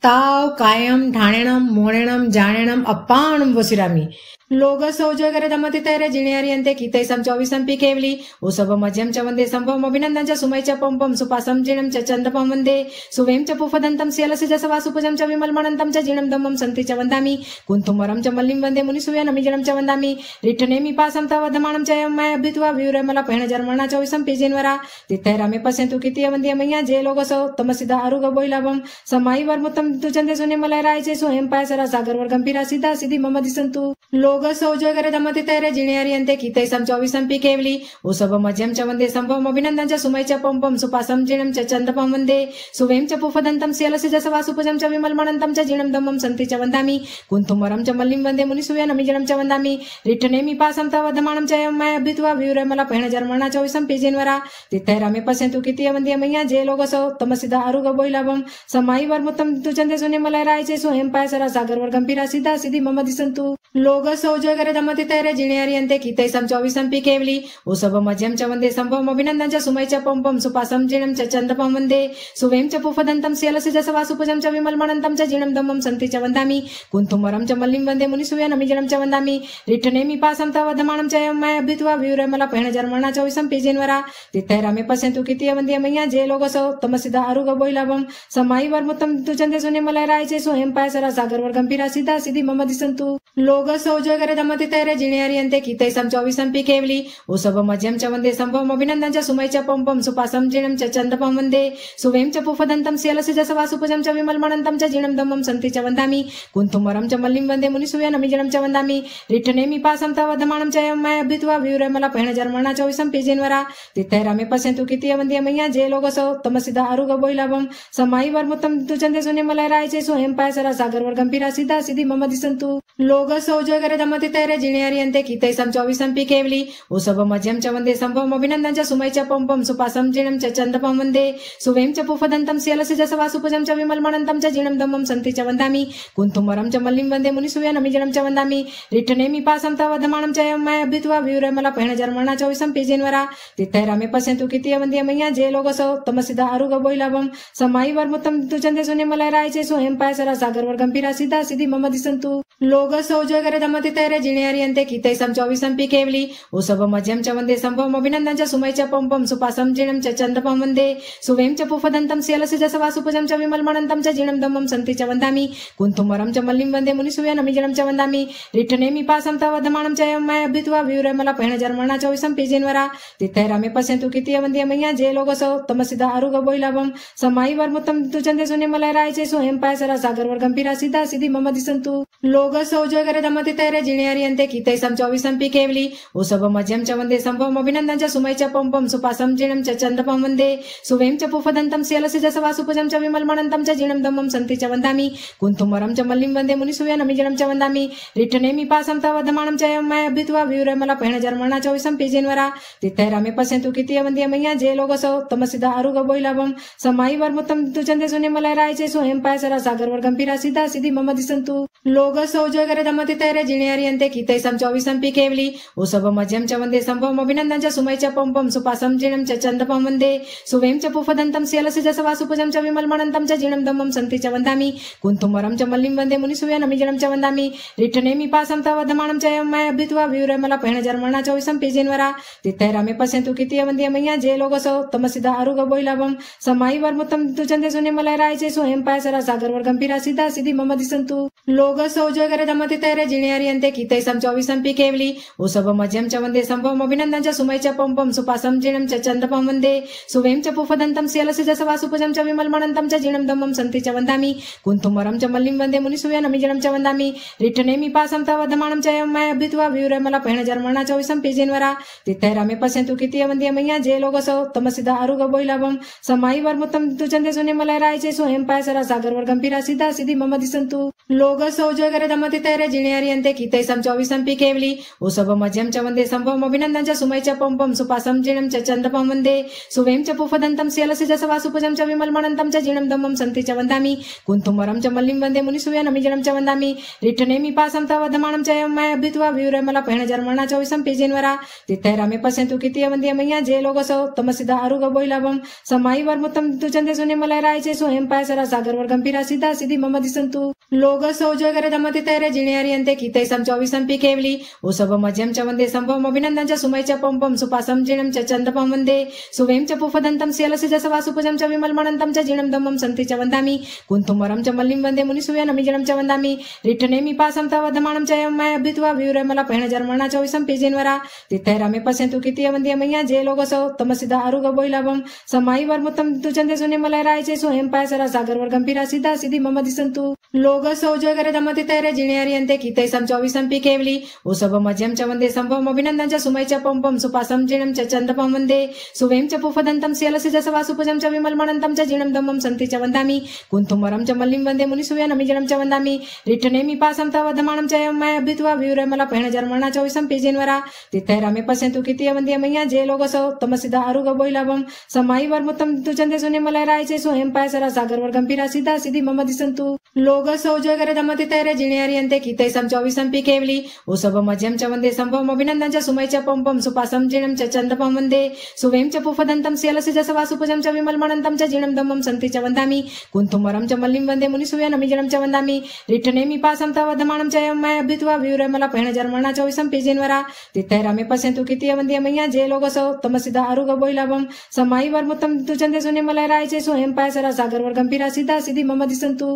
Speaker 1: તાવ કાયમ ઠાણેણમ મોણેણમ જાણેણમ અપ્પાણમ વસિરામી। लोग सौजो करे दमति तेरे जिणेरियन्ते कीतै सम 24 पी केवली उषभ मध्यम च वन्दे संभवम अभिनन्दन च सुमय च पम्पम सुपासम जिणं च चन्दपम वन्दे सुवेम च पुफदन्तं स्यलसि च सवासुपजं च विमलमणन्तं च जिणं दम्मं सन्ति च वन्दामि कुन्तुमरं च मल्लिं वन्दे मुनिसुव्यनमि जिणं च वन्दामि रिठनेमि पासं तव वधमानं च यं मय अभित्वा विवरमल पहिण जर्मणा 24 पी जिन्वरा तिथैरामे पश्यन्तु कीतिय वन्द्य मय्या जे लोग सौ तमसिदा अरुग बोइलाभम समाई वर्मुत्तम तु चन्दे सुने मलयराय चे स्वयं पायसरा सागर वर गंभीरा सीधा सीधी मम दिसन्तु लोग सौजो करे दमति तेरे जिणेरियन्ते कीतै सम 24 पी केवली उषभ मध्यम च वन्दे संभवम अभिनन्दन च सुमय च पम्पम सुपासम जिणं च चन्दपम वन्दे सुवेम च पुफदन्तं स्यलसि च सवासुपजं च विमलमणन्तं च जिणं दम्मं सन्ति च वन्दामि कुन्तुमरं च मल्लिं वन्दे मुनिसुव्यनमि जिणं च वन्दामि रिठनेमि पासं तव वधमानं च यं मय अभित्वा विवरमल पहिण जर्मणा 24 पी जिन्वरा तिथैरामे पश्यन्तु कीतिय वन्द्य मय्या जे लोग सौ तमसिदा अरुग बोइलाभम समाई वर्मुत्तम तु తుచందే శూన్యమలయరాయచే స్వయంపాయసర సాగరవర్ గంభీర సిద్ధ సిద్ధి మమది సంతు లోగ సౌజగర దమతి తైరే జిణేరియంతే కీతైసం చౌవిసం పి కేవలి ఉసభ మధ్యం చ వందే సంభవం అభినందం చ సుమై చ పంపం సుపాసం జిణం చ చందపం వందే సువేం చ పుఫదంతం శీలసి చ సవాసుపజం చ విమల్మణంతం చ జిణం దమ్మం సంతి చ వందామి కుంతుమరం చ మల్లిం వందే ముని సుయనమి జిణం చ వందామి రిట్టనేమి పాసం త వదమానం చ మయ అభిత్వ వ్యూరమల పహణ జర్మణ చౌవిసం పి జన్వర తిత్తైరమే పసంతు కితియ వందే మయ్య జే లోగ సౌ తమసిద అరుగ బోయిలవం సమాయి వర్ముతం తుచందే శూన్యమలయరాయచే స్వయంపాయసర సాగరవర్ గంభీర సిద్ధ సిద్ధి మమది సంతు లోగ సౌజగర దమతి తైరే జిణేరియంతే కీతైసం చౌవిసం పి కేవలి ఉసభ మధ్యం చ వందే సంభవం అభినందం చ సుమై చ పంపం సుపాసం జిణం చ చందపం వందే సువేం చ పుఫదంతం శీలసి చ సవాసుపజం చ విమల్మణంతం చ జిణం దమ్మం సంతి చ వందామి కుంతుమరం చ మల్లిం వందే ముని సుయనమి జిణం చ వందామి రిట్టనేమి పాసం త వదమానం చ మయ అభిత్వ వ్యూరమల పహణ జర్మణ చౌవిసం పి జన్వర తిత్తైరమే పసంతు కితియ వందే మయ్య జే లోగ సౌ తమసిద అరుగ బోయిలవం సమాయి వర్ముతం తుచందే శూన్యమలయరాయచే స్వయంపాయసర సాగరవర్ గంభీర సిద్ధ సిద్ధి మమది సంతు లోగ సౌజగర దమతి తైరే జిణేరియంతే కీతైసం చౌవిసం పి కేవలి ఉసభ మధ్యం చ వందే సంభవం అభినందం చ సుమై చ పంపం సుపాసం జిణం చ చందపం వందే సువేం చ పుఫదంతం శీలసి చ సవాసుపజం చ విమల్మణంతం చ జిణం దమ్మం సంతి చ వందామి కుంతుమరం చ మల్లిం వందే ముని సుయనమి జిణం చ వందామి రిట్టనేమి పాసం త వదమానం చ మయ అభిత్వ వ్యూరమల పహణ జర్మణ చౌవిసం పి జన్వర తిత్తైరమే పసంతు కితియ వందే మయ్య జే లోగ సౌ తమసిద అరుగ బోయిలవం సమాయి వర్ముతం తుచందే శూన్యమలయరాయచే స్వయంపాయసర సాగరవర్ గంభీర సిద్ధ సిద్ధి మమది సంతు లోగ సౌజగర దమతి తైరే జిణేరియంతే కీతైసం చౌవిసం పి కేవలి ఉసభ మధ్యం చ వందే సంభవం అభినందం చ సుమై చ పంపం సుపాసం జిణం చ చందపం వందే సువేం చ పుఫదంతం శీలసి చ సవాసుపజం చ విమల్మణంతం చ జిణం దమ్మం సంతి చ వందామి కుంతుమరం చ మల్లిం వందే ముని సుయనమి జిణం చ వందామి రిట్టనేమి పాసం త వదమానం చ మయ అభిత్వ వ్యూరమల పహణ జర్మణ చౌవిసం పి జన్వర తిత్తైరమే పసంతు కితియ వందే మయ్య జే లోగ సౌ తమసిద అరుగ బోయిలవం సమాయి వర్ముతం తుచందే శూన్యమలయరాయచే స్వయంపాయసర సాగరవర్ గంభీర సిద్ధ సిద్ధి మమది సంతు లోగ సౌజగర దమతి తైరే జిణేరియంతే కీతైసం చౌవిసం పి కేవలి ఉసభ మధ్యం చ వందే సంభవం అభినందం చ సుమై చ పంపం సుపాసం జిణం చ చందపం వందే సువేం చ పుఫదంతం శీలసి చ సవాసుపజం చ విమల్మణంతం చ జిణం దమ్మం సంతి చ వందామి కుంతుమరం చ మల్లిం వందే ముని సుయనమి జిణం చ వందామి రిట్టనేమి పాసం త వదమానం చ మయ అభిత్వ వ్యూరమల పహణ జర్మణ చౌవిసం పి జన్వర తిత్తైరమే పసంతు కితియ వందే మయ్య జే లోగ సౌ తమసిద అరుగ బోయిలవం సమాయి వర్ముతం తుచందే శూన్యమలయరాయచే స్వయంపాయసర సాగరవర్ గంభీర సిద్ధ సిద్ధి మమది సంతు లోగ సౌజగర దమతి తైరే జిణేరియంతే కీతైసం చౌవిసం పి కేవలి ఉసభ మధ్యం చ వందే సంభవం అభినందం చ సుమై చ పంపం సుపాసం జిణం చ చందపం వందే సువేం చ పుఫదంతం శీలసి చ సవాసుపజం చ విమల్మణంతం చ జిణం దమ్మం సంతి చ వందామి కుంతుమరం చ మల్లిం వందే ముని సుయనమి జిణం చ వందామి రిట్టనేమి పాసం త వదమానం చ మయ అభిత్వ వ్యూరమల పహణ జర్మణ చౌవిసం పి జన్వర తిత్తైరమే పసంతు కితియ వందే మయ్య జే లోగ సౌ తమసిద అరుగ బోయిలవం సమాయి వర్ముతం తుచందే శూన్యమలయరాయచే స్వయంపాయసర సాగరవర్ గంభీర సిద్ధ సిద్ధి మమది సంతు లోగ సౌజగర దమతి తైరే జిణేరియంతే కీతైసం చౌవిసం పి కేవలి ఉసభ మధ్యం చ వందే సంభవం అభినందం చ సుమై చ పంపం సుపాసం జిణం చ చందపం వందే సువేం చ పుఫదంతం శీలసి చ సవాసుపజం చ విమల్మణంతం చ జిణం దమ్మం సంతి చ వందామి కుంతుమరం చ మల్లిం వందే ముని సుయనమి జిణం చ వందామి రిట్టనేమి పాసం త వదమానం చ మయ అభిత్వ వ్యూరమల పహణ జర్మణ చౌవిసం పి జన్వర తిత్తైరమే పసంతు కితియ వందే మయ్య జే లోగ సౌ తమసిద అరుగ బోయిలవం సమాయి వర్ముతం తుచందే శూన్యమలయరాయచే స్వయంపాయసర సాగరవర్ గంభీర సిద్ధ సిద్ధి మమది సంతు లోగ సౌజగర దమతి తైరే జిణేరియంతే కీతైసం చౌవిసం పి కేవలి ఉసభ మధ్యం చ వందే సంభవం అభినందం చ సుమై చ పంపం సుపాసం జిణం చ చందపం వందే సువేం చ పుఫదంతం శీలసి చ సవాసుపజం చ విమల్మణంతం చ జిణం దమ్మం సంతి చ వందామి కుంతుమరం చ మల్లిం వందే ముని సుయనమి జిణం చ వందామి రిట్టనేమి పాసం త వదమానం చ మయ అభిత్వ వ్యూరమల పహణ జర్మణ చౌవిసం పి జన్వర తిత్తైరమే పసంతు కితియ వందే మయ్య జే లోగ సౌ తమసిద అరుగ బోయిలవం సమాయి వర్ముతం తుచందే శూన్యమలయరాయచే స్వయంపాయసర సాగరవర్ గంభీర సిద్ధ సిద్ధి మమది సంతు లోగ సౌజగర దమతి తైరే జిణేరియంతే కీతైసం చౌవిసం పి కేవలి ఉసభ మధ్యం చ వందే సంభవం అభినందం చ సుమై చ పంపం సుపాసం జిణం చ చందపం వందే సువేం చ పుఫదంతం శీలసి చ సవాసుపజం చ విమల్మణంతం చ జిణం దమ్మం సంతి చ వందామి కుంతుమరం చ మల్లిం వందే ముని సుయనమి జిణం చ వందామి రిట్టనేమి పాసం త వదమానం చ మయ అభిత్వ వ్యూరమల పహణ జర్మణ చౌవిసం పి జన్వర తిత్తైరమే పసంతు కితియ వందే మయ్య జే లోగ సౌ తమసిద అరుగ బోయిలవం సమాయి వర్ముతం తుచందే శూన్యమలయరాయచే స్వయంపాయసర సాగరవర్ గంభీర సిద్ధ సిద్ధి మమది సంతు లోగ సౌజగర దమతి తైరే జిణేరియంతే కీతైసం చౌవిసం పి కేవలి ఉసభ మధ్యం చ వందే సంభవం అభినందం చ సుమై చ పంపం సుపాసం జిణం చ చందపం వందే సువేం చ పుఫదంతం శీలసి చ సవాసుపజం చ విమల్మణంతం చ జిణం దమ్మం సంతి చ వందామి కుంతుమరం చ మల్లిం వందే ముని సుయనమి జిణం చ వందామి రిట్టనేమి పాసం త వదమానం చ మయ అభిత్వ వ్యూరమల పహణ జర్మణ చౌవిసం పి జన్వర తిత్తైరమే పసంతు కితియ వందే మయ్య జే లోగ సౌ తమసిద అరుగ బోయిలవం సమాయి వర్ముతం తుచందే శూన్యమలయరాయచే స్వయంపాయసర సాగరవర్ గంభీర సిద్ధ सिद्धा सिद्धि मम दिसन्तु लोगसौ जगरदमति तैरे जिणेरियन्ते कीतैसं चौविसंपि केवली उषभमध्यं च वन्दे सम्भवम् अभिनन्दं च सुमय च पम्पं सुपासं जिणं च चन्द्रपं वन्दे सुवें च पुफदन्तं स्यलसि च सवासुपजं च विमलमणन्तं च जिणं दम्मं सन्ति च वन्दामि कुन्तुमरं च मल्लिं वन्दे मुनिसूयनमिजनं च वन्दामि रिट्ठनेमि पासं तव वदमानं च मय अभ्युत्वा विवरमल पेणजर्मणा चौविसं पिजिन्वरा तिथैरामे पश्यन्तु कितीय वन्द्य मय्या जे लोगसौ तमसिदा अरुग बोइलवं समाई वर्मुत्तम तुचन्दे सुने मलयराय चे स्वयं पायसरा सागर वर्गंभीरा सिद्धा सिद्धि मम दिसन्तु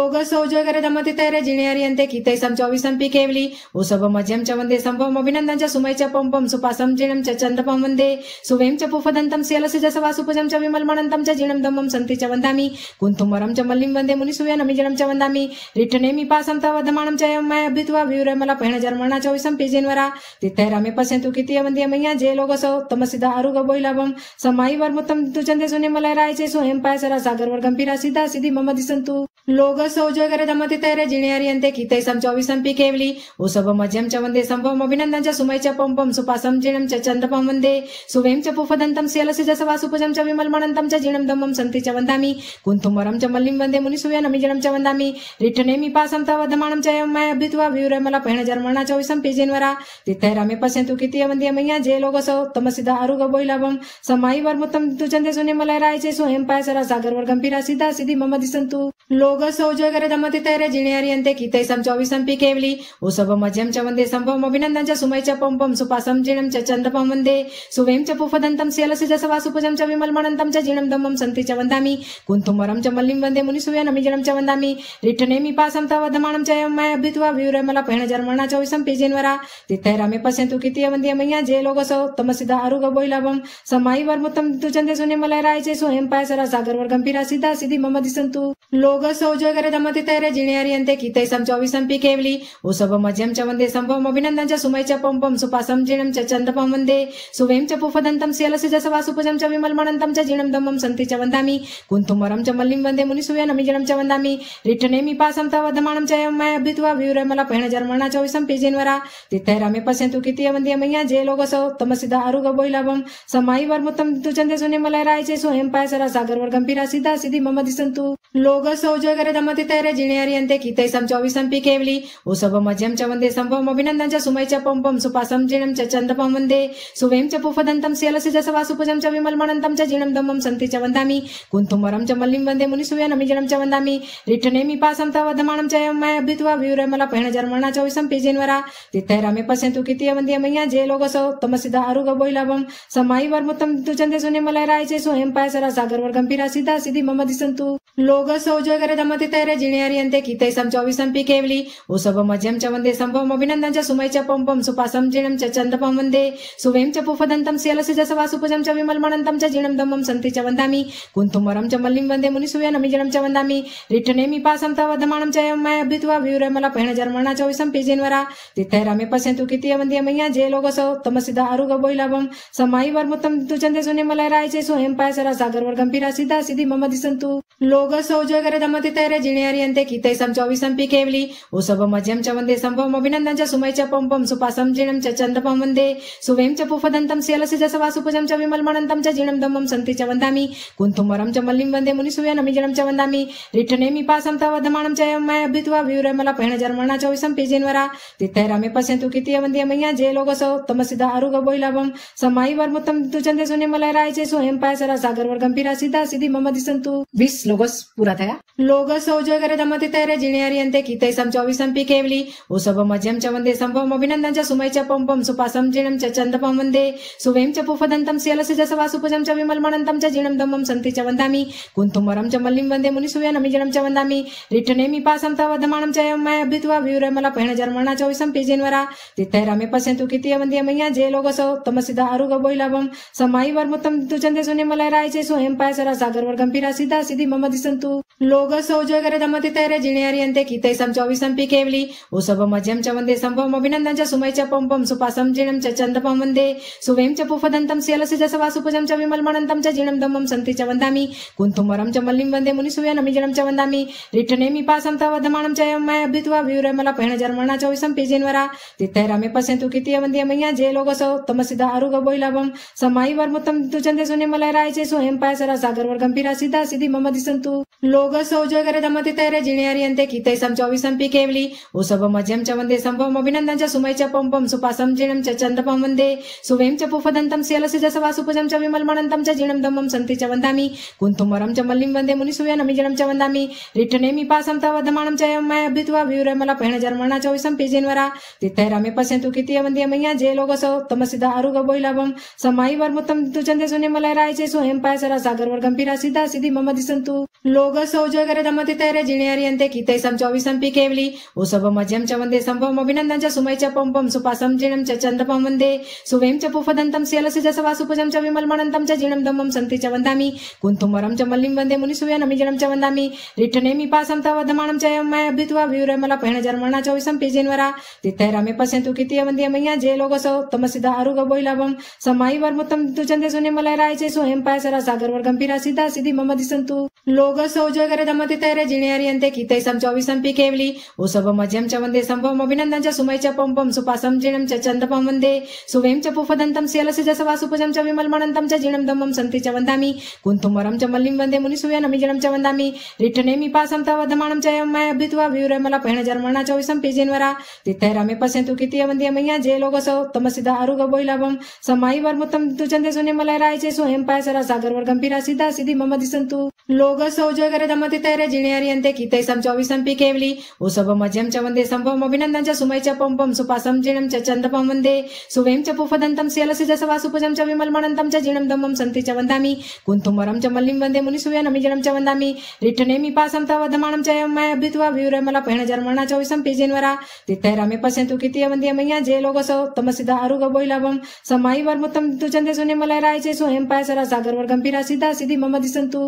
Speaker 1: लोगसौ जगरदमति तैरे जिणेरियन्ते कीतैसं चौविसंपि केवली उषभमध्यं च वन्दे सम्भवम् अभिनन्दं च सुमय च पम्पं सुपासं जिणं च चन्द्रपं वन्दे सुवें च पुफदन्तं स्यलसि च सवासुपजं च विमलमणन्तं च जिणं दम्मं सन्ति च वन्दामि कुन्तुमरं च मल्लिं वन्दे मुनिसूयनमिजनं च वन्दामि रिट्ठनेमि पासं तव वदमानं च मय अभ्युत्वा विवरमल पेणजर्मणा चौविसं पिजिन्वरा तिथैरामे पश्यन्तु कितीय वन्द्य मय्या जे लोगसौ तमसिदा अरुग बोइलवं समाई वर्मुत्तम तुचन्दे सुने मलयराय चे स्वयं पायसरा सागर वर्गंभीरा सिद्धा सिद्धि मम दिसन्तु लोगसौ जगरदमति तैरे जिणेरियन्ते कीतैसं चौविसंपि केवली उषभमध्यं च वन्दे सम्भवम् अभिनन्दं च सुमय च पम्पं सुपासं जिणं च चन्द्रपं वन्दे सुवें च पुफदन्तं स्यलसि च सवासुपजं च विमलमणन्तं च जिणं दम्मं सन्ति च वन्दामि कुन्तुमरं च मल्लिं वन्दे मुनिसूयनमिजनं च वन्दामि रिट्ठनेमि पासं तव वदमानं च मय अभ्युत्वा विवरमल पेणजर्मणा चौविसं पिजिन्वरा तिथैरामे पश्यन्तु कितीय वन्द्य मय्या जे लोगसौ तमसिदा अरुग बोइलवं समाई वर्मुत्तम तुचन्दे सुने मलयराय चे स्वयं पायसरा सागर वर्गंभीरा सिद्धा सिद्धि मम दिसन्तु लोगसौ जगरदमति तैरे जिणेरियन्ते कीतैसं चौविसंपि केवली उषभमध्यं च वन्दे सम्भवम् अभिनन्दं च सुमय च पम्पं सुपासं जिणं च चन्द्रपं वन्दे सुवें च पुफदन्तं स्यलसि च सवासुपजं च विमलमणन्तं च जिणं दम्मं सन्ति च वन्दामि कुन्तुमरं च मल्लिं वन्दे मुनिसूयनमिजनं च वन्दामि रिट्ठनेमि पासं तव वदमानं च मय अभ्युत्वा विवरमल पेणजर्मणा चौविसं पिजिन्वरा तिथैरामे पश्यन्तु कितीय वन्द्य मय्या जे लोगसौ तमसिदा अरुग बोइलवं समाई वर्मुत्तम तुचन्दे सुने मलयराय चे स्वयं पायसरा सागर वर्गंभीरा सिद्धा सिद्धि मम दिसन्तु लोगसौ जगरदमति तैरे जिणेरियन्ते कीतैसं चौविसंपि केवली उषभमध्यं च वन्दे सम्भवम् अभिनन्दं च सुमय च पम्पं सुपासं जिणं च चन्द्रपं वन्दे सुवें च पुफदन्तं स्यलसि च सवासुपजं च विमलमणन्तं च जिणं दम्मं सन्ति च वन्दामि कुन्तुमरं च मल्लिं वन्दे मुनिसूयनमिजनं च वन्दामि रिट्ठनेमि पासं तव वदमानं च मय अभ्युत्वा विवरमल पेणजर्मणा चौविसं पिजिन्वरा तिथैरामे पश्यन्तु कितीय वन्द्य मय्या जे लोगसौ तमसिदा अरुग बोइलवं समाई वर्मुत्तम तुचन्दे सुने मलयराय चे स्वयं पायसरा सागर वर्गंभीरा सिद्धा सिद्धि मम दिसन्तु लोगसौ जगरदमति तैरे जिणेरियन्ते कीतैसं चौविसंपि केवली उषभमध्यं च वन्दे सम्भवम् अभिनन्दं च सुमय च पम्पं सुपासं जिणं च चन्द्रपं वन्दे सुवें च पुफदन्तं स्यलसि च सवासुपजं च विमलमणन्तं च जिणं दम्मं सन्ति च वन्दामि कुन्तुमरं च मल्लिं वन्दे मुनिसूयनमिजनं च वन्दामि रिट्ठनेमि पासं तव वदमानं च मय अभ्युत्वा विवरमल पेणजर्मणा चौविसं पिजिन्वरा तिथैरामे पश्यन्तु कितीय वन्द्य मय्या जे लोगसौ तमसिदा अरुग बोइलवं समाई वर्मुत्तम तुचन्दे सुने मलयराय चे स्वयं पायसरा सागर वर्गंभीरा सिद्धा सिद्धि मम दिसन्तु लोगसौ जगरदमति तैरे जिणेरियन्ते कीतैसं चौविसंपि केवली उषभमध्यं च वन्दे सम्भवम् अभिनन्दं च सुमय च पम्पं सुपासं जिणं च चन्द्रपं वन्दे सुवें च पुफदन्तं स्यलसि च सवासुपजं च विमलमणन्तं च जिणं दम्मं सन्ति च वन्दामि कुन्तुमरं च मल्लिं वन्दे मुनिसूयनमिजनं च वन्दामि रिट्ठनेमि पासं तव वदमानं च मय अभ्युत्वा विवरमल पेणजर्मणा चौविसं पिजिन्वरा तिथैरामे पश्यन्तु कितीय वन्द्य मय्या जे लोगसौ तमसिदा अरुग बोइलवं समाई वर्मुत्तम तुचन्दे सुने मलयराय चे स्वयं पायसरा सागर वर्गंभीरा सिद्धा सिद्धि मम दिसन्तु लोगसौ जगरदमति तैरे जिणेरियन्ते कीतैसं चौविसंपि केवली उषभमध्यं च वन्दे सम्भवम् अभिनन्दं च सुमय च पम्पं सुपासं जिणं च चन्द्रपं वन्दे सुवें च पुफदन्तं स्यलसि च सवासुपजं च विमलमणन्तं च जिणं दम्मं सन्ति च वन्दामि कुन्तुमरं च मल्लिं वन्दे मुनिसूयनमिजनं च वन्दामि रिट्ठनेमि पासं तव वदमानं च मय अभ्युत्वा विवरमल पेणजर्मणा चौविसं पिजिन्वरा तिथैरामे पश्यन्तु कितीय वन्द्य मय्या जे लोगसौ तमसिदा अरुग बोइलवं समाई वर्मुत्तम तुचन्दे सुने मलयराय चे स्वयं पायसरा सागर वर्गंभीरा सिद्धा सिद्धि मम दिसन्तु 20 लोगस पूरा थया लोगसौ जगरदमति तैरे जिणेरियन्ते कीतैसं चौविसंपि केवली उषभमध्यं च वन्दे सम्भवम् अभिनन्दं च सुमय च पम्पं सुपासं जिणं च चन्द्रपं वन्दे सुवें च पुफदन्तं स्यलसि च सवासुपजं च विमलमणन्तं च जिणं दम्मं सन्ति च वन्दामि कुन्तुमरं च मल्लिं वन्दे मुनिसूयनमिजनं च वन्दामि रिट्ठनेमि पासं तव वदमानं च मय अभ्युत्वा विवरमल पेणजर्मणा चौविसं पिजिन्वरा तिथैरामे पश्यन्तु कितीय वन्द्य मय्या जे लोगसौ तमसिदा अरुग बोइलवं समाई वर्मुत्तम तुचन्दे सुने मलयराय चे स्वयं पायसरा सागर वर्गंभीरा सिद्धा सिद्धि मम दिसन्तु लोगसौ जगरदमति तैरे जिणेरियन्ते कीतैसं चौविसंपि केवली उषभमध्यं च वन्दे सम्भवम् अभिनन्दं च सुमय च पम्पं सुपासं जिणं च चन्द्रपं वन्दे सुवें च पुफदन्तं स्यलसि च सवासुपजं च विमलमणन्तं च जिणं दम्मं सन्ति च वन्दामि कुन्तुमरं च मल्लिं वन्दे मुनिसूयनमिजनं च वन्दामि रिट्ठनेमि पासं तव वदमानं च मय अभ्युत्वा विवरमल पेणजर्मणा चौविसं पिजिन्वरा तिथैरामे पश्यन्तु कितीय वन्द्य मय्या जे लोगसौ तमसिदा अरुग बोइलवं समाई वर्मुत्तम तुचन्दे सुने मलयराय चे स्वयं पायसरा सागर वर्गंभीरा सिद्धा सिद्धि मम दिसन्तु लोगसौजोगरे दमति तैरे जिणेरियन्ते कीतैसं चौविसं पि केवली उशभमज्यं च वन्दे सम्भवम् अभिनन्दं च सुमय च पम्पं सुपासं जिणं च चन्दपं वन्दे सुवें च पुफदन्तं स्यलसि च सवासुपजं च विमलमणन्तं च जिणं दम्मं सन्ति च वन्दामि कुन्तुमरं च मल्लिं वन्दे मुनिसूयनमिजनं च वन्दामि रिट्ठनेमि पासं तव वधमानं च यं मय अभ्युत्वा वियुरमल पेणजर्मणा चौविसं पि जिन्वरा तिथैरामे पश्यन्तु कितिय वन्द्य मय्या जे लोगसो तमसिदा अरुग बोइलाभं समाई वर्मुत्तम तुचन्दे सुनिमलय रायचे सोयं पायसरा सागर वर्गंभीरा सिद्धा सिद्धि मम दिसन्तु लोगसौजोगरे दमति तैरे जिणेरियन्ते कीतैसं चौविसं पि केवली उशभमज्यं च वन्दे सम्भवम् अभिनन्दं च सुमय च पम्पं सुपासं जिणं च चन्दपं वन्दे सुवें च पुफदन्तं स्यलसि च सवासुपजं च विमलमणन्तं च जिणं दम्मं सन्ति च वन्दामि कुन्तुमरं च मल्लिं वन्दे मुनिसूयनमिजनं च वन्दामि रिट्ठनेमि पासं तव वधमानं च यं मय अभ्युत्वा वियुरमल पेणजर्मणा चौविसं पि जिन्वरा तिथैरामे पश्यन्तु कितिय वन्द्य मय्या जे लोगसो तमसिदा अरुग बोइलाभं समाई वर्मुत्तम तुचन्दे सुनिमलय रायचे सोयं पायसरा सागर वर्गंभीरा सिद्धा सिद्धि मम दिसन्तु लोगसौजोगरे दमति तैरे जिणेरियन्ते कीतैसं चौविसं पि केवली उशभमज्यं च वन्दे सम्भवम् अभिनन्दं च सुमय च पम्पं सुपासं जिणं च चन्दपं वन्दे सुवें च पुफदन्तं स्यलसि च सवासुपजं च विमलमणन्तं च जिणं दम्मं सन्ति च वन्दामि कुन्तुमरं च मल्लिं वन्दे मुनिसूयनमिजनं च वन्दामि रिट्ठनेमि पासं तव वधमानं च यं मय अभ्युत्वा वियुरमल पेणजर्मणा चौविसं पि जिन्वरा तिथैरामे पश्यन्तु कितिय वन्द्य मय्या जे लोगसो तमसिदा अरुग बोइलाभं समाई वर्मुत्तम तुचन्दे सुनिमलय रायचे सोयं पायसरा सागर वर्गंभीरा सिद्धा सिद्धि मम दिसन्तु लोगसौजोगरे दमति तैरे जिणेरियन्ते कीतैसं चौविसं पि केवली उशभमज्यं च वन्दे सम्भवम् अभिनन्दं च सुमय च पम्पं सुपासं जिणं च चन्दपं वन्दे सुवें च पुफदन्तं स्यलसि च सवासुपजं च विमलमणन्तं च जिणं दम्मं सन्ति च वन्दामि कुन्तुमरं च मल्लिं वन्दे मुनिसूयनमिजनं च वन्दामि रिट्ठनेमि पासं तव वधमानं च यं मय अभ्युत्वा वियुरमल पेणजर्मणा चौविसं पि जिन्वरा तिथैरामे पश्यन्तु कितिय वन्द्य मय्या जे लोगसो तमसिदा अरुग बोइलाभं समाई वर्मुत्तम तुचन्दे सुनिमलय रायचे सोयं पायसरा सागर वर्गंभीरा सिद्धा सिद्धि मम दिसन्तु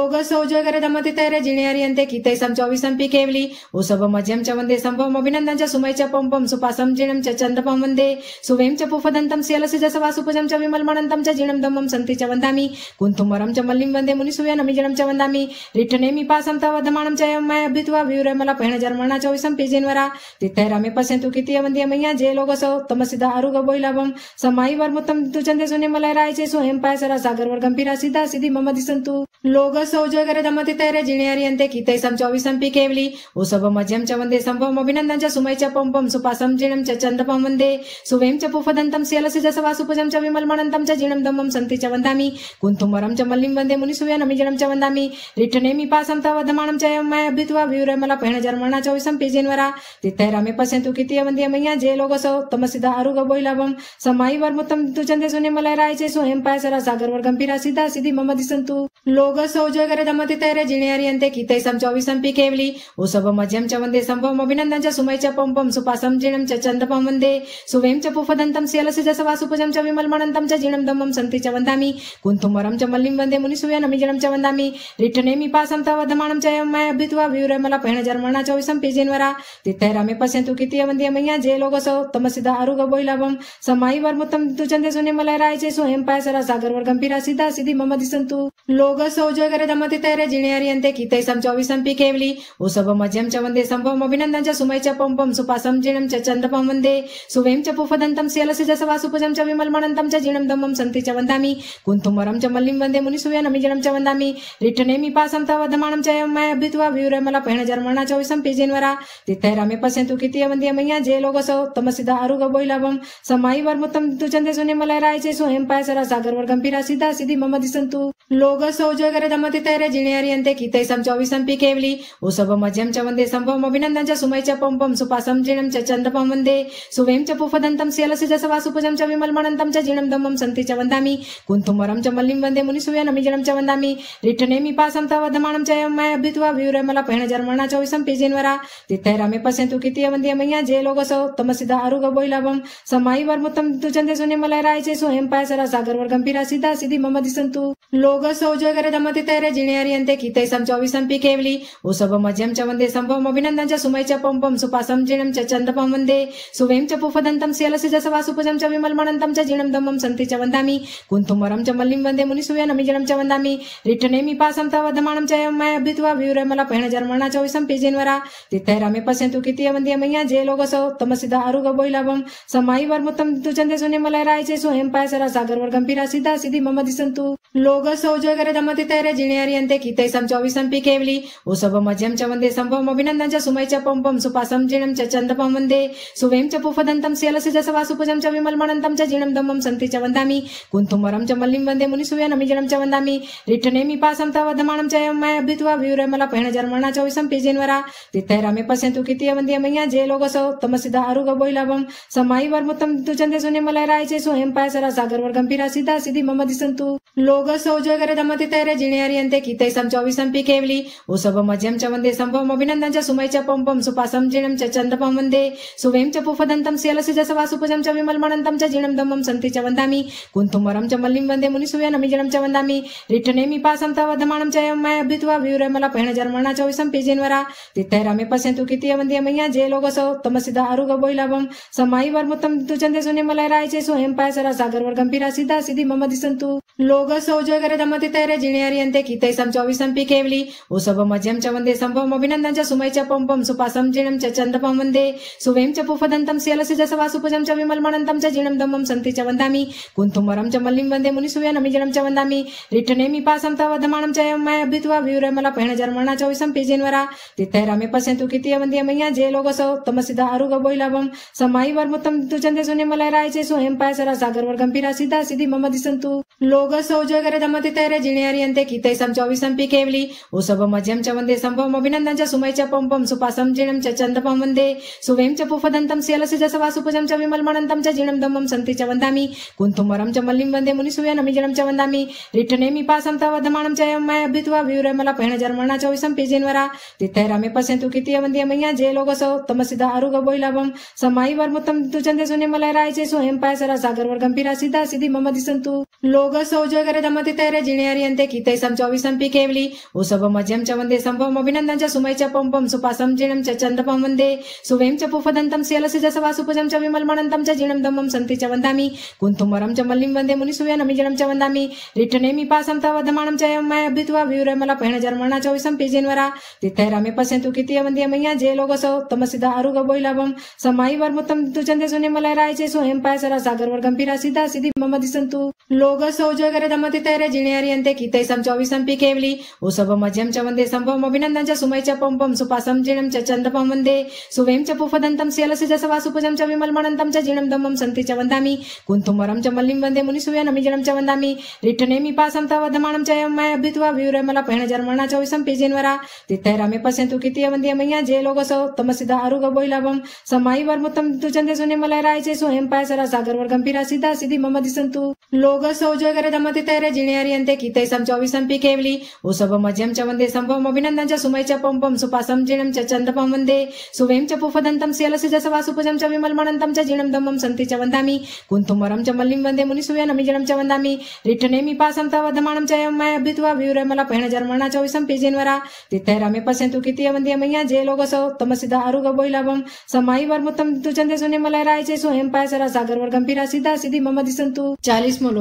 Speaker 1: लोगसौजोगरे दमति तैरे जिणेरियन्ते कीतैसं चौविसं पि केवली उशभमज्यं च वन्दे सम्भवम् अभिनन्दं च सुमय च पम्पं सुपासं जिणं च चन्दपं वन्दे सुवें च पुफदन्तं स्यलसि च सवासुपजं च विमलमणन्तं च जिणं दम्मं सन्ति च वन्दामि कुन्तुमरं च मल्लिं वन्दे मुनिसूयनमिजनं च वन्दामि रिट्ठनेमि पासं तव वधमानं च यं मय अभ्युत्वा वियुरमल पेणजर्मणा चौविसं पि जिन्वरा तिथैरामे पश्यन्तु कितिय वन्द्य मय्या जे लोगसो तमसिदा अरुग बोइलाभं समाई वर्मुत्तम तुचन्दे सुनिमलय रायचे सोयं पायसरा सागर वर्गंभीरा सिद्धा सिद्धि मम दिसन्तु लोगसौजोगरे दमति तैरे जिणेरियन्ते कीतैसं चौविसं पि केवली उशभमज्यं च वन्दे सम्भवम् अभिनन्दं च सुमय च पम्पं सुपासं जिणं च चन्दपं वन्दे सुवें च पुफदन्तं स्यलसि च सवासुपजं च विमलमणन्तं च जिणं दम्मं सन्ति च वन्दामि कुन्तुमरं च मल्लिं वन्दे मुनिसूयनमिजनं च वन्दामि रिट्ठनेमि पासं तव वधमानं च यं मय अभ्युत्वा वियुरमल पेणजर्मणा चौविसं पि जिन्वरा तिथैरामे पश्यन्तु कितिय वन्द्य मय्या जे लोगसो तमसिदा अरुग बोइलाभं समाई वर्मुत्तम तुचन्दे सुनिमलय रायचे सोयं पायसरा सागर वर्गंभीरा सिद्धा सिद्धि मम दिसन्तु लोगसौजोगरे दमति तैरे जिणेरियन्ते कीतैसं चौविसं पि केवली उशभमज्यं च वन्दे सम्भवम् अभिनन्दं च सुमय च पम्पं सुपासं जिणं च चन्दपं वन्दे सुवें च पुफदन्तं स्यलसि च सवासुपजं च विमलमणन्तं च जिणं दम्मं सन्ति च वन्दामि कुन्तुमरं च मल्लिं वन्दे मुनिसूयनमिजनं च वन्दामि रिट्ठनेमि पासं तव वधमानं च यं मय अभ्युत्वा वियुरमल पेणजर्मणा चौविसं पि जिन्वरा तिथैरामे पश्यन्तु कितिय वन्द्य मय्या जे लोगसो तमसिदा अरुग बोइलाभं समाई वर्मुत्तम तुचन्दे सुनिमलय रायचे सोयं पायसरा सागर वर्गंभीरा सिद्धा सिद्धि मम दिसन्तु लोगसौजोगरे दमति तैरे जिणेरियन्ते कीतैसं चौविसं पि केवली उशभमज्यं च वन्दे सम्भवम् अभिनन्दं च सुमय च पम्पं सुपासं जिणं च चन्दपं वन्दे सुवें च पुफदन्तं स्यलसि च सवासुपजं च विमलमणन्तं च जिणं दम्मं सन्ति च वन्दामि कुन्तुमरं च मल्लिं वन्दे मुनिसूयनमिजनं च वन्दामि रिट्ठनेमि पासं तव वधमानं च यं मय अभ्युत्वा वियुरमल पेणजर्मणा चौविसं पि जिन्वरा तिथैरामे पश्यन्तु कितिय वन्द्य मय्या जे लोगसो तमसिदा अरुग बोइलाभं समाई वर्मुत्तम तुचन्दे सुनिमलय रायचे सोयं पायसरा सागर वर्गंभीरा सिद्धा सिद्धि मम दिसन्तु लोगसौजोगरे दमति तैरे जिणेरियन्ते कीतैसं चौविसं पि केवली उशभमज्यं च वन्दे सम्भवम् अभिनन्दं च सुमय च पम्पं सुपासं जिणं च चन्दपं वन्दे सुवें च पुफदन्तं स्यलसि च सवासुपजं च विमलमणन्तं च जिणं दम्मं सन्ति च वन्दामि कुन्तुमरं च मल्लिं वन्दे मुनिसूयनमिजनं च वन्दामि रिट्ठनेमि पासं तव वधमानं च यं मय अभ्युत्वा वियुरमल पेणजर्मणा चौविसं पि जिन्वरा तिथैरामे पश्यन्तु कितिय वन्द्य मय्या जे लोगसो तमसिदा अरुग बोइलाभं समाई वर्मुत्तम तुचन्दे सुनिमलय रायचे सोयं पायसरा सागर वर्गंभीरा सिद्धा सिद्धि मम दिसन्तु लोगसौजोगरे दमति तैरे जिणेरियन्ते कीतैसं चौविसं पि केवली उशभमज्यं च वन्दे सम्भवम् अभिनन्दं च सुमय च पम्पं सुपासं जिणं च चन्दपं वन्दे सुवें च पुफदन्तं स्यलसि च सवासुपजं च विमलमणन्तं च जिणं दम्मं सन्ति च वन्दामि कुन्तुमरं च मल्लिं वन्दे मुनिसूयनमिजनं च वन्दामि रिट्ठनेमि पासं तव वधमानं च यं मय अभ्युत्वा वियुरमल पेणजर्मणा चौविसं पि जिन्वरा तिथैरामे पश्यन्तु कितिय वन्द्य मय्या जे लोगसो तमसिदा अरुग बोइलाभं समाई वर्मुत्तम तुचन्दे सुनिमलय रायचे सोयं पायसरा सागर वर्गंभीरा सिद्धा सिद्धि मम दिसन्तु लोगसौजोगरे दमति तैरे जिणेरियन्ते कीर्तयसं चौविसंपि केवली उषभ मध्यं च वन्दे सम्भवम् अभिनन्दं च सुमय च पम्पं सुपासं जीर्णं च चन्दपं वन्दे सुवें च पुफदन्तं श्यलसिजसवासुपजं च विमलमणन्तं च जीर्णं दम्मं सन्ति च वन्दामि कुन्तुमरं च मल्लिं वन्दे मुनिसुव्यनमिजनं च वन्दामि रिट्ठनेमि पासं तव वधमानं च एवं मया अभ्युत्वा वियुरमला पहिणजर्मणा चौविसं पीजेन्वरा तित्थैरामे पश्यन्तु कीर्तिय वन्द्य मय्या जे लोगसौ तमसिदा आरुग बोइलाभं समायि वर्मुत्तम तुचन्दे सुनिमलय चे स्वयं पायसरा सागर वर्गंभीरा सिद्धा सिद्धि मम दिसन्तु लोगसौ जगरे दमति तैरे जिणे हरियन्ते कीर्तयसं चौविसंपि केवली उषभ मध्यं च वन्दे सम्भवम् अभिनन्दं च सुमय च पम्पं सुपासं जीर्णं च चन्दपं वन्दे सुवें च पुफदन्तं श्यलसिजसवासुपजं च विमलमणन्तं च जीर्णं दम्मं सन्ति च वन्दामि कुन्तुमरं च मल्लिं वन्दे मुनिसुव्यनमिजनं च वन्दामि रिट्ठनेमि पासं तव वधमानं च एवं मया अभ्युत्वा वियुरमला पहिणजर्मणा चौविसं पीजेन्वरा तित्थैरामे पश्यन्तु कीर्तिय वन्द्य मय्या जे लोगसौ तमसिदा आरुग बोइलाभं समायि वर्मुत्तम तुचन्दे सुनिमलय चे स्वयं पायसरा सागर वर्गंभीरा सिद्धा सिद्धि मम दिसन्तु लोगसौ जगरे दमति तैरे जिणे हरियन्ते कीर्तयसं चौविसंपि केवली उषभ मध्यं च वन्दे सम्भवम् अभिनन्दं च सुमय च पम्पं सुपासं जीर्णं च चन्दपं वन्दे सुवें च पुफदन्तं श्यलसिजसवासुपजं च विमलमणन्तं च जीर्णं दम्मं सन्ति च वन्दामि कुन्तुमरं च मल्लिं वन्दे मुनिसुव्यनमिजनं च वन्दामि रिट्ठनेमि पासं तव वधमानं च एवं मया अभ्युत्वा वियुरमला पहिणजर्मणा चौविसं पीजेन्वरा तित्थैरामे पश्यन्तु कीर्तिय वन्द्य मय्या जे लोगसौ तमसिदा आरुग बोइलाभं समायि वर्मुत्तम तुचन्दे सुनिमलय चे स्वयं पायसरा सागर वर्गंभीरा सिद्धा सिद्धि मम दिसन्तु लोगसौ जगरे दमति तैरे जिणे हरियन्ते कीर्तयसं चौविसंपि केवली उषभ मध्यं च वन्दे सम्भवम् अभिनन्दं च सुमय च पम्पं सुपासं जीर्णं च चन्दपं वन्दे सुवें च पुफदन्तं श्यलसिजसवासुपजं च विमलमणन्तं च जीर्णं दम्मं सन्ति च वन्दामि कुन्तुमरं च मल्लिं वन्दे मुनिसुव्यनमिजनं च वन्दामि रिट्ठनेमि पासं तव वधमानं च एवं मया अभ्युत्वा वियुरमला पहिणजर्मणा चौविसं पीजेन्वरा तित्थैरामे पश्यन्तु कीर्तिय वन्द्य मय्या जे लोगसौ तमसिदा आरुग बोइलाभं समायि वर्मुत्तम तुचन्दे सुनिमलय चे स्वयं पायसरा सागर वर्गंभीरा सिद्धा सिद्धि मम दिसन्तु लोगसौ जगरे दमति तैरे जिणे हरियन्ते कीर्तयसं चौविसंपि केवली उषभ मध्यं च वन्दे सम्भवम् अभिनन्दं च सुमय च पम्पं सुपासं जीर्णं च चन्दपं वन्दे सुवें च पुफदन्तं श्यलसिजसवासुपजं च विमलमणन्तं च जीर्णं दम्मं सन्ति च वन्दामि कुन्तुमरं च मल्लिं वन्दे मुनिसुव्यनमिजनं च वन्दामि रिट्ठनेमि पासं तव वधमानं च एवं मया अभ्युत्वा वियुरमला पहिणजर्मणा चौविसं पीजेन्वरा तित्थैरामे पश्यन्तु कीर्तिय वन्द्य मय्या जे लोगसौ तमसिदा आरुग बोइलाभं समायि वर्मुत्तम तुचन्दे सुनिमलय चे स्वयं पायसरा सागर वर्गंभीरा सिद्धा सिद्धि मम दिसन्तु लोगसौ जगरे दमति तैरे जिणे हरियन्ते कीर्तयसं चौविसंपि केवली उषभ मध्यं च वन्दे सम्भवम् अभिनन्दं च सुमय च पम्पं सुपासं जीर्णं च चन्दपं वन्दे सुवें च पुफदन्तं श्यलसिजसवासुपजं च विमलमणन्तं च जीर्णं दम्मं सन्ति च वन्दामि कुन्तुमरं च मल्लिं वन्दे मुनिसुव्यनमिजनं च वन्दामि रिट्ठनेमि पासं तव वधमानं च एवं मया अभ्युत्वा वियुरमला पहिणजर्मणा चौविसं पीजेन्वरा तित्थैरामे पश्यन्तु कीर्तिय वन्द्य मय्या जे लोगसौ तमसिदा आरुग बोइलाभं समायि वर्मुत्तम तुचन्दे सुनिमलय चे स्वयं पायसरा सागर वर्गंभीरा सिद्धा सिद्धि मम दिसन्तु लोगसौ जगरे दमति तैरे जिणे हरियन्ते कीर्तयसं चौविसंपि केवली उषभ मध्यं च वन्दे सम्भवम् अभिनन्दं च सुमय च पम्पं सुपासं जीर्णं च चन्दपं वन्दे सुवें च पुफदन्तं श्यलसिजसवासुपजं च विमलमणन्तं च जीर्णं दम्मं सन्ति च वन्दामि कुन्तुमरं च मल्लिं वन्दे मुनिसुव्यनमिजनं च वन्दामि रिट्ठनेमि पासं तव वधमानं च एवं मया अभ्युत्वा वियुरमला पहिणजर्मणा चौविसं पीजेन्वरा तित्थैरामे पश्यन्तु कीर्तिय वन्द्य मय्या जे लोगसौ तमसिदा आरुग बोइलाभं समायि वर्मुत्तम तुचन्दे सुनिमलय चे स्वयं पायसरा सागर वर्गंभीरा सिद्धा सिद्धि मम दिसन्तु 40मो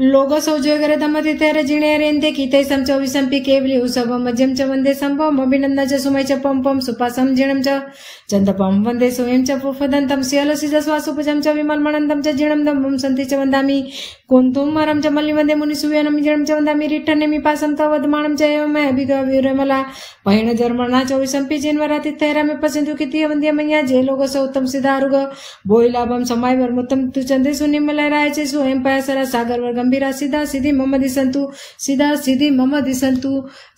Speaker 1: लोगसौ जगरे दमति तैरे जिणे हरियन्ते कीर्तयसं चौविसंपि केवली उषभ मध्यं च वन्दे सम्भवम् अभिनन्दं च सुमय च पम्पं सुपासं जीर्णं च चन्दपं वन्दे सुवें च पुफदन्तं श्यलसिजसवासुपजं च विमलमणन्तं च जीर्णं दम्मं सन्ति च वन्दामि कुन्तुमरं च मल्लिं वन्दे मुनिसुव्यनमिजनं च वन्दामि रिट्ठनेमि पासं तव वधमानं च एवं मया अभ्युत्वा वियुरमला पहिणजर्मणा चौविसं पीजेन्वरा तित्थैरामे पश्यन्तु कीर्तिय वन्द्य मय्या जे लोगसौ तमसिदा आरुग बोइलाभं समायि वर्मुत्तम तुचन्दे सुनिमलय चे स्वयं पायसरा सागर वर्गंभीरा सिद्धा सिद्धि मम दिसन्तु सिद्धा सिद्धि मम दिसन्तु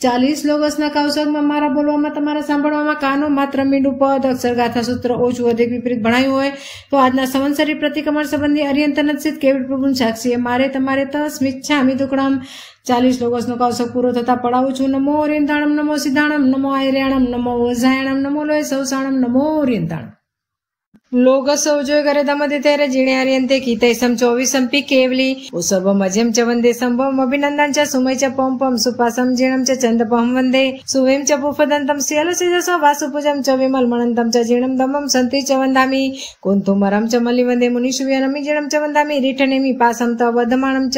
Speaker 1: 40 लोगसના કૌશકમાં મારા બોલવામાં તમારા સાંભળવામાં કાનો માત્ર મીંડું પદ અક્ષર ગાથા સૂત્ર ઓછું અધિક વિપરીત ભણાયું હોય તો આજના સંવત્સરી પ્રતિક્રમણ સંબંધી અર્યંતનસિત કેવડ પ્રભુ સાક્ષીએ મારે તમારે તસ્મિચ્છામિ દુકડમ 40 લોગસનો કૌશક પૂરો થતા પડાવું છું. નમો ઓરિયંતાણમ નમો સિદ્ધાણમ નમો આયર્યાણમ નમો વજાયણમ નમો લોય સૌસાણમ નમો ઓરિયંતાણમ लोगसौ जगरे दमति तैरे जिणे हरियन्ते कीर्तयसं चौविसंपि केवली उषभ मध्यं च वन्दे सम्भवम् अभिनन्दं च सुमय च पम्पं सुपासं जीर्णं च चन्दपं वन्दे सुवें च पुफदन्तं श्यलसिजसवासुपजं च विमलमणन्तं च जीर्णं दम्मं सन्ति च वन्दामि कुन्तुमरं च मल्लिं वन्दे मुनिसुव्यनमिजनं च वन्दामि रिट्ठनेमि पासं तव वधमानं च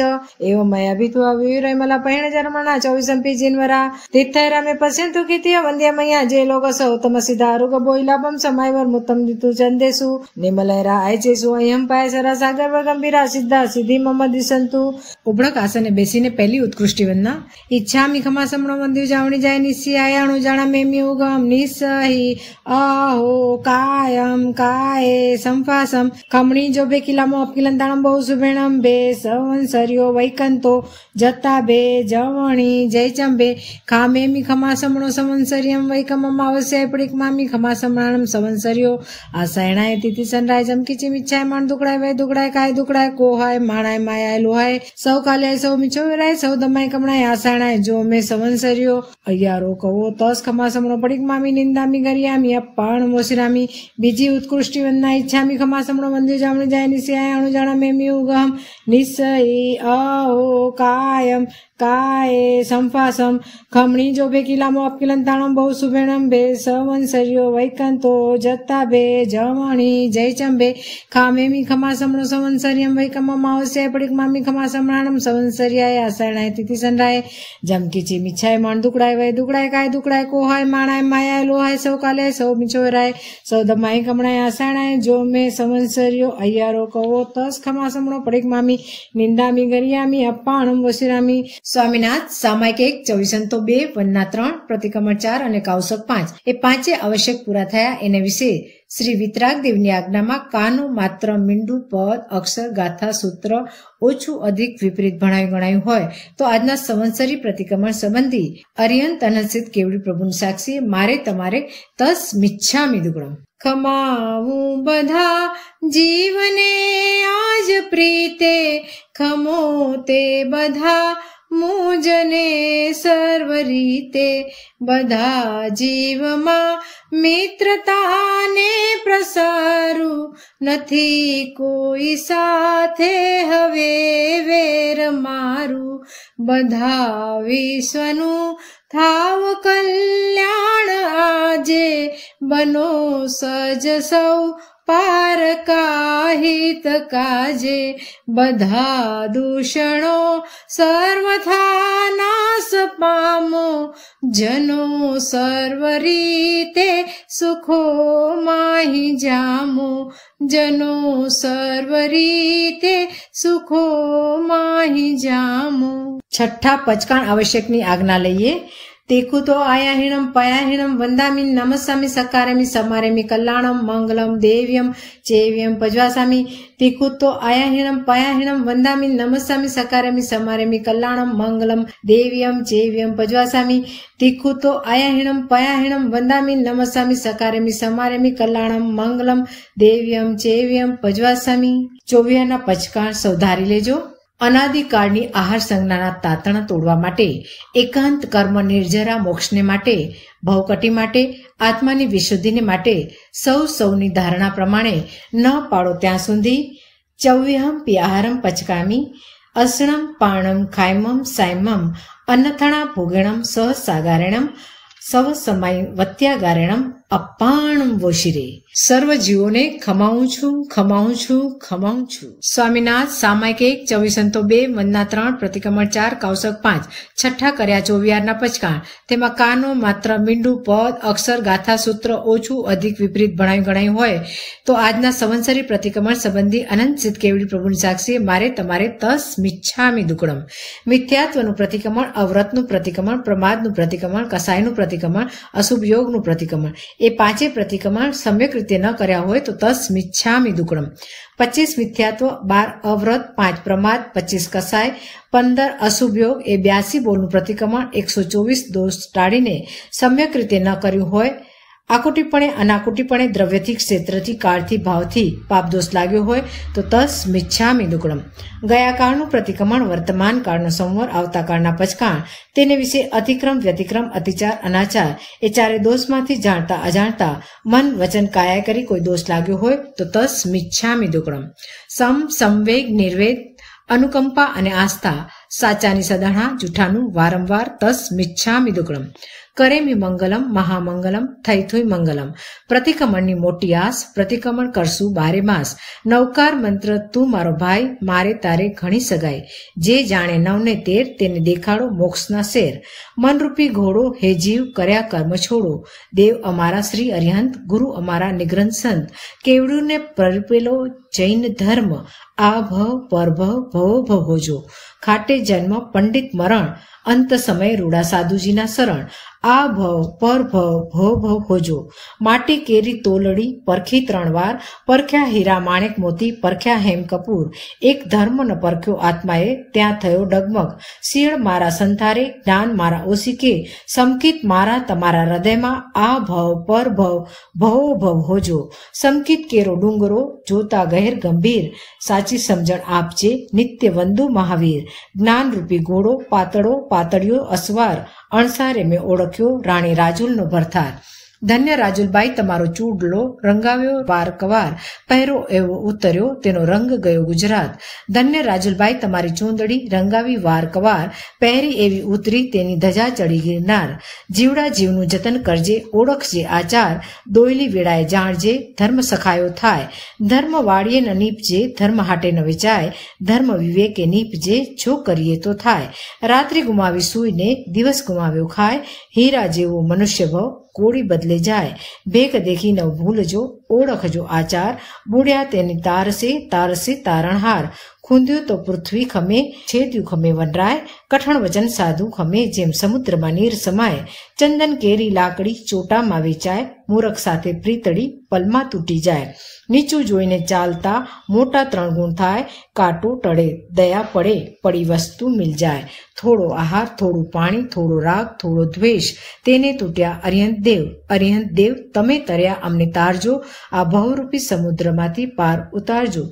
Speaker 1: एवं मया अभ्युत्वा वियुरमला पहिणजर्मणा चौविसंपि जिन्वरा तित्थैरामे पश्यन्तु कीर्तिय वन्द्य मया जे लोगसौ तमसिदा आरुग बोइलाभं समायि वर्मुत्तम तुचन्दे सु निमलयरा आयचेसु अयम पायसरा सागर गंभीरा सिद्धा सिद्धि मम दिसंतु। उबड़क आसने बेसीने पहली उत्कृष्टि वंदना। इच्छामि खमासमणो वंद्यु जावणी जाय निस्सी आयाणु जाणा मेमी उगम निस्सहि अहो कायम काये संफासम खमणी जो बे किलामो अपकिलंताणम बहु सुभेणम बे संवत्सर्यो वैकंतो जत्ता बे जवणी जय चंबे खामेमी खमासमणो संवत्सर्यम वैकमम आवस्याय पडिकमामी खमासमणाणम संवत्सर्यो आसायणाय तिथि सनराय जमकीची मिच्छाय माण दुकडाय वै दुकडाय काय दुकडाय कोहाय माणाय मायाय लोहाय सौ काल्याय सौ मिच्छो विराय सौ दमाय कमणाय आसायणाय जो मे संवत्सर्यो अय्यारो कवो तस खमासमणो पडिकमामी निंदामी गरियामी अप्पाण मोसिरामी बीजी उत्कृष्टि वंदना। इच्छामी खमासमणो वंद्यु जामणी जाय निस्याय अणु जाणा मेमी उगम निस्सई अहो कायम काये संफासम खमणी जो बे किलामो अपकिलंताणम बहु सुभेणम बे संवत्सर्यो वैकंतो जत्ता बे जवणी जय चंबे खामेमी खमासमणो संवत्सर्यम वैकमम आवस्याय पडिकमामी खमासमणाणम संवत्सर्याय आसायणाय तिथि सनराय जमकीची मिच्छाय माण दुकडाय वै दुकडाय काय दुकडाय कोहाय माणाय मायाय लोहाय सौ काल्याय सौ मिच्छोराय सौ दमाय कमणाय आसायणाय जो मे संवत्सर्यो अय्यारो कवो तस खमासमणो पडिकमामी निंदामी गरियामी अप्पाणम वसिरामी। સ્વામિનાથ સામાયિક 1 2402 વનના 3 પ્રતિક્રમણ 4 અને કૌશક 5 એ પાંચે આવશ્યક પૂરા થયા એને વિશે શ્રી વિતરાગ દેવની આજ્ઞામાં કાનું માત્ર મીંડું પદ અક્ષર ગાથા સૂત્ર ઓછું અધિક વિપરીત ગણાયું હોય તો આજના સંવત્સરી પ્રતિક્રમણ સંબંધી અરિહંત અનંત કેવડી પ્રભુની સાક્ષી મારે તમારે તસ મિચ્છામિ દુગ્ગડમ ખમાવું બધા જીવને આજ પ્રીતે ખમો તે બધા મુજને સર્વ રીતે બધા જીવમાં મિત્રતાને પ્રસારું નથી કોઈ સાથે હવે વેર મારું બધા વિશ્વનું થાવ કલ્યાણ આજે બનો સજ સૌ પારકાહિત કાજે બધા દૂષણો સર્વથા નાશ પામો જનો સર્વ રીતે સુખો માહી જામો જનો સર્વ રીતે સુખો માહી જામો। છઠ્ઠા પચકાણ આવશ્યકની આજ્ઞા લઈએ। तेकु तो आयाहीणम पयाहीणम वंदामी नमस्सामी सकारेमी समारेमी कल्याणम मंगलम देव्यम चेव्यम पज्वासामी। तेकु तो आयाहीणम पयाहीणम वंदामी नमस्सामी सकारेमी समारेमी कल्याणम मंगलम देव्यम चेव्यम पज्वासामी। तेकु तो आयाहीणम पयाहीणम वंदामी नमस्सामी सकारेमी समारेमी कल्याणम मंगलम देव्यम चेव्यम पज्वासामी। 24 પચકાણ સૌ ધારી લેજો। અનાદિકાળની આહાર સંજ્ઞાના તાતણા તોડવા માટે એકાંત કર્મ નિર્જરા મોક્ષને માટે ભવકટી માટે આત્માની વિશુદ્ધિને માટે સૌની ધારણા પ્રમાણે ન પાડો ત્યાં સુધી 24 આહારમ પચકામી અસણમ પાણમ ખાયમમ સાયમમ અન્નથણા ભોગેણમ સહ સાગારેણમ સવ સમય વત્યાગારેણમ અપાણમ વોશિરે। સર્વ જીવોને ખમાવું છું ખમાવું છું ખમાવું છું। સ્વામિનાથ સામાયિક 1 2402 વનના 3 પ્રતિક્રમણ 4 કૌશક 5 છઠ્ઠા કર્યા 24 પચકાણ। તેમાં કાનો માત્ર મીંડું પદ અક્ષર ગાથા સૂત્ર ઓછું અધિક વિપરીત ગણાયું હોય તો આજના સંવત્સરી પ્રતિક્રમણ સંબંધી અનંત સિદ્ધ કેવડી પ્રભુની સાક્ષી મારે તમારે તસ મિચ્છામિ દુક્કડમ। મિથ્યાત્વનું પ્રતિક્રમણ અવ્રતનું પ્રતિક્રમણ પ્રમાદનું પ્રતિક્રમણ કસાયનું પ્રતિક્રમણ અશુભ યોગનું પ્રતિક્રમણ એ પાંચે પ્રતિક્રમણ સમ્યક રીતે ન કર્યા હોય તો તસ મિચ્છામિ દુક્કડમ। 25 મિથ્યાત્વ 12 અવ્રત 5 પ્રમાદ 25 કસાય 15 અશુભ યોગ એ 82 બોલનું પ્રતિક્રમણ 124 દોષ ટાળીને સમ્યક રીતે ન કર્યું હોય આકુટીપણે અનાકુટીપણે દ્રવ્યથી ક્ષેત્રથી કાળથી ભાવથી પાપદોષ લાગ્યો હોય તો તસ મિચ્છામિ દુક્કડમ। ગયા કાળનું પ્રતિક્રમણ વર્તમાન કાળનો સંવર આવતા કાળના પચકાણ તેને વિશે અતિક્રમ વ્યતિક્રમ અતિચાર અનાચાર એ ચારે દોષમાંથી જાણતા અજાણતા મન વચન કાયા કરી કોઈ દોષ લાગ્યો હોય તો તસ મિચ્છામિ દુક્કડમ। સંવેગ નિર્વેદ અનુકંપા અને આસ્થા સાચાની સદાણા જૂઠાનું વારંવાર તસ મિચ્છામિ દુક્કડમ। કરેમી મંગલમ મહામંગલમ થઈ થઈ મંગલમ. પ્રતિક્રમણની મોટી આસ, પ્રતિક્રમણ કરશું બારે માસ. નવકાર મંત્ર તું મારો ભાઈ, મારે તારે ઘણી સગાઈ. જે જાણે 9 ને 13 તેને દેખાડો મોક્ષના શેર. મનરૂપી ઘોડો હે જીવ કર્યા કર્મ છોડો. દેવ અમારા શ્રી અરિહંત, ગુરુ અમારા નિગ્રંથ સંત. કેવડું ને પરપેલો જૈન ધર્મ, આ ભવ પરભવ ભવો ભવ હોજો. ખાટે જન્મ પંડિત મરણ, અંત સમય રૂડા સાધુજીના શરણ. આ ભવ પરભવ ભવ ભવ હોજો. માટી કેરી તોલડી પરખી 3 વાર, પરખ્યા હીરા માણેક મોતી, પરખ્યા હેમ કપૂર. એક ધર્મ ન પરખ્યો આત્માએ, ત્યાં થયો ડગમગ. શિયળ મારા સંથારે, જ્ઞાન મારા ઓશિકે, સમકિત મારા તમારા હૃદયમાં. આ ભવ પરભવ ભવો ભવ હોજો. સમકિત કેરો ડુંગરો, જોતા ગહેર ગંભીર. સાચી સમજણ આપજે નિત્ય વંદુ મહાવીર. જ્ઞાન રૂપી ઘોડો પાતળો, પાતળિયો અસવાર. અણસારે મેં ઓળખ્યો રાણી રાજુલનો ભરથાર. ધન્ય રાજુલબાઈ તમારો ચૂડલો રંગાવ્યો વાર કવાર. પહેરો એવો ઉતર્યો તેનો રંગ ગયો ગુજરાત. ધન્ય રાજુલબાઈ તમારી ચૂંદડી રંગાવી વાર કવાર. પહેરી એવી ઉતરી તેની ધજા ચડી ગિરનાર. જીવડા જીવનું જતન કરજે, ઓળખજે આચાર. દોયલી વેળાએ જાણજે ધર્મ સખાયો થાય. ધર્મ વાળીએ ન નીપજે, ધર્મ હાટે ન વેચાય. ધર્મ વિવેકે નીપજે, જો કરીએ તો થાય. રાત્રિ ગુમાવી સૂઈને, દિવસ ગુમાવ્યો ખાય. હીરા જેવો મનુષ્ય ભવ કોળી બદલે જાય. ભેખ દેખી ન ભૂલજો, ઓળખજો આચાર. બુડ્યા તેની તારસે, તારસે તારણહાર. ખૂંદ્યું તો પૃથ્વી ખમે, છેદ્યું ખમે વનરાય. કઠણ વચન સાધુ ખમે, જેમ સમુદ્રમાં નીર સમાય. ચંદન કેરી લાકડી ચોટામાં વેચાય. મૂરખ સાથે પ્રીતળી પલમાં તૂટી જાય. નીચું જોઈને ચાલતા મોટા 3 ગુણ થાય. કાંટો ટળે દયા પડે, પડી વસ્તુ મિલ જાય. થોડો આહાર, થોડું પાણી, થોડો રાગ, થોડો દ્વેષ. તેને તૂટ્યા અરિહંત દેવ. અરિહંત દેવ તમે તર્યા અમને તારજો. આ ભવરૂપી સમુદ્રમાંથી પાર ઉતારજો.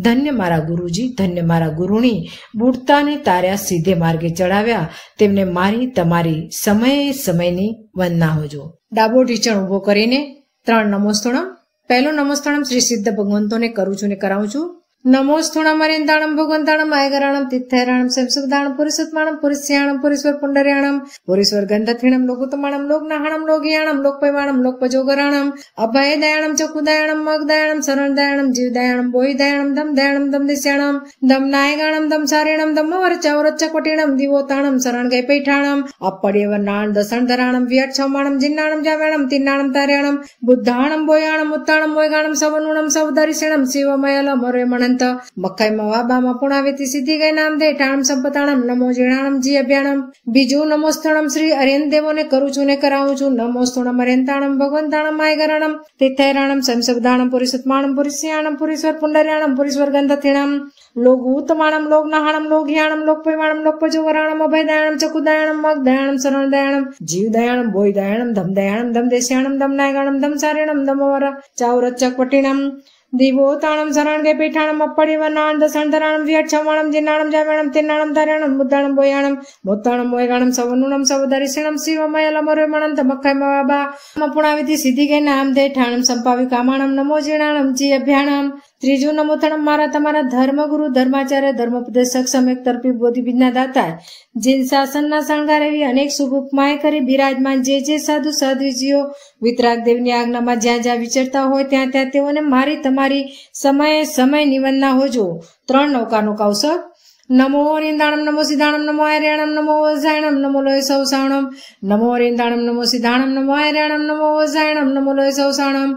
Speaker 1: ધન્ય મારા ગુરુજી, ધન્ય મારા ગુરુણી. બુડતાને તાર્યા સીધે માર્ગે ચડાવ્યા. તેમને મારી તમારી સમયે સમયની વંદના હોજો. ડાબો ઢીચણ ઉભો કરીને 3 નમોસ્તોણમ. પહેલો નમોસ્તોણમ શ્રી સિદ્ધ ભગવંતોને કરું છું ને કરાવું છું. નમોસ્તોણમ અરિંદાણમ ભગવંતાણમ આયગરાણમ તિથૈરાણમ સંસુદાણમ પુરુષોત્માણમ પુરુષ્યાણમ પુરીશ્વર પુંડર્યાણમ પુરીશ્વર ગંધથિણમ લોકુત્તમાણમ લોકનાહણમ લોકયાણમ લોકપૈવાણમ લોકપજોગરાણમ અભયદયાણમ ચકુદયાણમ મગદયાણમ શરણદયાણમ જીવદયાણમ બોહિદયાણમ દમદયાણમ દમદિસ્યાણમ દમનાયગાણમ દમસારીણમ દમવરચૌરચ્ચકોટીણમ દિવોતાણમ શરણગૈ પૈઠાણમ અપડ્યવર્ણાણ દસણધરાણમ વિયટછમાણમ જિન્નાણમ જાવ્યાણમ તિન્નાણમ તાર્યાણમ બુદ્ધાણમ બોયાણમ ઉત્તાણમ મોયગાણમ સવનુણમ સવદરિષિણમ શિવમયલ મરે મણંત મખાઈમાં વાબામાં પુણાવેતી સિદ્ધિ ગઈ નામ દે ટાણમ સંપતાણમ નમો જીણાણમ જી અભ્યાણમ. બીજું નમોસ્તણમ શ્રી અરિહંત દેવોને કરું છું ને કરાવું છું. નમોસ્તણમ અરિહંતાણમ ભગવંતાણમ આયગરાણમ તિથૈરાણમ સંસબદાણમ પુરીસુત્માણમ પુરીસ્યાણમ પુરીશ્વર પુંડર્યાણમ પુરીશ્વર ગંધથિણામ લોગુત્તમાણમ લોકનાહણમ લોકયાણમ લોકપૈવાણમ લોકપજોગરાણમ અભયદયાણમ ચકુદયાણમ મગદયાણમ શરણદયાણમ જીવદયાણમ બોયદયાણમ દમદયાણમ દમદેશ્યાણમ દમનાયગાણમ દમસારીણમ દમવર ચાઉરચ્ચકવટીણમ દિવોતાણમ શરણગૈ પૈઠાણમ અપડ્યવર્ણાણ દસણધરાણમ વિયટછમાણમ જિન્નાણમ જાવ્યાણમ તિન્નાણમ તાર્યાણમ બુદ્ધાણમ બોયાણમ મોત્તાણમ મોયગાણમ સવનુણમ સવદરિષિણમ શિવમયલ અમરે મણંત મખાઈમાં વાબા પુણાવેતી સિદ્ધિ ગઈ નામ દે ઠાણમ સંપાવી કામાણમ નમો જીણાણમ જી અભ્યાણમ. ત્રીજું નમોથણમ મારા તમારા ધર્મગુરુ ધર્માચાર્ય ધર્મોપદેશક સમ્યક તર્પી બોધિવિદ્ના દાતા જીન શાસનના શણગાર એવી અનેક શુભ ઉપમાએ કરી બિરાજમાન જે સાધુ સાધ્વીજીઓ વિતરાગ દેવની આજ્ઞામાં જ્યાં જ્યાં વિચરતા હોય ત્યાં ત્યાં તેઓને મારી તમારી સમયે સમય નિવંદના હોજો. 3 નૌકાનું કૌશક. નમો અરિંદાણમ નમો સિદ્ધાણમ નમો આયર્યાણમ નમો વજાયણમ નમો લોય સૌસાણમ. નમો અરિંદાણમ નમો સિદ્ધાણમ નમો આયર્યાણમ નમો વજાયણમ નમો લોય સૌસાણમ.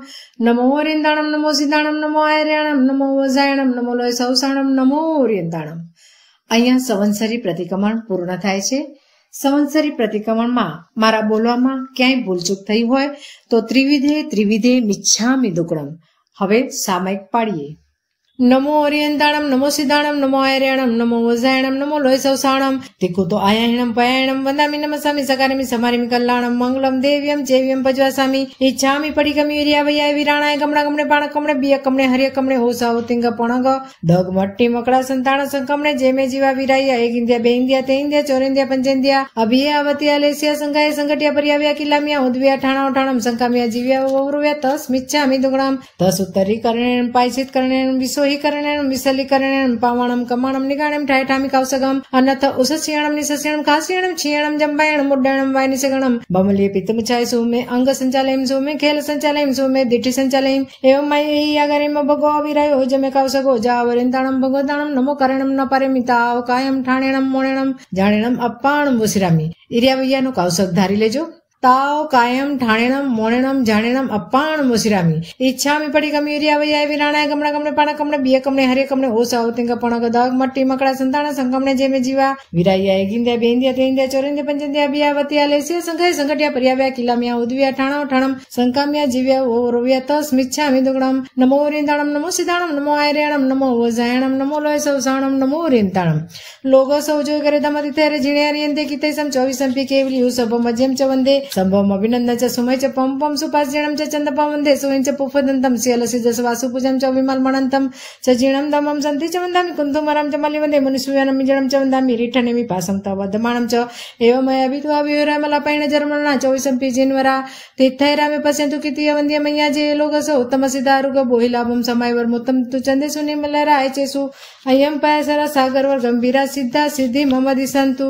Speaker 1: નમો અરિંદાણમ નમો સિદ્ધાણમ નમો આયર્યાણમ નમો વજાયણમ નમો લોય સૌસાણમ. નમો અરિંદાણમ. અહીંયા સંવત્સરી પ્રતિક્રમણ પૂર્ણ થાય છે. સંવત્સરી પ્રતિક્રમણમાં મારા બોલવામાં ક્યાંય ભૂલચૂક થઈ હોય તો ત્રિવિધે મિચ્છામિ દુક્કડમ. હવે સામાયિક પાડીએ. નમો અરિહંતાણમ નમો સિદ્ધાણમ નમો આયર્યાણમ નમો વજાયણમ નમો લોય સૌસાણમ. તિકુતો આયાયણમ પયાયણમ વંદામિ નમસામિ સકારિમિ સમારિમિ કલ્યાણમ મંગલમ દેવ્યમ ચેવ્યમ પજવાસામિ ઈચ્છામિ પડિકમિ વિર્યા વૈયા વિરાણાય ગમણા ગમણે પાણ કમણે બિય કમણે હરિય કમણે હોસા હોતિંગ પણગ દગ મટ્ટી મકડા સંતાણ સંકમણે જેમે જીવા વિરાયા એક ઇન્દ્રિયા બે ઇન્દ્રિયા તે ઇન્દ્રિયા ચોર ઇન્દ્રિયા પંચેન્દ્રિયા અભિયા અવતિયા લેસિયા સંગાય સંગટિયા પર્યાવ્યા કિલામિયા ઉદ્વ્યા ઠાણા ઠાણમ સંકામિયા જીવ્યા વવૃવ્યા તસ મિચ્છામિ દુગણમ તસ ઉત્તરી કરણેન પાયસિત કરણેન વિસો वहीकरणेन विसलीकरणेन पावाणं कमाणं निगाणं ठायठामि कौसगम अन्नथ उसस्यणं निसस्यणं खास्यणं क्षीणं जम्बायणं मुड्डणं वायनिसगणं बमलीय पित्तमचाय सोमे अंग संचालयं सोमे खेल संचालयं सोमे दिठि संचालयं एवं मयि यागरेम भगो विरायो जमे कौसगो जावरिन्ताणं भगवताणं नमो करणं न परमिताव कायम ठाणेणं मोणेणं जाणेणं अप्पाणं वसिरामी इरियावैयानो कौसक धारी लेजो। ताव कायम ठाणेणम मोणेणम जाणेणम अप्पाणम वसिरामी इच्छामी पड़ी कमी इरियावैया विराणाय गमणा गमणे पाणा कमणे बिय कमणे हरे कमणे ओसाव तिंग पणग दग मट्टी मकड़ा संतान संकमणे जेमे जीवा विराया गिंद्या बेंद्या तेंद्या चोरेंद्या पंचेंद्या बिया वतिया लेसिया संघय संगटिया परियाव्या किलामिया उद्विया ठाणा ठाणम संकाम्या जीव्या ओरव्या तस मिच्छामि दुगणम नमो रिंदाणम नमो सिदाणम नमो आयरेणम नमो वजायणम नमो लोय सौसाणम नमो रिंताणम लोगो सौजो करे दमति तेरे जिणेरियंते कितेसम 24 पी केवली उसब मध्यम च वंदे संभवम अभिनंदन सुमय च पम पम सुपास्यणं च चंदपम वंदे सुयं च पुफदंतम सियलसिजस वासुपूजं च विमलमणंतम च जीणं दमं सन्ति च वन्दामि कुन्तुमरं च मल्लिवन्दे मुनिसूयानं मिजणं च वन्दामि रिठनेमि पासं तव वदमानं च एवमय अभित्वा विहरमलपैण जर्मणा 24 पी जिन्वरा तीर्थैरामे पश्यन्तु कितीय वन्द्य मय्या जे लोगसो उत्तम सिदारुग बोहिलाभं समयवर मुत्तम तु चन्देसु निमलराय चेसु अयं पायसरा सागरवर गंभीरा सिद्धा सिद्धि मम दिसंतु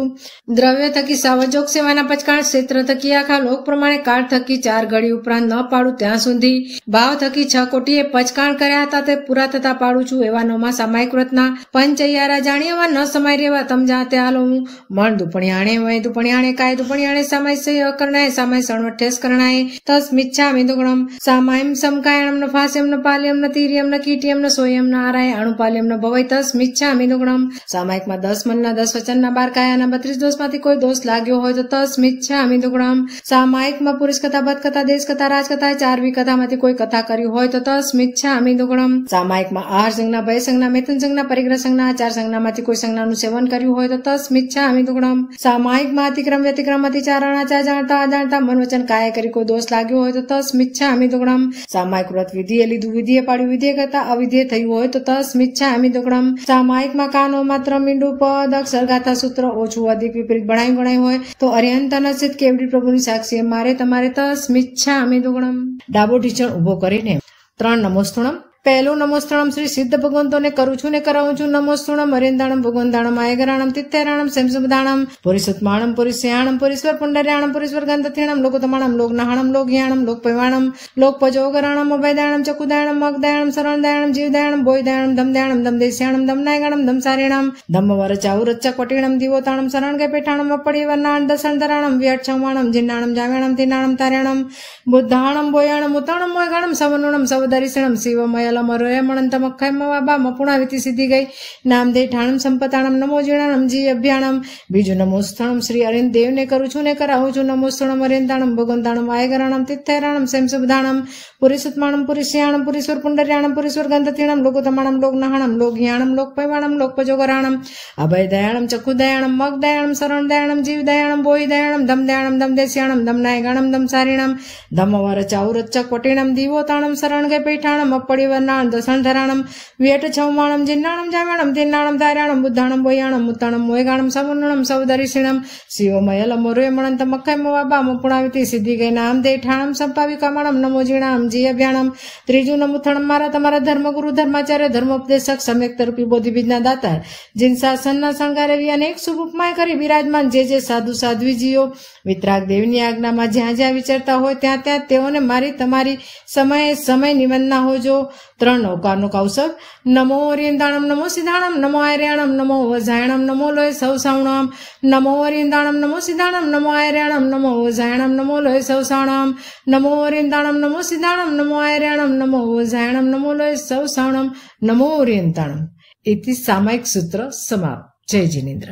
Speaker 1: द्रव्य थकी सावजोग सेवाना पचकाण क्षेत्र थकी आखा लोक प्रमाणे काળ થકી 4 ઘડી ઉપરાંત ન પાડું ત્યાં સુધી ભાવ થકી 6 કોટીએ પચકાણ કર્યા હતા તે પૂરા થતા પાડું છું એવા નોમાં સામાયિક વ્રતના પંચૈયારા જાણ્યાવા ન સમાય રેવા તમ જાતે હાલો હું મણ દુપણિયાણે વય દુપણિયાણે કાય દુપણિયાણે સામાય સય કરણાય સામાય સણવઠેસ કરણાય તસ મિચ્છામિ દુગણમ સામાયમ સમકાયણમ ન ફાસ્યમ ન પાલ્યમ ન તીર્યમ ન કીટ્યમ ન સોયમ ન આરાય અણુપાલ્યમ ન ભવય તસ મિચ્છામિ દુગણમ સામાયિકમાં 10 મનના 10 વચનના 12 કાયાના 32 દોષમાંથી કોઈ દોષ लाग्यो હોય તો તસ મિચ્છામિ દુગણમ सामायिकમાં पुरुष कथा बद कथा देश कथा राज कथा 4वी कथाમાંથી કોઈ કથા કરી હોય તો તસ મિચ્છામિ દુગણમ સામાયિકમાં આહાર સંજ્ઞા ભય સંજ્ઞા મેથુન સંજ્ઞા પરિગ્રહ સંજ્ઞા આચાર સંજ્ઞામાંથી કોઈ સંજ્ઞાનું સેવન કર્યું હોય તો તસ મિચ્છામિ દુગણમ સામાયિકમાં અતિક્રમ વ્યતિક્રમ અતિચારણ આચાર જાણતા અજાણતા મન વચન કાય કરી કોઈ દોષ લાગ્યો હોય તો તસ મિચ્છામિ દુગણમ સામાયિક વ્રત વિધિએ લીધું વિધિએ પાડ્યું વિધિએ કરતા અવિધિએ થયું હોય તો તસ મિચ્છામિ દુગણમ સામાયિકમાં કાનો માત્ર મીંડું પદ અક્ષર ગાથા સૂત્ર ઓછું અધિક વિપરીત ગણાય હોય તો અર્યંત નસિત કેવડી પ્રભુની સાક્ષી મારે તમારે તસ મિચ્છામિ દુગણમ ડાબો ઢીચણ ઉભો કરીને 3 નમોસ્તુણમ પહેલું નમોસ્તુણમ શ્રી સિદ્ધ ભગવંતોને કરું છું ને કરાવું છું નમોસ્તુણમ અરિંદાણમ ભગવંતાણમ આયગરાણમ તિત્તેરાણમ સેમસુદાણમ પુરીસુત્માણમ પુરીસ્યાણમ પુરીશ્વર પુંડર્યાણમ પુરીશ્વર ગંધથીણમ લોકતમાણમ લોકનાહણમ લોકયાણમ લોકપૈવાણમ લોકપજોગરાણમ અભયદાણમ ચકુદાયણમ મગદાયણમ શરણદાયણમ જીવદાયણમ બોયદાયણમ દમદાયણમ દમદેશ્યાણમ દમનાયગણમ દમસારીણમ ધમ્મવર ચાઉરચ્ચ કોટીણમ દીવોતાણમ શરણગય પેઠાણમ અપડી વર્ણાણ દસણધરાણમ વ્યક્ષમાણમ જિન્નાણમ જાવ્યાણમ તિનાણમ તાર્યાણમ બુદ્ધાણમ બોયાણમ ઉતાણમ મોયગાણમ સવનુણમ સવદરિષણમ શિવમય મણંતમખૈમવા મપુણાવિતિ સિદ્ધિ ગઈ નામદે ઠાણમ સંપતાણમ નમો જીણાણમ જી અભ્યાણમ બીજું નમોસ્તણમ શ્રી અરિંદ દેવને કરું છું ને કરાવું છું નમોસ્તણમ અરિંદાણમ ભગવંતાણમ આયગરાણમ તિત્થૈરાણમ સેમસુબધાણમ પુરીસુત્માણમ પુરીશ્યાણમ પુરીશ્વર પુંડર્યાણમ પુરીશ્વર ગંધતીણમ લોકતમાણમ લોકનાહણમ લોકયાણમ લોકપૈવાણમ લોકપજોગરાણમ અભયદયાણમ ચકુદયાણમ મગદયાણમ શરણદયાણમ જીવદયાણમ બોયદયાણમ દમદયાણમ દમદેશ્યાણમ દમનાયગણમ દમસારીણમ ધમ્મવર ચાઉરચ્ચ કોટીણમ દીવોતાણમ શરણગય પૈઠાણમ અપડી વર્ણાણ દસણધરાણમ વ્યટ છૌમાણમ જિન્નાણમ જાવ્યાણમ તિન્નાણમ તાર્યાણમ બુદ્ધાણમ બોયાણમ મુત્તાણમ મોયગાણમ સવર્ણમ સવદરિષિણમ શિવમયલ મરુય મણંતમ અખૈમવા મપુણાવિતિ સિદ્ધિ ગઈ નામદે ઠાણમ સંપાવિકામાણમ નમો જીણાણમ જી અભ્યાણમ ત્રીજું નમુથણમ મારા તમારા ધર્મગુરુ ધર્માચાર્ય ધર્મોપદેશક સમ્યક તરૂપી બોધિબીજના દાતા જીન શાસનના શણગાર એવી અનેક શુભ ઉપમાય કરી બિરાજમાન જે સાધુ સાધ્વીજીઓ વિતરાગ દેવની આજ્ઞામાં જ્યાં જ્યાં વિચરતા હોય ત્યાં ત્યાં તેઓને મારી તમારી સમય નિવંદના હોજો 3 નૌકારનો કૌશક નમો ઓરિયંદાણમ નમો સિદ્ધાણમ નમો આર્યાણમ નમો વજાયણમ નમો લોય સૌસાવણમ નમો ઓરિયંદાણમ નમો સિદ્ધાણમ નમો આર્યાણમ નમો વજાયણમ નમો લોય સૌસાવણમ નમો ઓરિયંદાણમ નમો સિદ્ધાણમ નમો આર્યાણમ નમો વજાયણમ નમો લોય સૌસાવણમ નમો ઓરિયંતાણમ इति सामायिक सूत्र समाप्त। जय जिनेन्द्र।